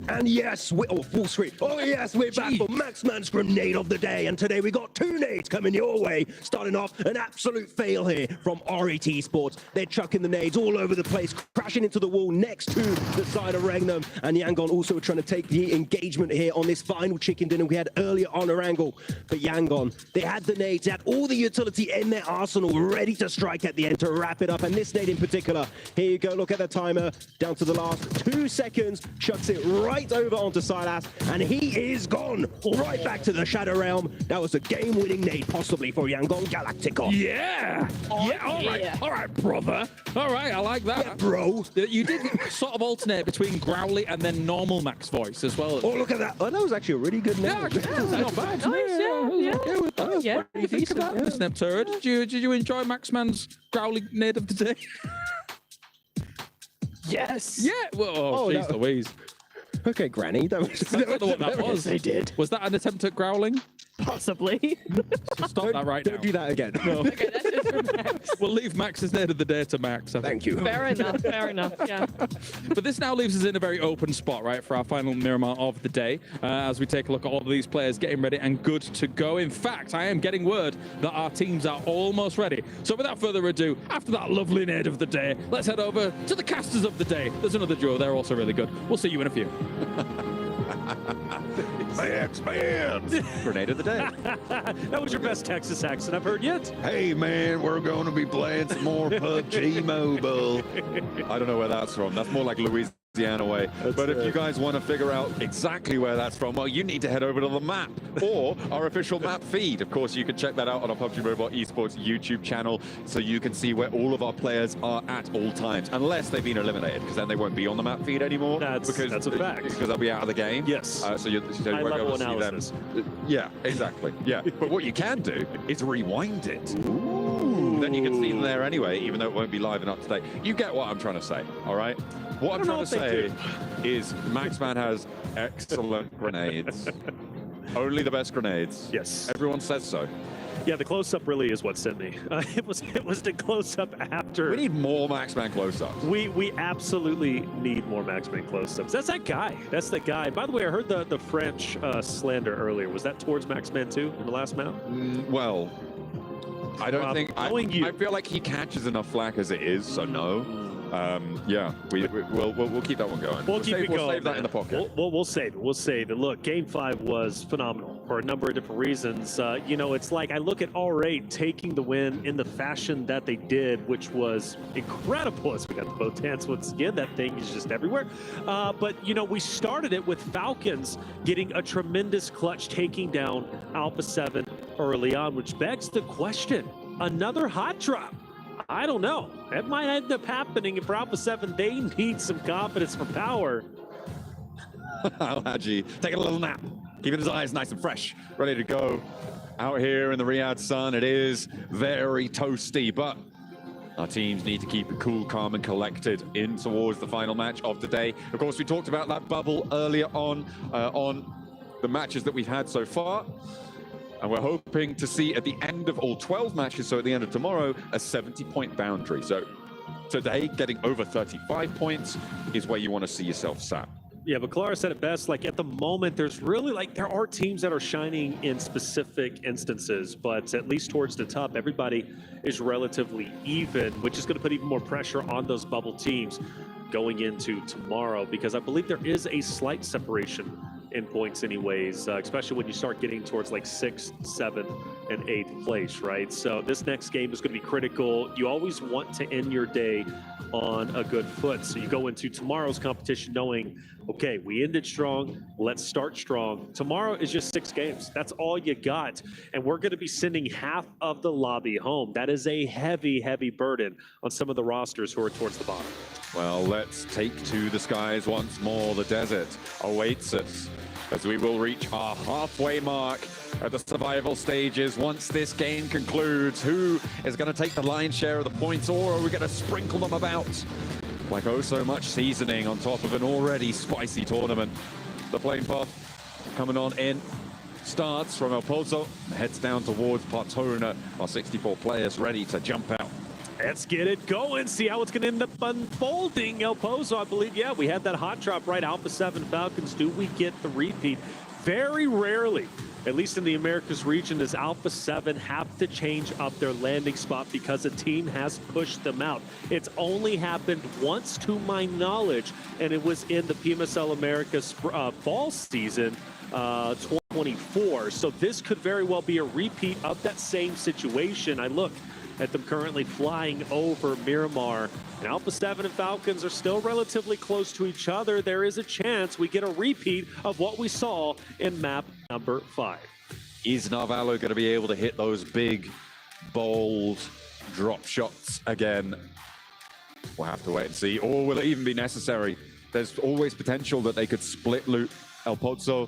And yes, full screen. Oh yes, we're back for Maxman's Grenade of the Day. And today we got 2 nades coming your way. Starting off, an absolute fail here from RET Esports. They're chucking the nades all over the place, crashing into the wall next to the side of Regnum. And Yangon also trying to take the engagement here on this final chicken dinner we had earlier on our angle. But Yangon, they had the nades, they had all the utility in their arsenal ready to strike at the end to wrap it up. And this nade in particular, here you go, look at the timer, down to the last 2 seconds, chucks it right over onto Silas, and he is gone right back to the Shadow Realm. That was a game-winning nade, possibly for Yangon Galacticos. Yeah! All right, brother. All right, I like that. Yeah, bro. You did sort of alternate between growly and then normal Max voice as well. Oh, look at that. Oh, that was actually a really good nade. Yeah, that's not bad. Yeah, Pretty decent. Snap turret. Did you enjoy Maxman's growly nade of the day? Yes. Yeah. Well, jeez Louise. Okay, Granny. That was, I don't know what that was. They did. Was that an attempt at growling? Possibly. Stop that right now. Don't do that again. No. Okay, that's just for Max. We'll leave Max's nade of the day to Max. Thank you. Fair enough, yeah. But this now leaves us in a very open spot, right, for our final Miramar of the day, as we take a look at all of these players getting ready and good to go. In fact, I am getting word that our teams are almost ready. So without further ado, after that lovely nade of the day, let's head over to the casters of the day. There's another duo. They're also really good. We'll see you in a few. X-Man! Grenade of the day. That was your best Texas accent I've heard yet. Hey, man, we're going to be playing some more PUBG Mobile. I don't know where that's from. That's more like Louisiana way. But if you guys want to figure out exactly where that's from, well, you need to head over to the map or our official map feed. Of course, you can check that out on our PUBG Mobile Esports YouTube channel so you can see where all of our players are at all times, unless they've been eliminated, because then they won't be on the map feed anymore. That's a fact. Because they'll be out of the game. Yes. So you won't be able to see them. Yeah, exactly. Yeah. But what you can do is rewind it. Ooh. Then you can see them there anyway, even though it won't be live and up to date. You get what I'm trying to say, all right? What I'm trying to say is Maxman has excellent grenades. Only the best grenades. Yes. Everyone says so. Yeah, the close-up really is what sent me. It was the close-up after. We need more Maxman close-ups. We absolutely need more Maxman close-ups. That's that guy. That's the guy. By the way, I heard the French slander earlier. Was that towards Maxman too in the last map? Well, I don't think. I feel like he catches enough flack as it is, so no. Yeah, we'll keep that one going. We'll keep it going. We'll save that in the pocket. We'll save it. We'll save it. Look, Game 5 was phenomenal for a number of different reasons. You know, it's like I look at R8 taking the win in the fashion that they did, which was incredible. As we got the both hands once again, that thing is just everywhere. But, you know, we started it with Falcons getting a tremendous clutch, taking down Alpha 7 early on, which begs the question, another hot drop. I don't know. That might end up happening for Alpha 7. They need some confidence for power. Al-Haji taking a little nap, keeping his eyes nice and fresh, ready to go. Out here in the Riyadh sun, it is very toasty, but our teams need to keep it cool, calm, and collected in towards the final match of the day. Of course, we talked about that bubble earlier on the matches that we've had so far. And we're hoping to see at the end of all 12 matches, so at the end of tomorrow, a 70-point boundary. So today, getting over 35 points is where you want to see yourself sat. Yeah, but Clara said it best. Like, at the moment, there's really, like, there are teams that are shining in specific instances, but at least towards the top, everybody is relatively even, which is going to put even more pressure on those bubble teams going into tomorrow, because I believe there is a slight separation in points anyways, especially when you start getting towards like 6th, 7th, and 8th place, right? So this next game is going to be critical. You always want to end your day on a good foot. So you go into tomorrow's competition knowing, okay, we ended strong, let's start strong. Tomorrow is just 6 games. That's all you got. And we're going to be sending half of the lobby home. That is a heavy, heavy burden on some of the rosters who are towards the bottom. Well, let's take to the skies once more. The desert awaits us as we will reach our halfway mark at the survival stages. Once this game concludes, who is going to take the lion's share of the points, or are we going to sprinkle them about like oh so much seasoning on top of an already spicy tournament? The flame path coming on in. Starts from El Pozo, heads down towards Partona. Our 64 players ready to jump out. Let's get it going, see how it's going to end up unfolding. El Pozo, I believe, yeah, we had that hot drop right. Alpha 7 Falcons, do we get the repeat? Very rarely, at least in the Americas region, does Alpha 7 have to change up their landing spot because a team has pushed them out. It's only happened once to my knowledge, and it was in the PMSL Americas fall season 2024. So this could very well be a repeat of that same situation. I look at them currently flying over Miramar. And Alpha 7 and Falcons are still relatively close to each other. There is a chance we get a repeat of what we saw in map number 5. Is Narvalo going to be able to hit those big, bold drop shots again? We'll have to wait and see. Or will it even be necessary? There's always potential that they could split loot El Pozo,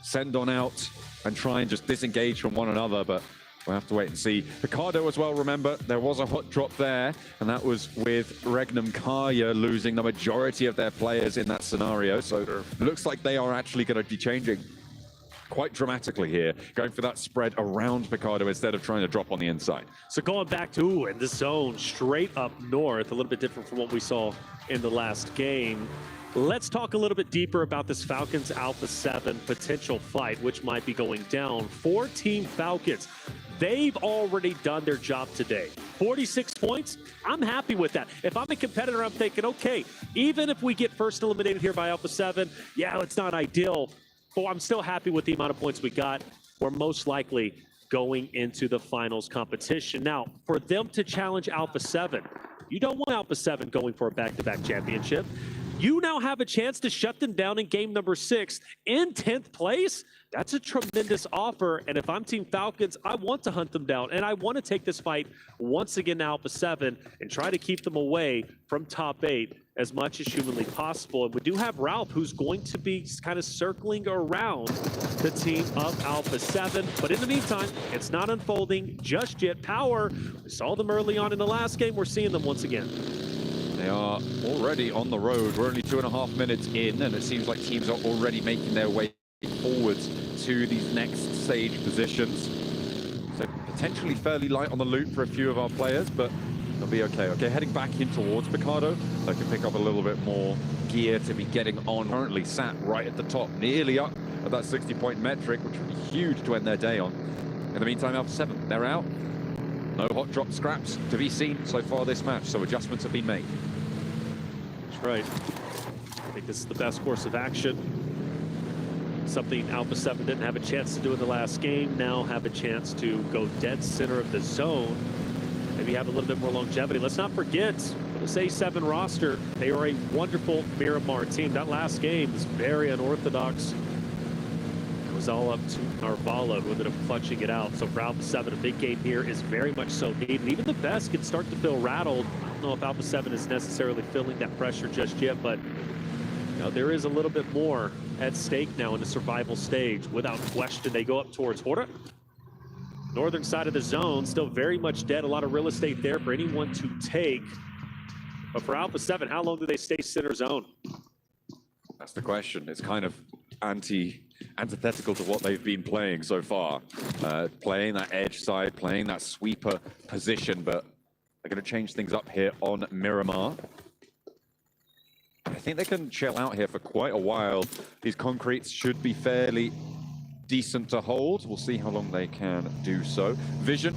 send on out, and try and just disengage from one another, but we'll have to wait and see. Picardo as well, remember, there was a hot drop there, and that was with Regnum Kaya losing the majority of their players in that scenario. So it looks like they are actually going to be changing quite dramatically here, going for that spread around Picardo instead of trying to drop on the inside. So going back to in the zone, straight up north, a little bit different from what we saw in the last game. Let's talk a little bit deeper about this Falcons Alpha 7 potential fight, which might be going down for Team Falcons. They've already done their job today. 46 points, I'm happy with that. If I'm a competitor, I'm thinking, okay, even if we get first eliminated here by Alpha 7, yeah, it's not ideal, but I'm still happy with the amount of points we got. We're most likely going into the finals competition. Now, for them to challenge Alpha 7, you don't want Alpha 7 going for a back-to-back championship. You now have a chance to shut them down in game number 6 in 10th place. That's a tremendous offer, and if I'm Team Falcons, I want to hunt them down, and I want to take this fight once again to Alpha 7 and try to keep them away from top 8 as much as humanly possible. And we do have Ralph, who's going to be kind of circling around the team of Alpha 7. But in the meantime, it's not unfolding just yet. Power, we saw them early on in the last game. We're seeing them once again. They are already on the road. We're only 2.5 minutes in, and it seems like teams are already making their way forwards to these next stage positions. So potentially fairly light on the loot for a few of our players, but they'll be okay. Okay, heading back in towards Picardo. They can pick up a little bit more gear to be getting on. Currently sat right at the top, nearly up at that 60-point metric, which would be huge to end their day on. In the meantime, Alpha 7, they're out. No hot drop scraps to be seen so far this match, so adjustments have been made. That's right. I think this is the best course of action. Something Alpha 7 didn't have a chance to do in the last game, now have a chance to go dead center of the zone. Maybe have a little bit more longevity. Let's not forget, this A7 roster, they are a wonderful Miramar team. That last game is very unorthodox. It was all up to Narvalo, who ended up clutching it out. So for Alpha 7, a big game here is very much so needed. Even the best can start to feel rattled. I don't know if Alpha 7 is necessarily feeling that pressure just yet, but you know, there is a little bit more at stake now in the survival stage. Without question, they go up towards Horta. Northern side of the zone, still very much dead. A lot of real estate there for anyone to take. But for Alpha 7, how long do they stay center zone? That's the question. It's kind of antithetical to what they've been playing so far. Playing that edge side, playing that sweeper position, but they're going to change things up here on Miramar. I think they can chill out here for quite a while. These concretes should be fairly decent to hold. We'll see how long they can do so. Vision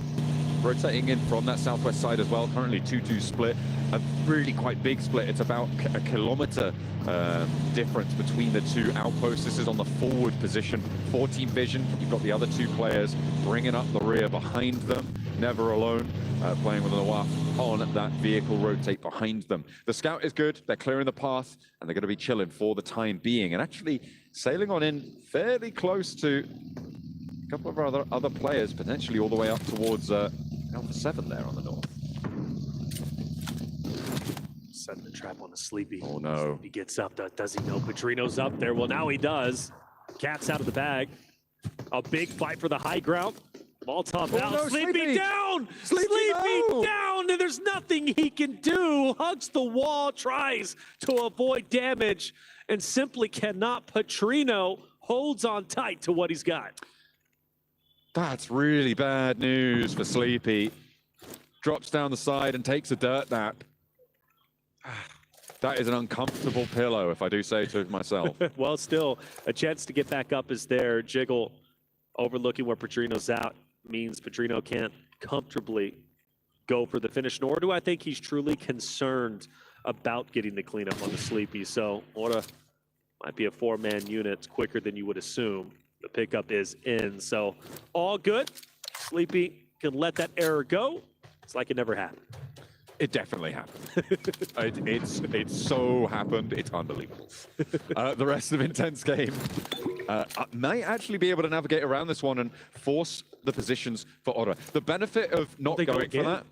rotating in from that southwest side as well. Currently 2-2 split, a really quite big split. It's about a kilometer difference between the two outposts. This is on the forward position for Team Vision. You've got the other two players bringing up the rear behind them, never alone, playing with a Nawaf on that vehicle rotate behind them. The scout is good, they're clearing the path, and they're going to be chilling for the time being, and actually sailing on in fairly close to a couple of our other players, potentially all the way up towards Alpha 7 there on the north. Setting the trap on the Sleepy. Oh no. He gets up, does he know Petrino's up there? Well, now he does. Cat's out of the bag. A big fight for the high ground. Molotov down, no, Sleepy down! Sleepy down, and there's nothing he can do. Hugs the wall, tries to avoid damage, and simply cannot. Petrino holds on tight to what he's got. That's really bad news for Sleepy. drops down the side and takes a dirt nap. That is an uncomfortable pillow, if I do say so myself. Well, still, a chance to get back up is there. Jiggle overlooking where Pedrino's out means Pedrino can't comfortably go for the finish, nor do I think he's truly concerned about getting the cleanup on the Sleepy. So Ora might be a 4-man unit quicker than you would assume. The pickup is in, so all good. Sleepy can let that error go. It's like it never happened. It definitely happened. It's so happened. It's unbelievable. The rest of Intense Game might actually be able to navigate around this one and force the positions for Ora. The benefit of not going for that.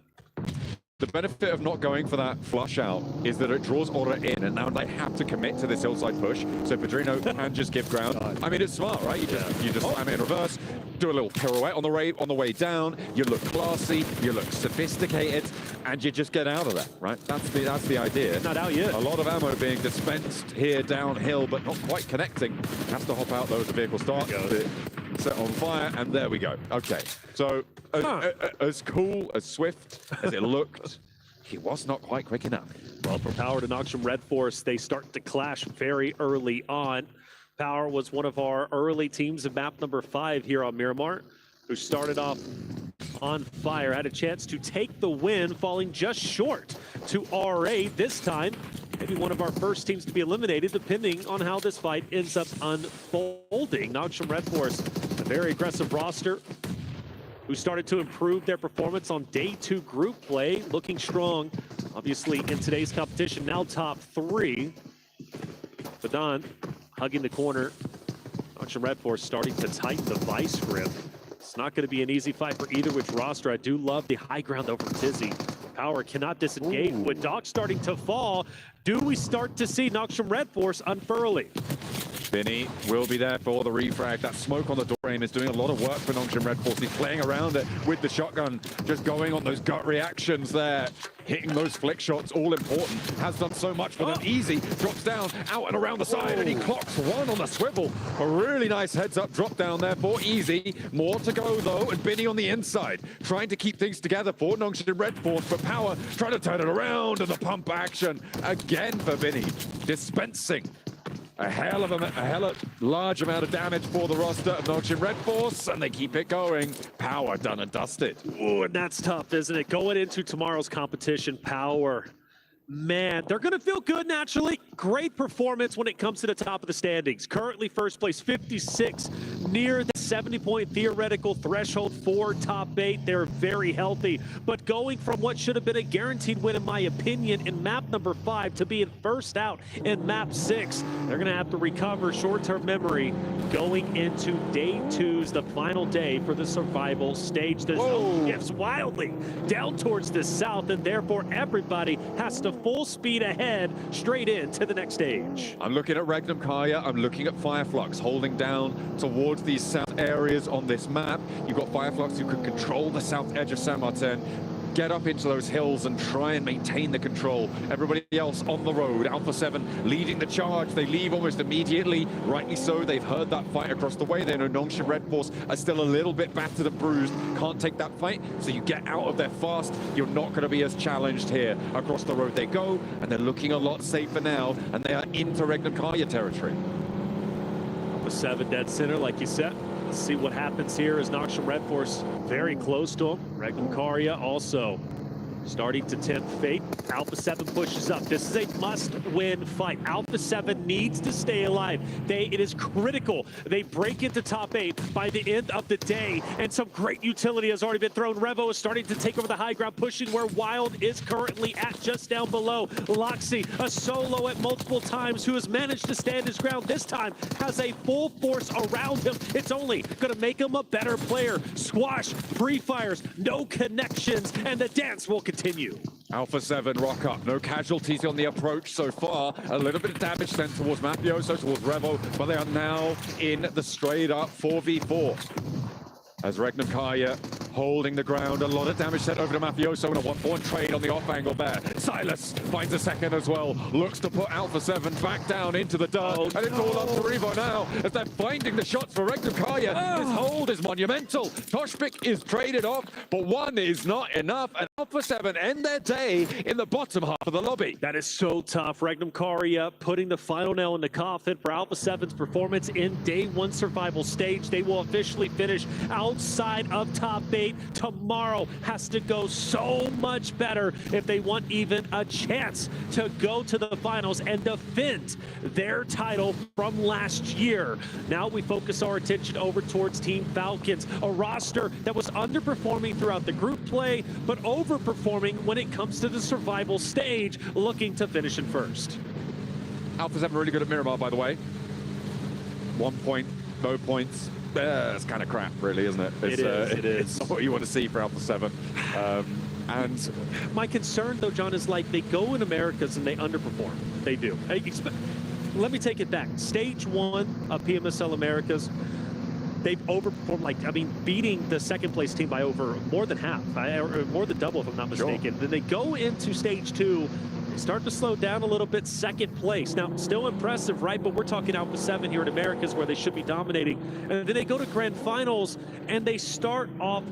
The benefit of not going for that flush out is that it draws Ora in, and now they have to commit to this hillside push. So Pedrino can just give ground. I mean, it's smart, right? You just slam it in reverse, do a little pirouette on the way down. You look classy, you look sophisticated, and you just get out of there, right? That's the idea. Not out yet. A lot of ammo being dispensed here downhill, but not quite connecting. Has to hop out though as the vehicle starts. Set on fire, and there we go. Okay, so as cool, as swift as it looked, he was not quite quick enough. Well, for Power to knock from Red Force, they start to clash very early on. Power was one of our early teams of map number 5 here on Miramar, who started off on fire, had a chance to take the win, falling just short to RA this time. Maybe one of our first teams to be eliminated, depending on how this fight ends up unfolding. Knocksham Red Force, a very aggressive roster, who started to improve their performance on day 2 group play, looking strong, obviously, in today's competition. Now top 3. Badan hugging the corner. Knocksham Red Force starting to tighten the vice grip. It's not going to be an easy fight for either which roster. I do love the high ground over Tizzy. Power cannot disengage. With Doc starting to fall, do we start to see Knocksham Red Force unfurling? Vinny will be there for the refrag. That smoke on the door frame is doing a lot of work for Knocksham Red Force. He's playing around it with the shotgun, just going on those gut reactions there. Hitting those flick shots, all important. Has done so much for them. Easy, drops down, out and around the side, and he clocks one on the swivel. A really nice heads-up drop down there for Easy. More to go, though, and Vinny on the inside, trying to keep things together for Knocksham Red Force, but Power trying to turn it around, and the pump action again for Vinny. Dispensing a hell of large amount of damage for the roster of Knocksham Red Force, and they keep it going. Power done and dusted. Ooh, and that's tough, isn't it? Going into tomorrow's competition, Power, man, they're going to feel good naturally. Great performance when it comes to the top of the standings. Currently first place, 56, near the 70-point theoretical threshold for top 8. They're very healthy, but going from what should have been a guaranteed win, in my opinion, in map number 5 to being first out in map 6, they're going to have to recover short-term memory going into day 2's the final day for the survival stage. The zone shifts wildly down towards the south, and therefore everybody has to full speed ahead straight into the next stage. I'm looking at Regnum Kaya, I'm looking at Fireflux holding down towards these south areas on this map. You've got Fireflux who can control the south edge of San Martin, get up into those hills and try and maintain the control. Everybody else on the road. Alpha 7 leading the charge. They leave almost immediately. Rightly so. They've heard that fight across the way. They know Knocksham Red Force are still a little bit battered and bruised. Can't take that fight. So you get out of there fast. You're not going to be as challenged here. Across the road they go, and they're looking a lot safer now, and they are into Regnum Kaya territory. Alpha 7 dead center, like you said. Let's see what happens here as Knocksham Red Force very close to him. Regnum Kaya also starting to tempt fate. Alpha 7 pushes up. This is a must-win fight. Alpha 7 needs to stay alive. It is critical. They break into top 8 by the end of the day, and some great utility has already been thrown. Revo is starting to take over the high ground, pushing where Wild is currently at, just down below. Loxy, a solo at multiple times, who has managed to stand his ground. This time has a full force around him. It's only going to make him a better player. Squash, pre-fires, no connections, and the dance will continue. Alpha 7 rock up. No casualties on the approach so far. A little bit of damage sent towards Mafioso, towards Revo, but they are now in the straight up 4v4. As Regnum Kaya holding the ground. A lot of damage sent over to Mafioso and a 1-4 trade on the off angle there. Silas finds a second as well. Looks to put Alpha 7 back down into the dirt. And it's all up to Revo now as they're finding the shots for Regnum Kaya. His hold is monumental. Toshpik is traded off, but one is not enough. And Alpha 7 end their day in the bottom half of the lobby. That is so tough. Regnum Karia putting the final nail in the coffin for Alpha 7's performance in day one survival stage. They will officially finish outside of top 8. Tomorrow has to go so much better if they want even a chance to go to the finals and defend their title from last year. Now we focus our attention over towards Team Falcons, a roster that was underperforming throughout the group play, but overperforming when it comes to the survival stage, looking to finish in first. Alpha 7 really good at Miramar, by the way. 1 point, no points. It's kind of crap, really, isn't it? It is. It's not what you want to see for Alpha 7. And my concern, though, John, is like they go in Americas and they underperform. They do. Let me take it back. Stage 1 of PMSL Americas, they've overperformed, beating the second place team by over more than half, or more than double if I'm not mistaken. Sure. Then they go into stage 2, they start to slow down a little bit, second place. Now, still impressive, right? But we're talking Alpha 7 here in Americas where they should be dominating. And then they go to grand finals and they start off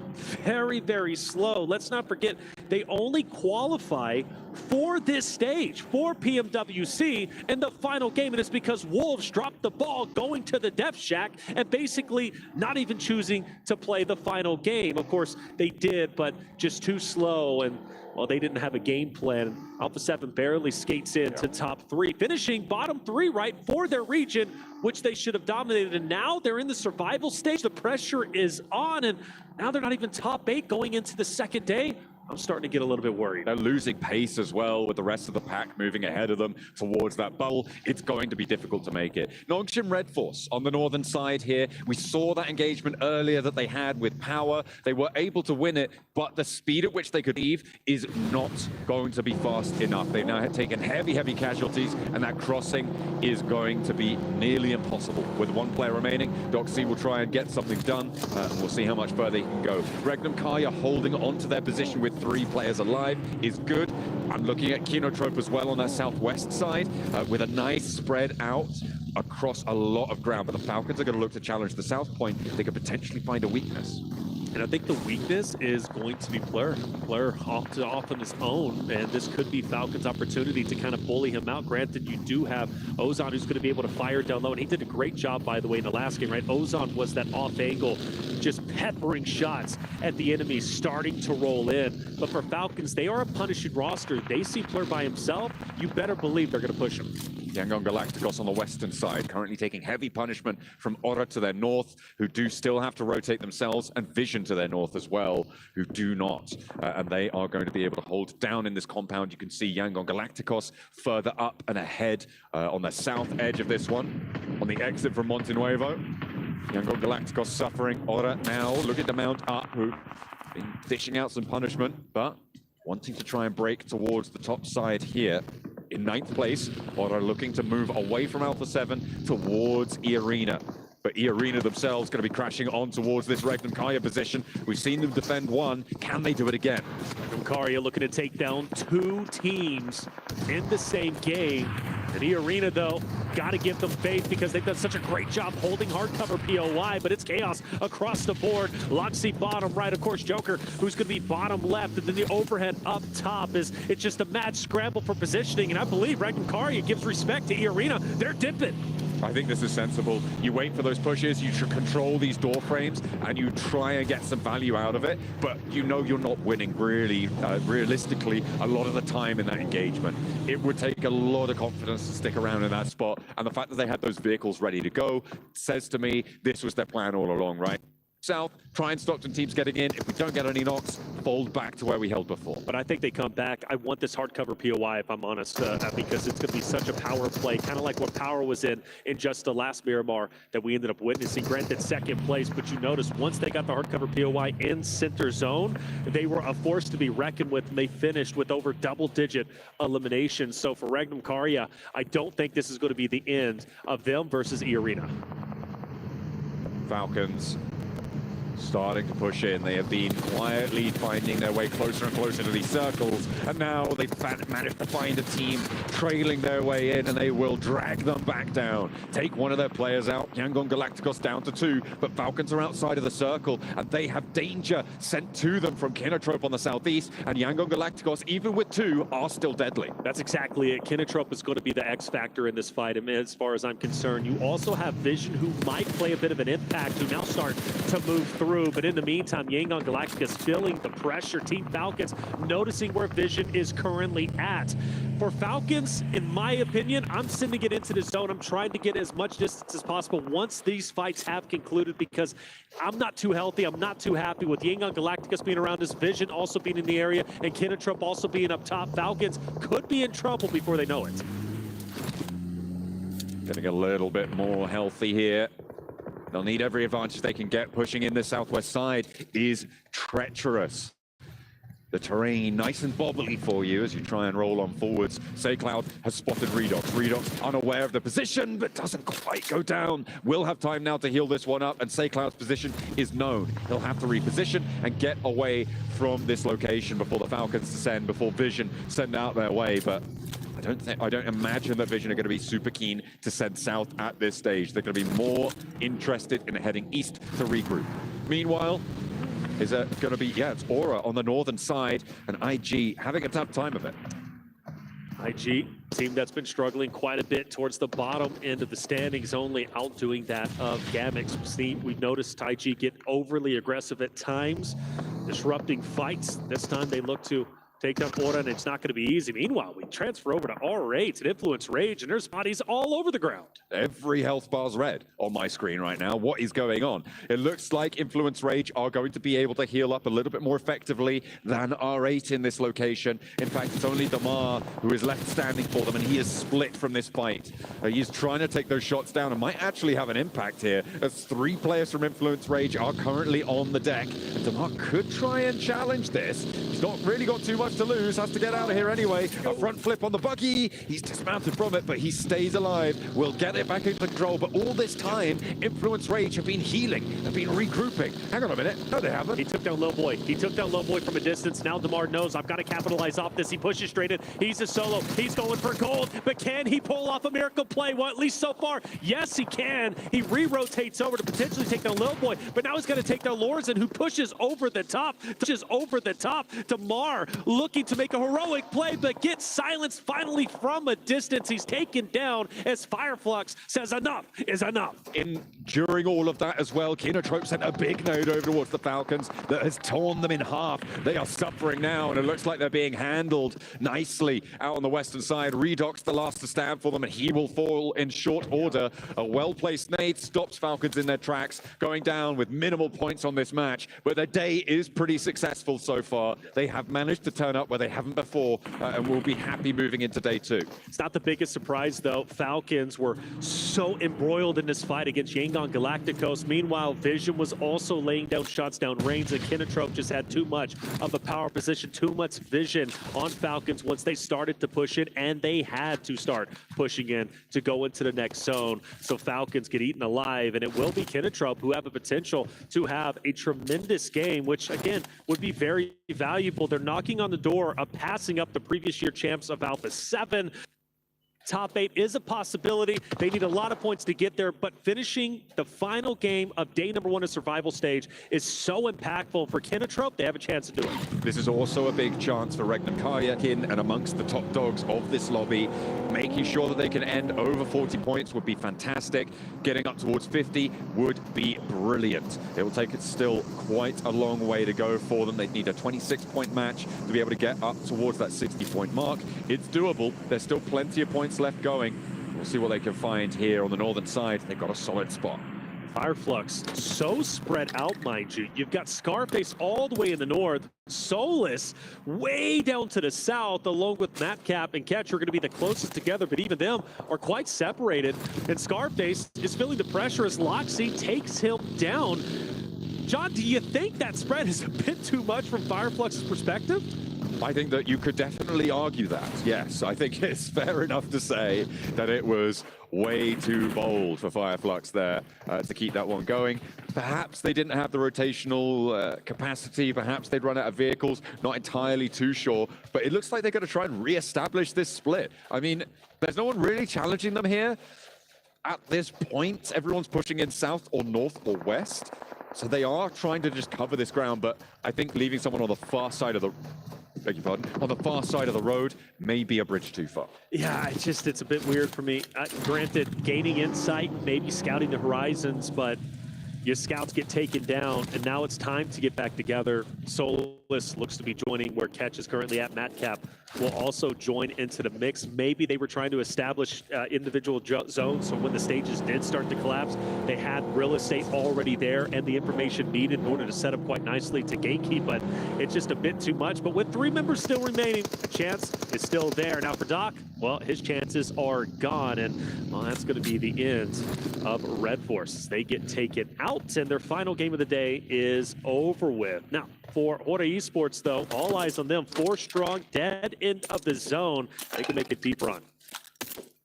very, very slow. Let's not forget, they only qualify for this stage, for PMWC in the final game. And it's because Wolves dropped the ball going to the Depth Shack and basically not even choosing to play the final game. Of course, they did, but just too slow. And well, they didn't have a game plan. Alpha 7 barely skates into top 3, finishing bottom 3, right, for their region, which they should have dominated. And now they're in the survival stage. The pressure is on, and now they're not even top 8 going into the second day. I'm starting to get a little bit worried. They're losing pace as well with the rest of the pack moving ahead of them towards that bubble. It's going to be difficult to make it. Nongshim Red Force on the northern side here. We saw that engagement earlier that they had with Power. They were able to win it, but the speed at which they could leave is not going to be fast enough. They now have taken heavy, heavy casualties, and that crossing is going to be nearly impossible. With one player remaining, Doxy will try and get something done, and we'll see how much further he can go. Regnum Kaya holding on to their position with 3 players alive is good. I'm looking at Kinotrope as well on their southwest side with a nice spread out across a lot of ground. But the Falcons are going to look to challenge the south point. They could potentially find a weakness. And I think the weakness is going to be Plur. Plur off on his own, and this could be Falcon's opportunity to kind of bully him out. Granted, you do have Ozan who's going to be able to fire down low, and he did a great job, by the way, in the last game, right? Ozan was that off angle, just peppering shots at the enemies starting to roll in. But for Falcons, they are a punishing roster. They see Plur by himself, you better believe they're going to push him. Yangon Galacticos on the western side, currently taking heavy punishment from Aura to their north, who do still have to rotate themselves, and Vision to their north as well, who do not. And they are going to be able to hold down in this compound. You can see Yangon Galacticos further up and ahead on the south edge of this one, on the exit from Monte Nuevo. Yangon Galacticos suffering. Aura now looking to mount up, who been dishing out some punishment, but wanting to try and break towards the top side here. In 9th place, Aura looking to move away from Alpha 7 towards E-Arena. But E-Arena themselves going to be crashing on towards this Regnum Kaya position. We've seen them defend one. Can they do it again? Regnum Kaya looking to take down 2 teams in the same game. And E-Arena, though, got to give them faith because they've done such a great job holding hardcover POI, but it's chaos across the board. Loxy bottom right, of course, Joker, who's going to be bottom left, and then the overhead up top is it's just a mad scramble for positioning, and I believe Regnum Kaya gives respect to E-Arena. They're dipping. I think this is sensible. You wait for those pushes, you should control these door frames, and you try and get some value out of it, but you know you're not winning really, realistically, a lot of the time in that engagement. It would take a lot of confidence to stick around in that spot, and the fact that they had those vehicles ready to go says to me this was their plan all along, right? South, try and Stockton teams getting in. If we don't get any knocks, fold back to where we held before. But I think they come back. I want this hardcover POI, if I'm honest, because it's going to be such a power play, kind of like what Power was in just the last Miramar that we ended up witnessing. Granted, second place, but you notice once they got the hardcover POI in center zone, they were a force to be reckoned with, and they finished with over double-digit eliminations. So for Regnum Kaya, I don't think this is going to be the end of them versus E-Arena. Falcons starting to push in. They have been quietly finding their way closer and closer to these circles, and now they've managed to find a team trailing their way in, and they will drag them back down. Take one of their players out. Yangon Galacticos down to 2, but Falcons are outside of the circle, and they have danger sent to them from Kinotrope on the southeast, and Yangon Galacticos, even with 2, are still deadly. That's exactly it. Kinotrope is going to be the X factor in this fight, as far as I'm concerned. You also have Vision, who might play a bit of an impact, who now start to move through. But in the meantime, Yangon Galacticos feeling the pressure. Team Falcons noticing where Vision is currently at. For Falcons, in my opinion, I'm sending it into the zone. I'm trying to get as much distance as possible once these fights have concluded, because I'm not too healthy. I'm not too happy with Yangon Galacticos being around us, Vision also being in the area, and Kinotrope also being up top. Falcons could be in trouble before they know it. Getting a little bit more healthy here. They'll need every advantage they can get. Pushing in the southwest side is treacherous. The terrain nice and bobbly for you as you try and roll on forwards. SayCloud has spotted Redox. Redox unaware of the position, but doesn't quite go down. Will have time now to heal this one up, and SayCloud's position is known. He'll have to reposition and get away from this location before the Falcons descend, before Vision send out their way. But I don't imagine that Vision are going to be super keen to send south at this stage. They're going to be more interested in heading east to regroup. Meanwhile, is it going to be, yeah, it's Aura on the northern side, and IG having a tough time of it. IG, team that's been struggling quite a bit towards the bottom end of the standings, only outdoing that of Gamix. We've noticed IG get overly aggressive at times, disrupting fights. This time they look to take down Aura, and it's not going to be easy. Meanwhile, we transfer over to R8 and Influence Rage, and there's bodies all over the ground. Every health bar's red on my screen right now. What is going on? It looks like Influence Rage are going to be able to heal up a little bit more effectively than R8 in this location. In fact, it's only Damar who is left standing for them, and he is split from this fight. He's trying to take those shots down and might actually have an impact here, as 3 players from Influence Rage are currently on the deck. And Damar could try and challenge this. He's not really got too much to lose, has to get out of here anyway. A front flip on the buggy. He's dismounted from it, but he stays alive. Will get it back into control, but all this time, Influence Rage have been healing, have been regrouping. Hang on a minute. No, they haven't. He took down Lil Boy. He took down Lil Boy from a distance. Now Damar knows, I've got to capitalize off this. He pushes straight in. He's a solo. He's going for gold, but can he pull off a miracle play? Well, at least so far, yes, he can. He re-rotates over to potentially take down Lil Boy, but now he's going to take down Lorzen, who pushes over the top. Damar looking to make a heroic play, but gets silenced finally from a distance. He's taken down as Fireflux says enough is enough. During all of that as well, Kinotrope sent a big node over towards the Falcons that has torn them in half. They are suffering now, and it looks like they're being handled nicely out on the western side. Redox the last to stand for them, and he will fall in short order. A well-placed nade stops Falcons in their tracks, going down with minimal points on this match, but their day is pretty successful so far. They have managed to turn up where they haven't before, and will be happy moving into day 2. It's not the biggest surprise, though. Falcons were so embroiled in this fight against Yangon Galacticos. Meanwhile, Vision was also laying down shots down range, and Kinotrope just had too much of a power position, too much vision on Falcons once they started to push it, and they had to start pushing in to go into the next zone. So Falcons get eaten alive, and it will be Kinotrope who have the potential to have a tremendous game, which, again, would be very valuable. They're knocking on the door of passing up the previous year champs of Alpha 7. Top 8 is a possibility. They need a lot of points to get there, but finishing the final game of day number 1 of survival stage is so impactful for Kinotrope. They have a chance to do it. This is also a big chance for Regnan Karyakin, and amongst the top dogs of this lobby, making sure that they can end over 40 points would be fantastic. Getting up towards 50 would be brilliant. It will take it still quite a long way to go for them. They'd need a 26-point match to be able to get up towards that 60-point mark. It's doable. There's still plenty of points left going. We'll see what they can find here on the northern side. They've got a solid spot. Fireflux so spread out, mind you. You've got Scarface all the way in the north, Solus way down to the south, along with Matcap and Catcher are going to be the closest together, but even them are quite separated. And Scarface is feeling the pressure as Loxy takes him down. John, do you think that spread is a bit too much from Fireflux's perspective? I think that you could definitely argue that. Yes, I think it's fair enough to say that it was way too bold for Fireflux there to keep that one going. Perhaps they didn't have the rotational capacity. Perhaps they'd run out of vehicles. Not entirely too sure. But it looks like they're going to try and re-establish this split. I mean, there's no one really challenging them here. At this point, everyone's pushing in south or north or west. So they are trying to just cover this ground. But I think leaving someone on the far side of the... beg your pardon, on the far side of the road may be a bridge too far. Yeah, it's a bit weird for me. Granted, gaining insight, maybe scouting the horizons, but your scouts get taken down, and now it's time to get back together. Solus looks to be joining where Catch is currently at. Madcap will also join into the mix. Maybe they were trying to establish individual zones, so when the stages did start to collapse, they had real estate already there and the information needed in order to set up quite nicely to gatekeep, but it's just a bit too much. But with 3 members still remaining, the chance is still there. Now for Doc, well, his chances are gone, and well, that's going to be the end of Red Force. They get taken out, and their final game of the day is over with. Now, for Hora Esports, though, all eyes on them. 4 strong, dead end of the zone. They can make a deep run.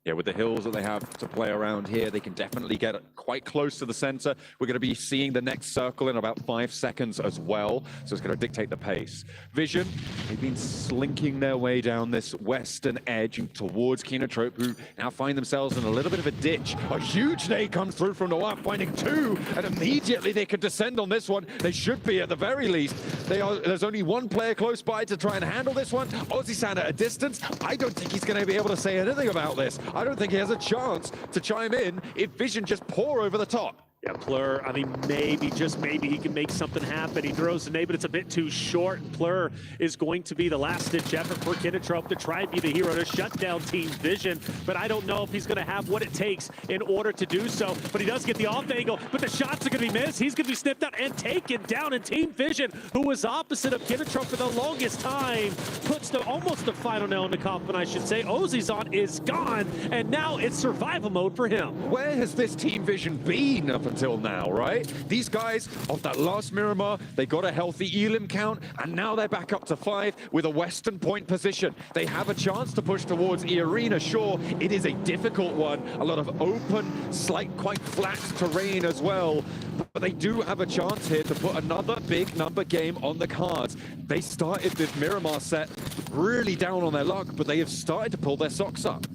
Yeah, with the hills that they have to play around here, they can definitely get quite close to the center. We're going to be seeing the next circle in about 5 seconds as well, so it's going to dictate the pace. Vision, they've been slinking their way down this western edge towards Kinotrope, who now find themselves in a little bit of a ditch. A huge nade comes through from Noir, finding 2, and immediately they can descend on this one. They should be at the very least. There's only 1 player close by to try and handle this one. Ozzy-san at a distance. I don't think he's going to be able to say anything about this. I don't think he has a chance to chime in if Vision just pour over the top. Yeah, Plur, I mean, maybe, just maybe he can make something happen. He throws a nade, but it's a bit too short. And Plur is going to be the last-ditch effort for Kinotrope to try and be the hero to shut down Team Vision. But I don't know if he's going to have what it takes in order to do so. But he does get the off angle, but the shots are going to be missed. He's going to be snipped out and taken down. And Team Vision, who was opposite of Kinotrope for the longest time, puts almost the final nail in the coffin, I should say. Ozzy-san is gone, and now it's survival mode for him. Where has this Team Vision been up until now, right? These guys, off that last Miramar, they got a healthy elim count, and now they're back up to 5 with a western point position. They have a chance to push towards E Arena, sure. It is a difficult one, a lot of open, quite flat terrain as well. But they do have a chance here to put another big number game on the cards. They started this Miramar set really down on their luck, but they have started to pull their socks up.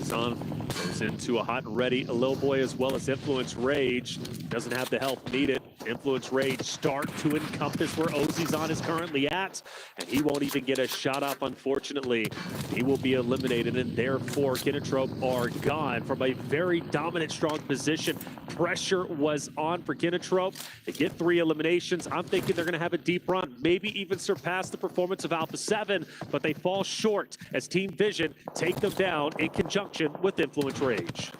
Son goes into a hot and ready Lil Boy as well as Influence Rage. Doesn't have the help needed. Influence Rage start to encompass where Ozzy-san is currently at, and he won't even get a shot up, unfortunately. He will be eliminated, and therefore Kinotrope are gone from a very dominant, strong position. Pressure was on for Kinotrope. They get 3 eliminations. I'm thinking they're going to have a deep run, maybe even surpass the performance of Alpha 7, but they fall short as Team Vision take them down in conjunction with Influence Rage.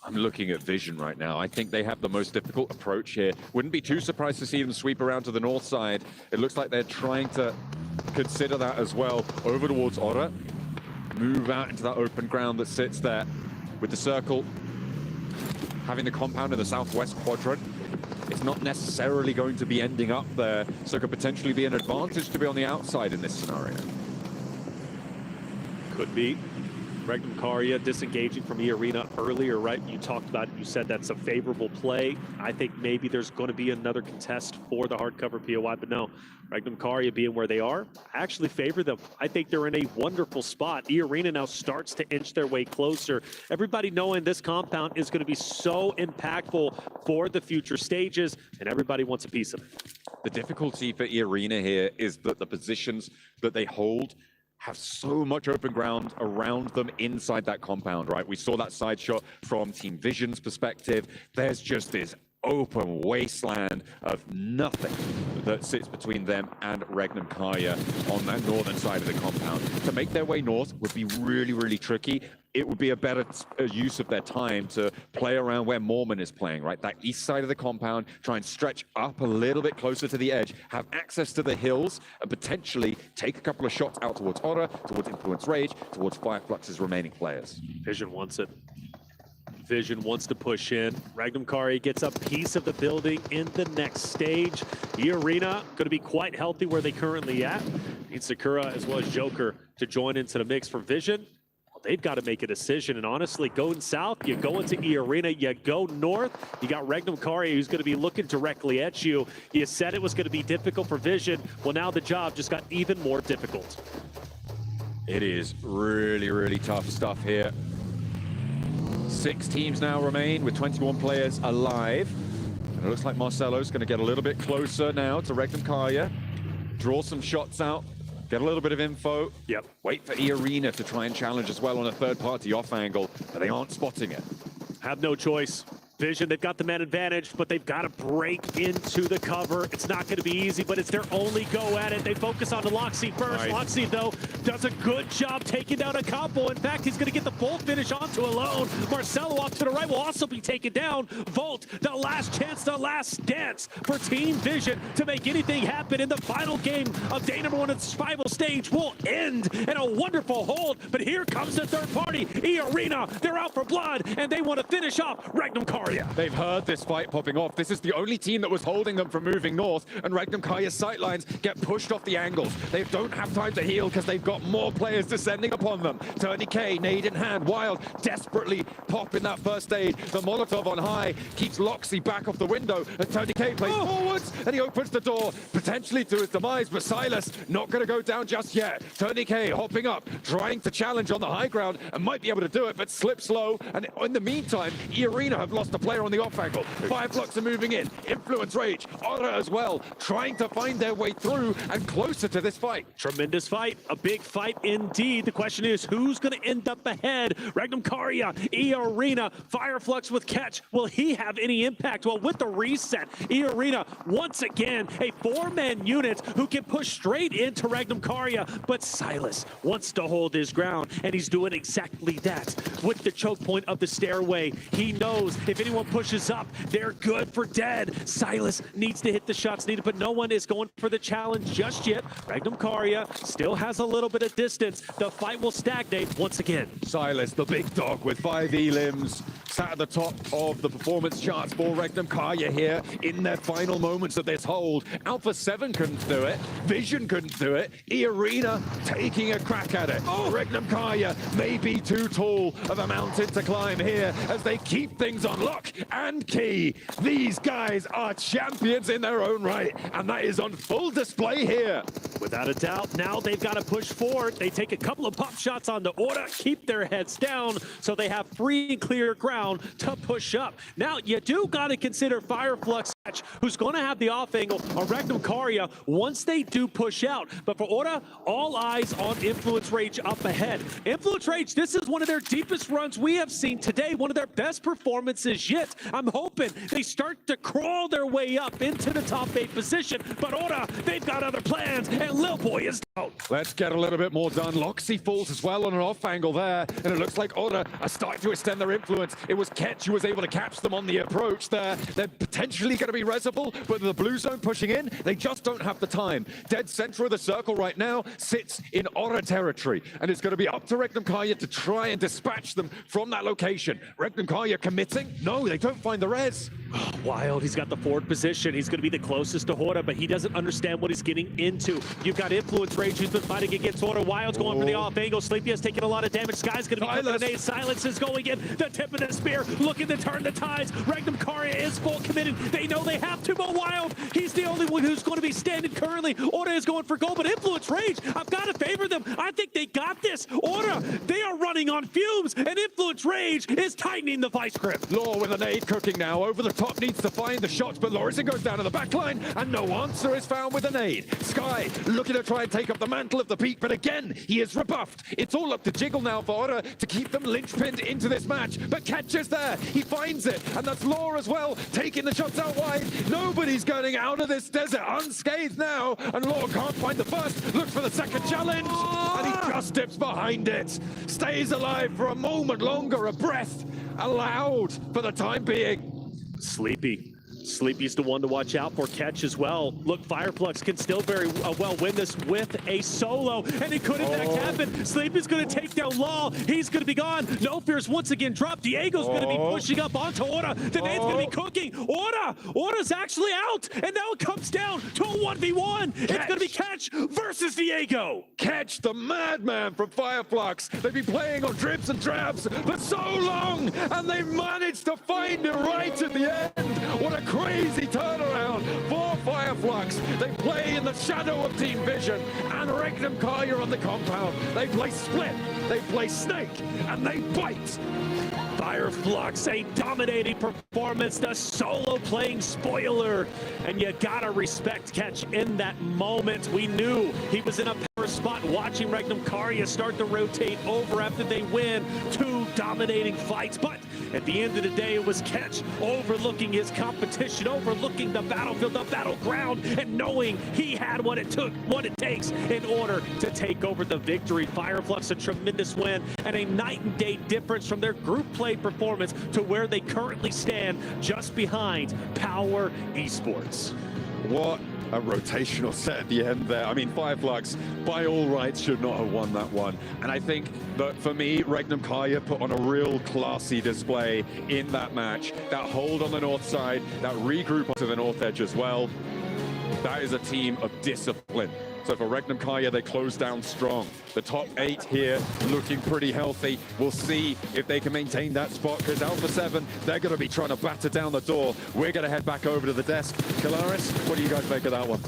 I'm looking at Vision right now. I think they have the most difficult approach here. Wouldn't be too surprised to see them sweep around to the north side. It looks like they're trying to consider that as well. Over towards Ora. Move out into that open ground that sits there with the circle. Having the compound in the southwest quadrant. It's not necessarily going to be ending up there, so it could potentially be an advantage to be on the outside in this scenario. Could be. Regnum Karya disengaging from the arena earlier, right? You talked about it, you said that's a favorable play. I think maybe there's going to be another contest for the hardcover POI, but no. Regnum Karya being where they are, I actually favor them. I think they're in a wonderful spot. The arena now starts to inch their way closer. Everybody knowing this compound is going to be so impactful for the future stages, and everybody wants a piece of it. The difficulty for E Arena here is that the positions that they hold have so much open ground around them inside that compound, right? We saw that side shot from Team Vision's perspective. There's just this open wasteland of nothing that sits between them and Regnum Karya on that northern side of the compound. To make their way north would be really, really tricky. It would be a better use of their time to play around where Mormon is playing, right? That east side of the compound, try and stretch up a little bit closer to the edge, have access to the hills, and potentially take a couple of shots out towards Ora, towards Influence Rage, towards Fireflux's remaining players. Vision wants it. Vision wants to push in. Magnum Kari gets a piece of the building in the next stage. The arena going to be quite healthy where they currently at. Need Sakura as well as Joker to join into the mix for Vision. Well, they've got to make a decision, and honestly, going south, you go into E Arena, you go north, you got Magnum Kari who's going to be looking directly at you. You said it was going to be difficult for Vision. Well, now the job just got even more difficult. It is really, really tough stuff here. 6 teams now remain with 21 players alive. And it looks like Marcelo's going to get a little bit closer now to Magnum Kari. Draw some shots out, get a little bit of info. Yep. Wait for E Arena to try and challenge as well on a third-party off angle, but they aren't spotting it. Have no choice. Vision, they've got the man advantage, but they've got to break into the cover. It's not going to be easy, but it's their only go at it. They focus on the Loxy first. Right. Loxy, though, does a good job taking down a combo. In fact, he's going to get the full finish onto Alone. Marcelo off to the right will also be taken down. Volt, the last chance, the last dance for Team Vision to make anything happen in the final game of day number 1 of the survival stage will end in a wonderful hold. But here comes the third party, E Arena. They're out for blood, and they want to finish off Magnum Kari. They've heard this fight popping off. This is the only team that was holding them from moving north, and Magnum Kari's sightlines get pushed off the angles. They don't have time to heal because they've got more players descending upon them. Tony K, nade in hand, Wild desperately popping that first aid. The Molotov on high keeps Loxy back off the window, and Tony K plays forwards, and he opens the door, potentially to his demise, but Silas not going to go down just yet. Tony K hopping up, trying to challenge on the high ground, and might be able to do it, but slips low, and in the meantime, E Arena have lost a player on the off angle. Fireflux are moving in. Influence Rage, Aura as well, trying to find their way through and closer to this fight. Tremendous fight, a big fight indeed. The question is, who's going to end up ahead? Magnum Kari, E Arena, Fireflux with catch. Will he have any impact? Well, with the reset, E Arena, once again, a 4-man unit who can push straight into Magnum Kari, but Silas wants to hold his ground, and he's doing exactly that. With the choke point of the stairway, he knows if anyone pushes up, they're good for dead. Silas needs to hit the shots needed, but no one is going for the challenge just yet. Magnum Kari still has a little bit of distance. The fight will stagnate once again. Silas, the big dog with 5 elims, sat at the top of the performance charts for Magnum Kari here in their final moments of this hold. Alpha 7 couldn't do it. Vision couldn't do it. E Arena taking a crack at it. Magnum Kari may be too tall of a mountain to climb here as they keep things on lock and key. These guys are champions in their own right, and that is on full display here. Without a doubt, now they've got to push forward. They take a couple of pop shots on the order, keep their heads down, so they have free and clear ground to push up. Now, you do got to consider Fireflux, who's going to have the off angle on Magnum Kari once they do push out. But for Orda, all eyes on Influence Rage up ahead. Influence Rage, this is one of their deepest runs we have seen today, one of their best performances yet. I'm hoping they start to crawl their way up into the top 8 position, but Orda, they've got other plans, and Lil Boy is down. Let's get a little bit more done. Loxy falls as well on an off angle there, and it looks like Orda are starting to extend their influence. It was Ketch who was able to catch them on the approach there. They're potentially going to be resable, but the blue zone pushing in, they just don't have the time. Dead center of the circle right now sits in Orda territory, and it's going to be up to Magnum Kari to try and dispatch them from that location. Magnum Kari committing? No, they don't find the res. Wild, he's got the forward position. He's going to be the closest to Horda, but he doesn't understand what he's getting into. You've got Influence Rage who's been fighting against Horda. Wild's going for the off angle. Sleepy has taken a lot of damage. Sky's going to be coming to nade. Silence is going in. The tip of the spear looking to turn the tides. Magnum Kari is full committed. They know they have to, but Wild, he's the only one who's going to be standing currently. Orda is going for gold, but Influence Rage, I've got to favor them. I think they got this. Orda, they are running on fumes, and Influence Rage is tightening the vice grip. Law with an nade cooking now. Over the top needs to find the shots, but Lorison goes down to the back line, and no answer is found with a nade. Sky looking to try and take up the mantle of the peak, but again, he is rebuffed. It's all up to Jiggle now for Order to keep them linchpinned into this match, but Catch is there. He finds it, and that's Law as well, taking the shots out wide. Nobody's getting out of this desert unscathed now, and Law can't find the first, looks for the second challenge, and he just dips behind it. Stays alive for a moment longer, a breath allowed for the time being. Sleepy Sleepy's the one to watch out for. Catch as well. Look, Fireflux can still very well win this with a solo, and it could in fact happen. Sleepy's going to take down Law. He's going to be gone. No Fears once again dropped. Diego's going to be pushing up onto Orda. The nade's going to be cooking. Orda's actually out, and now it comes down to a 1v1. It's going to be Catch versus Diego. Catch, the madman from Fireflux. They've been playing on drips and drabs for so long, and they managed to find it right at the end. What a crazy turnaround for Fireflux. They play in the shadow of Team Vision and Regnum Kaya on the compound. They play Split, they play Snake, and they bite. Fireflux, a dominating performance, the solo playing spoiler, and you gotta respect Catch in that moment. We knew he was in a power spot, watching Regnum Karya start to rotate over after they win 2 dominating fights, but at the end of the day, it was Catch overlooking his competition, overlooking the battlefield, the battleground, and knowing he had what it takes in order to take over the victory. Fireflux, a tremendous win and a night and day difference from their group play performance to where they currently stand, just behind Power Esports. What a rotational set at the end there. I mean, Fireflux, by all rights, should not have won that one. And I think that, for me, Regnum Kaya put on a real classy display in that match. That hold on the north side, that regroup onto the north edge as well. That is a team of discipline. So for Regnum Kaya, they close down strong. The top 8 here looking pretty healthy. We'll see if they can maintain that spot, because Alpha 7, they're going to be trying to batter down the door. We're going to head back over to the desk. Kalaris, what do you guys make of that one?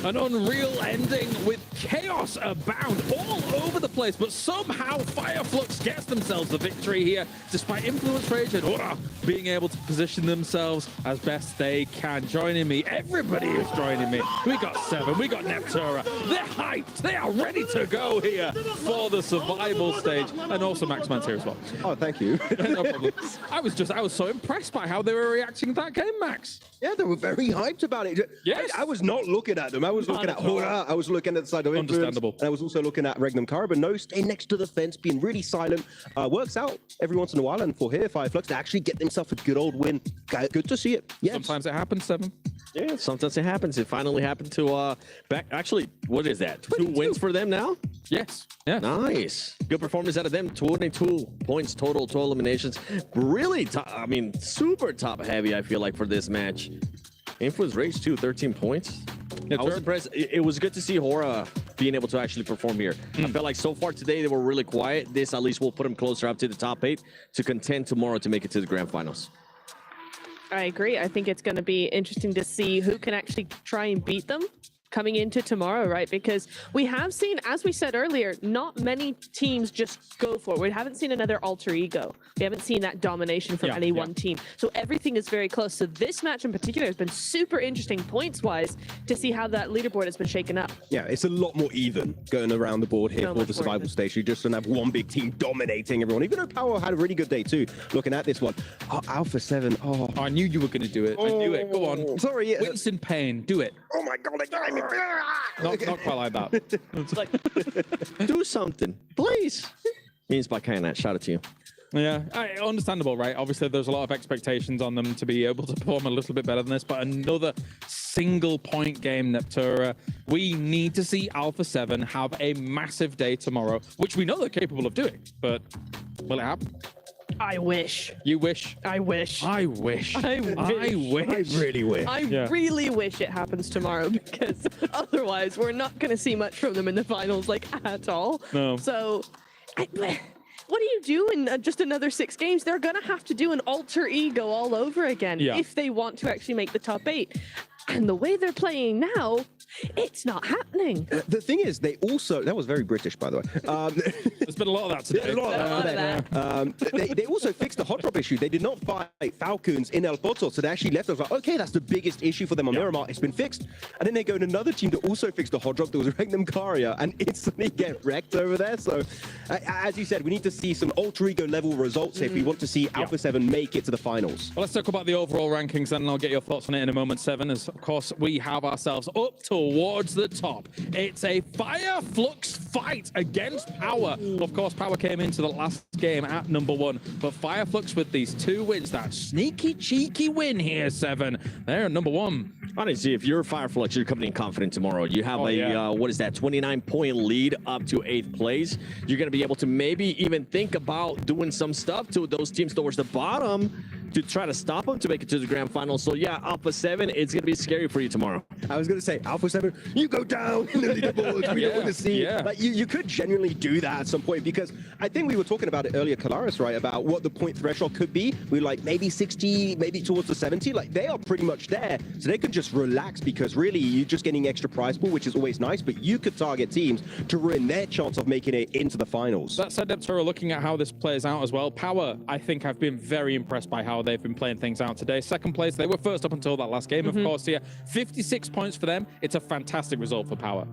An unreal ending with chaos abound all over the place, but somehow Fireflux gets themselves the victory here, despite Influence Rage and Ura being able to position themselves as best they can. Joining me, everybody is joining me. We got Seven, we got Neptura. They're hyped, they are ready to go here for the survival stage, and also Maxman's here as well. Oh, thank you. No problem. I was so impressed by how they were reacting to that game, Max. Yeah, they were very hyped about it. Yes. I was not looking at them. I was looking at Hora. I was looking at the side of Influence. Understandable. And I was also looking at Regnum Kara, but no, stay next to the fence, being really silent. Works out every once in a while. And for here, Fireflux to actually get themselves a good old win. Good to see it. Yes. Sometimes it happens, Seven. Yeah, sometimes it happens. It finally happened to actually, what is that? 2 wins for them now? Yes. Yeah. Nice. Good performance out of them. 22 points total, 2 eliminations. Really super top heavy, I feel like, for this match. Influence Rage too, 13 points. I was impressed. It was good to see Hora being able to actually perform here. I felt like so far today they were really quiet. This at least will put them closer up to the top 8 to contend tomorrow to make it to the grand finals. I agree. I think it's going to be interesting to see who can actually try and beat them coming into tomorrow, right? Because we have seen, as we said earlier, not many teams just go for it. We haven't seen another alter ego. We haven't seen that domination from any one team. So everything is very close. So this match in particular has been super interesting points-wise to see how that leaderboard has been shaken up. Yeah, it's a lot more even going around the board here for the survival stage. You just don't have one big team dominating everyone. Even though Power had a really good day too, looking at this one. Oh, Alpha 7. Oh, I knew you were going to do it. I knew it. Go on. Sorry. Yeah. Winston Payne, do it. Oh my God, they got me. Not quite like that. It's like, do something, please. Means by Kyanat, shout out to you. Yeah, understandable, right? Obviously, there's a lot of expectations on them to be able to perform a little bit better than this, but another single-point game, Neptura. We need to see Alpha 7 have a massive day tomorrow, which we know they're capable of doing, but will it happen? I wish. You wish? I wish. I wish. I wish. I wish. I really wish. I really wish it happens tomorrow, because otherwise we're not going to see much from them in the finals, like, at all. No. So, what do you do in just another 6 games? They're going to have to do an alter ego all over again if they want to actually make the top 8. And the way they're playing now, it's not happening. The thing is, they also... That was very British, by the way. There's been a lot of that today. They also fixed the hot drop issue. They did not fight Falcons in El Poto, so they actually left us like, okay, that's the biggest issue for them on Miramar. It's been fixed. And then they go to another team to also fix the hot drop. There was Regnum Karia, and instantly get wrecked over there. So, as you said, we need to see some alter ego level results if we want to see Alpha 7 make it to the finals. Well, let's talk about the overall rankings, then, and I'll get your thoughts on it in a moment, Seven, as of course, we have ourselves up towards the top. It's a Fire Flux fight against Power. Of course, Power came into the last game at #1, but Fire Flux with these 2 wins, that sneaky, cheeky win here, 7. They're at #1. Honestly, if you're Fireflux, you're coming in confident tomorrow. You have what is that, 29-point lead up to 8th place. You're going to be able to maybe even think about doing some stuff to those teams towards the bottom to try to stop them to make it to the grand final. So yeah, Alpha 7, it's going to be scary for you tomorrow. I was going to say, Alpha 7, you go down in the leaderboard. We don't want to see it. Like, you could genuinely do that at some point, because I think we were talking about it earlier, Kalaris, right, about what the point threshold could be. We were like, maybe 60, maybe towards the 70. Like, they are pretty much there. So they can just relax, because really, you're just getting extra prize pool, which is always nice, but you could target teams to ruin their chance of making it into the finals. That said, Neptura, looking at how this plays out as well, Power, I think I've been very impressed by how they've been playing things out today. 2nd place, they were first up until that last game, of course, here. 56 points for them. It's a fantastic result for Power.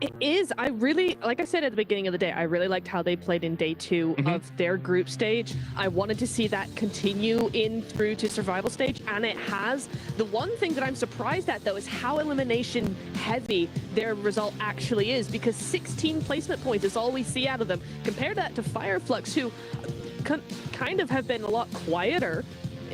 It is. I really, like I said at the beginning of the day, I really liked how they played in day 2 of their group stage. I wanted to see that continue in through to survival stage, and it has. The one thing that I'm surprised at, though, is how elimination heavy their result actually is, because 16 placement points is all we see out of them. Compare that to Fireflux, who kind of have been a lot quieter.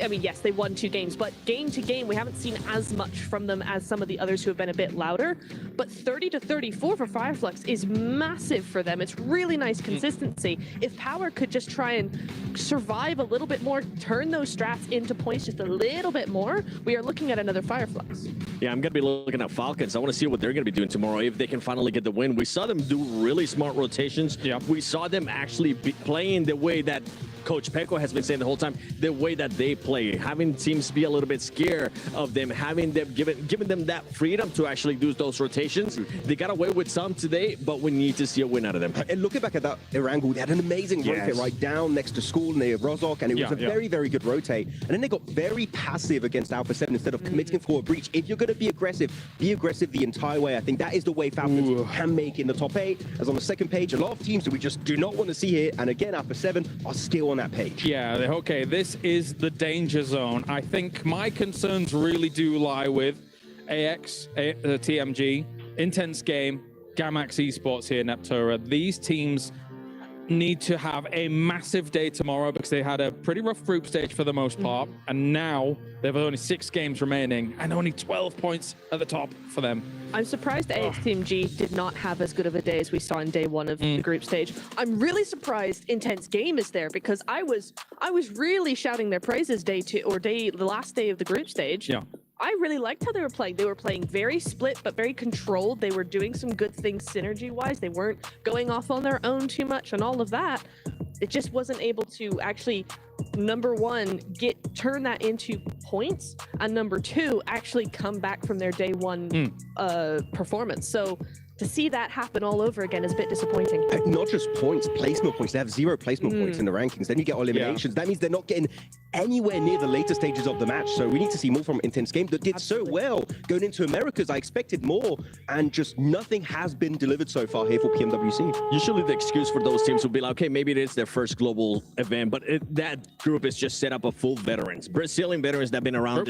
I mean, yes, they won 2 games, but game to game, we haven't seen as much from them as some of the others who have been a bit louder. But 30 to 34 for Fireflux is massive for them. It's really nice consistency. If Power could just try and survive a little bit more, turn those strats into points just a little bit more, we are looking at another Fireflux. Yeah, I'm going to be looking at Falcons. I want to see what they're going to be doing tomorrow, if they can finally get the win. We saw them do really smart rotations. We saw them actually be playing the way that Coach Peko has been saying the whole time, the way that they play, having teams be a little bit scared of them, having them giving them that freedom to actually do those rotations. They got away with some today, but we need to see a win out of them. And looking back at that Erangel, they had an amazing rotate right down next to school near Rozok, and it was a very, very good rotate. And then they got very passive against Alpha 7 instead of committing for a breach. If you're going to be aggressive the entire way. I think that is the way Falcons can make in the top 8. As on the 2nd page, a lot of teams that we just do not want to see here. And again, Alpha 7 are still on that page. Yeah, okay, this is the danger zone. I think my concerns really do lie with AX, TMG, Intense Game, Gamax Esports here, Neptura. These teams need to have a massive day tomorrow, because they had a pretty rough group stage for the most part, and now they have only 6 games remaining and only 12 points at the top for them. I'm surprised AXTMG did not have as good of a day as we saw in day 1 of the group stage. I'm really surprised Intense Game is there, because I was really shouting their praises day 2 or the last day of the group stage. Yeah. I really liked how they were playing. They were playing very split, but very controlled. They were doing some good things synergy-wise. They weren't going off on their own too much and all of that. It just wasn't able to actually, number 1, turn that into points, and number 2, actually come back from their day 1 performance. So to see that happen all over again is a bit disappointing. Not just points, placement points. They have 0 placement points in the rankings. Then you get eliminations. That means they're not getting anywhere near the later stages of the match. So we need to see more from Intense Game that did so well going into Americas. I expected more, and just nothing has been delivered so far here for PMWC. Usually the excuse for those teams will be like, okay, maybe it is their first global event, but that group is just set up of full veterans, Brazilian veterans that have been around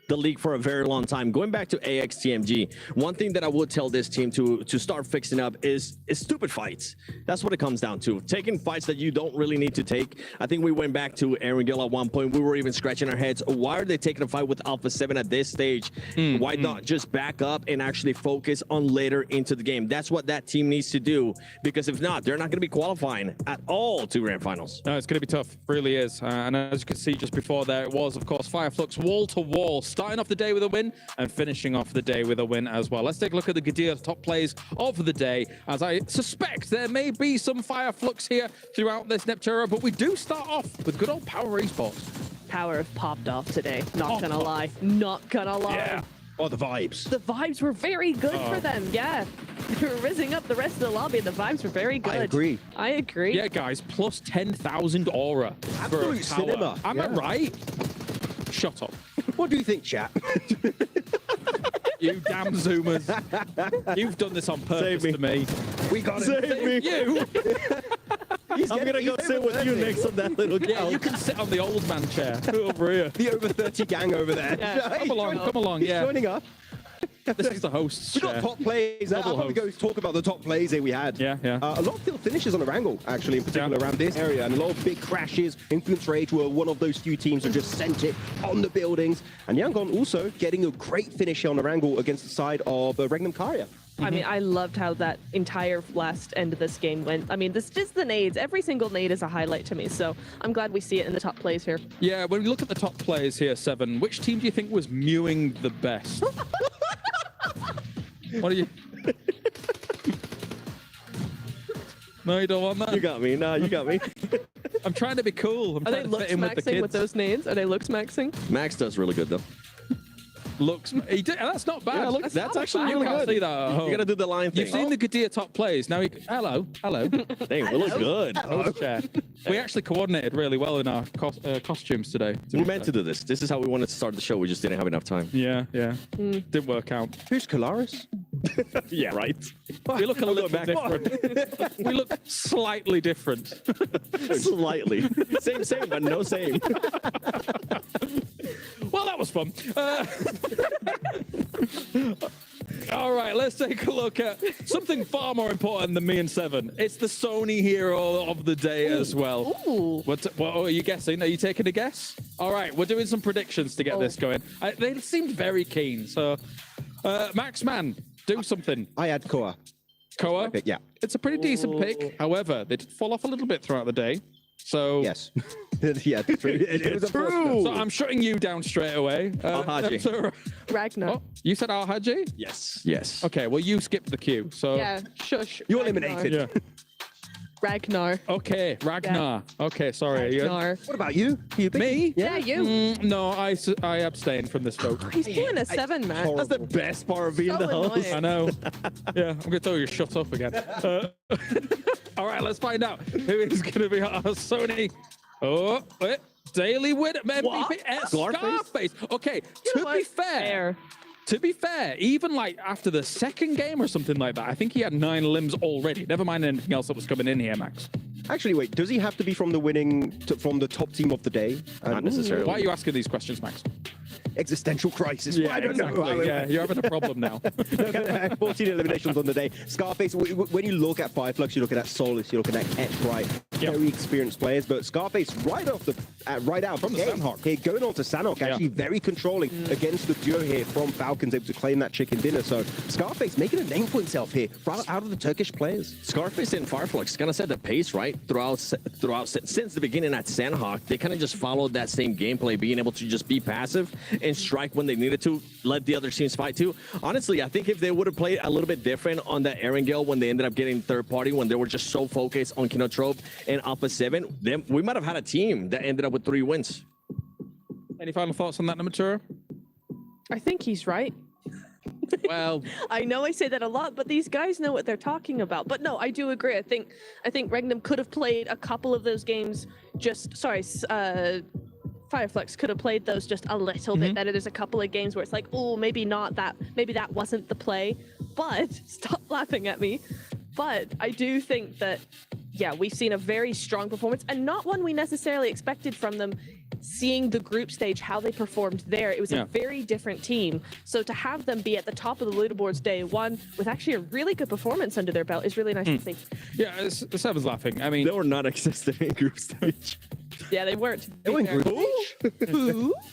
the league for a very long time. Going back to AXTMG, one thing that I would tell this team to start fixing up is stupid fights. That's what it comes down to. Taking fights that you don't really need to take. I think we went back to Aaron Gill at one point. We were even scratching our heads. Why are they taking a fight with Alpha 7 at this stage? Why not just back up and actually focus on later into the game? That's what that team needs to do, because if not, they're not going to be qualifying at all to grand finals. No, it's going to be tough. Really is. And as you can see just before there, it was, of course, Fireflux wall-to-wall, starting off the day with a win and finishing off the day with a win as well. Let's take a look at the Gadir top plays of the day, as I suspect there may be some Fireflux here throughout this Neptura, but we do start off with good old Power Esports. Power have popped off today. Not gonna lie. Not gonna lie. Yeah. Oh, the vibes. The vibes were very good for them. Yeah. They were rizzing up the rest of the lobby, and the vibes were very good. I agree. Yeah, guys, plus 10,000 aura. Absolute cinema. Am I right? Shut up. What do you think, chat? You damn Zoomers. You've done this on purpose to me. We got Save me. You. I'm gonna go sit with you next on that little couch. Yeah, you can sit on the old man chair over here. The over 30 gang over there. Yeah. Come along, He's yeah. joining up. This is the host's We got chair. top plays. I Double thought we go talk about the top plays that we had. Yeah. A lot of field finishes on the Wrangle, actually, in particular around this area, and a lot of big crashes. Influence Rage were one of those few teams that just sent it on the buildings. And Yangon also getting a great finish on the Wrangle against the side of Regnum Karya. I mean, I loved how that entire last end of this game went. I mean, this just the nades. Every single nade is a highlight to me, so I'm glad we see it in the top plays here. Yeah, when we look at the top players here, Seven, which team do you think was mewing the best? What do you... No, you don't want that? You got me. No, you got me. I'm trying to be cool. I'm Are they trying to looks fit in with the maxing kids. with those nades? Are they looks maxing? Max does really good though. Looks, he did, that's not bad. Yeah, look, that's actually you really can't good. see that at home. You gotta do the line thing. You've seen the Gadir top plays. Now, hello. Dang, we look good. Host chair. We actually coordinated really well in our costumes today. We meant to do this. This is how we wanted to start the show. We just didn't have enough time. Yeah. Didn't work out. Who's Kalaris? Yeah, right. We look a little bit different. We look slightly different. Slightly. Same, but no same. Well, that was fun. All right, let's take a look at something far more important than me and Seven. It's the Sony hero of the day as well. Ooh. What are you guessing? Are you taking a guess? All right, we're doing some predictions to get this going. They seemed very keen. So, Max Man, do something. I had Koa. Koa? Yeah. It's a pretty decent pick. However, they did fall off a little bit throughout the day. So Yes. Yeah, true. It was True. So I'm shutting you down straight away. Al-Haji. Ragnar. Oh, you said Al-Haji? Yes. Okay, well, you skipped the queue. So Yeah, shush. You're Ragnar. eliminated. Yeah. Ragnar. Okay, Ragnar. Okay, sorry. Ragnar. What about you? Me? Yeah, you. No, I abstained from this vote. He's doing a 7, man. That's the best part of being So the host. I know. Yeah, I'm going to tell you to shut up again. All right, let's find out who is going to be our Sony. Oh, wait. Daily winner. Scarface. Okay, to be fair, even like after the second game or something like that, I think he had 9 limbs already. Never mind anything else that was coming in here, Max. Actually, wait, does he have to be from the from the top team of the day? Not necessarily. Why are you asking these questions, Max? Existential crisis. Yeah, I don't know. exactly. Yeah, you're having a problem now. 14 eliminations on the day. Scarface, when you look at Fireflux, you look at that Solus, you're looking at Ketch, right? Very experienced players, but Scarface right out From the Sandhawk. Here, going on to Sandhawk, actually very controlling against the duo here from Falcons, able to claim that chicken dinner. So Scarface making a name for himself here, right out of the Turkish players. Scarface and Fireflux kind of set the pace, right? Throughout since the beginning at Sandhawk, they kind of just followed that same gameplay, being able to just be passive and strike when they needed to, let the other teams fight too. Honestly, I think if they would have played a little bit different on that Erangel when they ended up getting third party, when they were just so focused on Kinotrope and Alpha 7, then we might have had a team that ended up with 3 wins. Any final thoughts on that, Namatura? I think he's right. Well, I know I say that a lot, but these guys know what they're talking about. But no, I do agree. I think Regnum could have played a couple of those games Fireflux could have played those just a little bit better. There's a couple of games where it's like, oh, maybe that wasn't the play. But stop laughing at me. But I do think that, yeah, we've seen a very strong performance and not one we necessarily expected from them. Seeing the group stage, how they performed there, it was a very different team. So to have them be at the top of the leaderboards day one with actually a really good performance under their belt is really nice to see. Yeah, Seven's laughing. I mean, they were not existing in group stage. Yeah, they weren't. They were in group stage.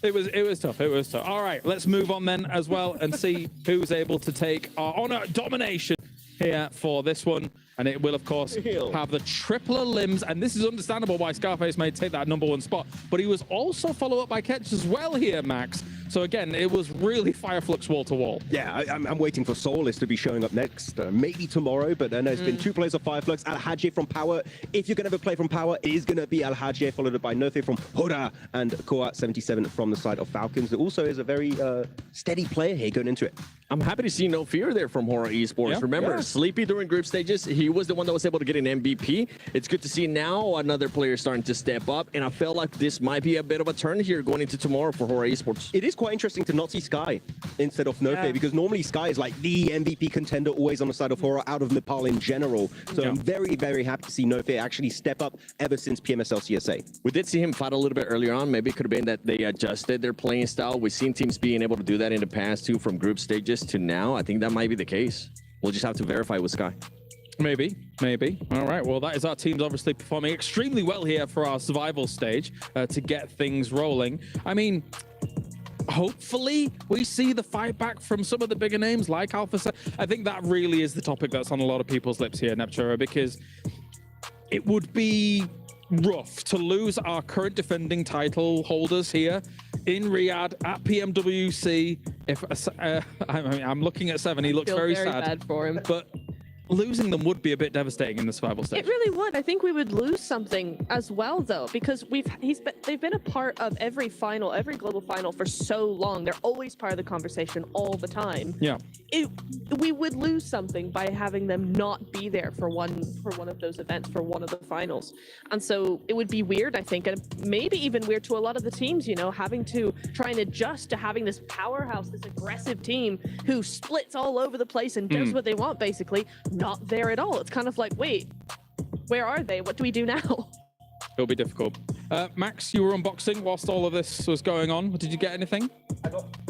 It was tough. It was tough. All right, let's move on then as well and see who's able to take our honor domination here for this one. And it will, of course, have the tripler limbs. And this is understandable why Scarface may take that #1 spot. But he was also followed up by Ketch as well here, Max. So again, it was really Fireflux wall to wall. Yeah, I'm waiting for Solus to be showing up next, maybe tomorrow. But then there's been 2 players of Fireflux. Al-Haji from Power. If you're going to have a play from Power, it is going to be Al-Haji, followed up by Nofe from Hora and Koa 77 from the side of Falcons. It also is a very steady player here going into it. I'm happy to see No Fear there from Hora Esports. Yeah. Remember, Sleepy during group stages, he was the one that was able to get an MVP. It's good to see now another player starting to step up, and I feel like this might be a bit of a turn here going into tomorrow for Hora Esports. It is quite interesting to not see Sky instead of Nofe, because normally Sky is like the MVP contender, always on the side of horror out of Nepal in general. So I'm very, very happy to see Nofe actually step up ever since PMSL CSA. We did see him fight a little bit earlier on. Maybe it could have been that they adjusted their playing style. We've seen teams being able to do that in the past too, from group stages to now. I think that might be the case. We'll just have to verify with Sky. Maybe. All right, well, that is our teams obviously performing extremely well here for our survival stage to get things rolling. I mean, hopefully we see the fight back from some of the bigger names like Alpha. I think that really is the topic that's on a lot of people's lips here, Neptura, because it would be rough to lose our current defending title holders here in Riyadh at PMWC. If I'm looking at Seven, he looks very sad. Bad for him. But losing them would be a bit devastating in the survival stage. It really would. I think we would lose something as well, though, because they've been a part of every final, every global final for so long. They're always part of the conversation all the time. Yeah. We would lose something by having them not be there for one of those events, for one of the finals. And so it would be weird, I think, and maybe even weird to a lot of the teams, you know, having to try and adjust to having this powerhouse, this aggressive team who splits all over the place and does what they want, basically, not there at all. It's kind of like, wait, where are they? What do we do now? It'll be difficult. Max, you were unboxing whilst all of this was going on. Did you get anything?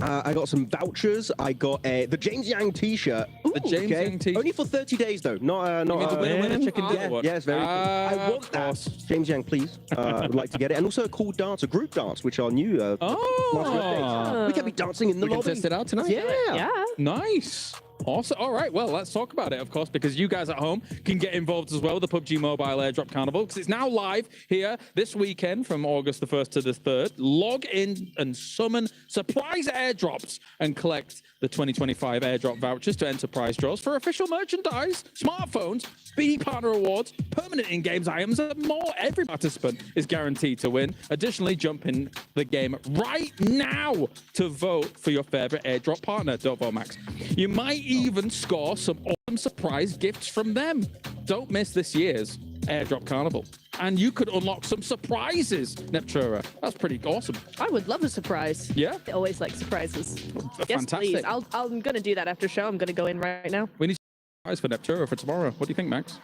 I got some vouchers. I got the James Yang T-shirt. The James Yang T-shirt. Only for 30 days though. Not You mean the winner chicken dinner one? Yes, very cool. I want that. James Yang, please. I would like to get it. And also a cool dance, a group dance, which are new. We can be dancing in the lobby. We can test it out tonight. Yeah. Nice. Awesome. All right, well, let's talk about it, of course, because you guys at home can get involved as well with the PUBG Mobile Airdrop Carnival, because it's now live here this weekend from August the 1st to the 3rd. Log in and summon surprise airdrops and collect the 2025 airdrop vouchers to enterprise draws for official merchandise, smartphones, speedy partner awards, permanent in-games items, and more. Every participant is guaranteed to win. Additionally, jump in the game right now to vote for your favorite airdrop partner. Don't vote Max. You might even score some awesome surprise gifts from them. Don't miss this year's Airdrop Carnival. And you could unlock some surprises, Neptura. That's pretty awesome. I would love a surprise. Yeah? I always like surprises. Yes, Fantastic. please. I'm going to do that after show. I'm going to go in right now. We need a surprise for Neptura for tomorrow. What do you think, Max?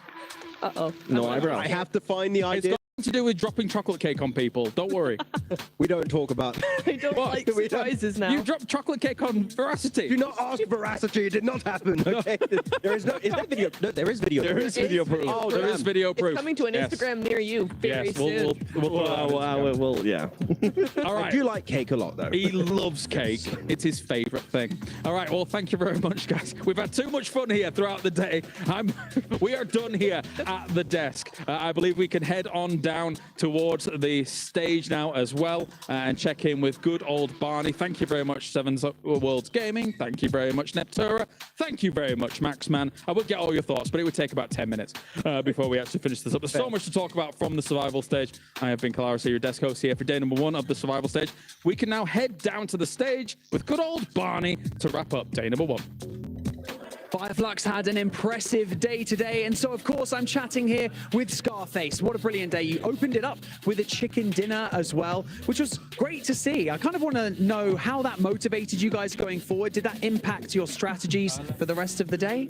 Uh-oh. No eyebrow. I have to find the idea. It's got to do with dropping chocolate cake on people. Don't worry. We don't talk about I don't like surprises now. You dropped chocolate cake on Veracity. Do not ask Veracity. It did not happen. Okay. There is no. Is there video? No, there is video. There is video proof. Oh, there is video proof. It's coming to an Instagram near you very soon. We'll yeah. All right. I do like cake a lot, though. He loves cake. It's his favorite thing. All right. Well, thank you very much, guys. We've had too much fun here throughout the day. We are done here at the desk. I believe we can head on down towards the stage now as well and check in with good old Barney. Thank you very much, Sevens Worlds Gaming. Thank you very much, Neptura. Thank you very much, Maxman. I would get all your thoughts, but it would take about 10 minutes before we actually finish this up. There's so much to talk about from the survival stage. I have been Kalaris, your desk host here for day number 1 of the survival stage. We can now head down to the stage with good old Barney to wrap up day number 1. Fireflux had an impressive day today, and so of course I'm chatting here with Scarface. What a brilliant day. You opened it up with a chicken dinner as well, which was great to see. I kind of want to know how that motivated you guys going forward. Did that impact your strategies for the rest of the day?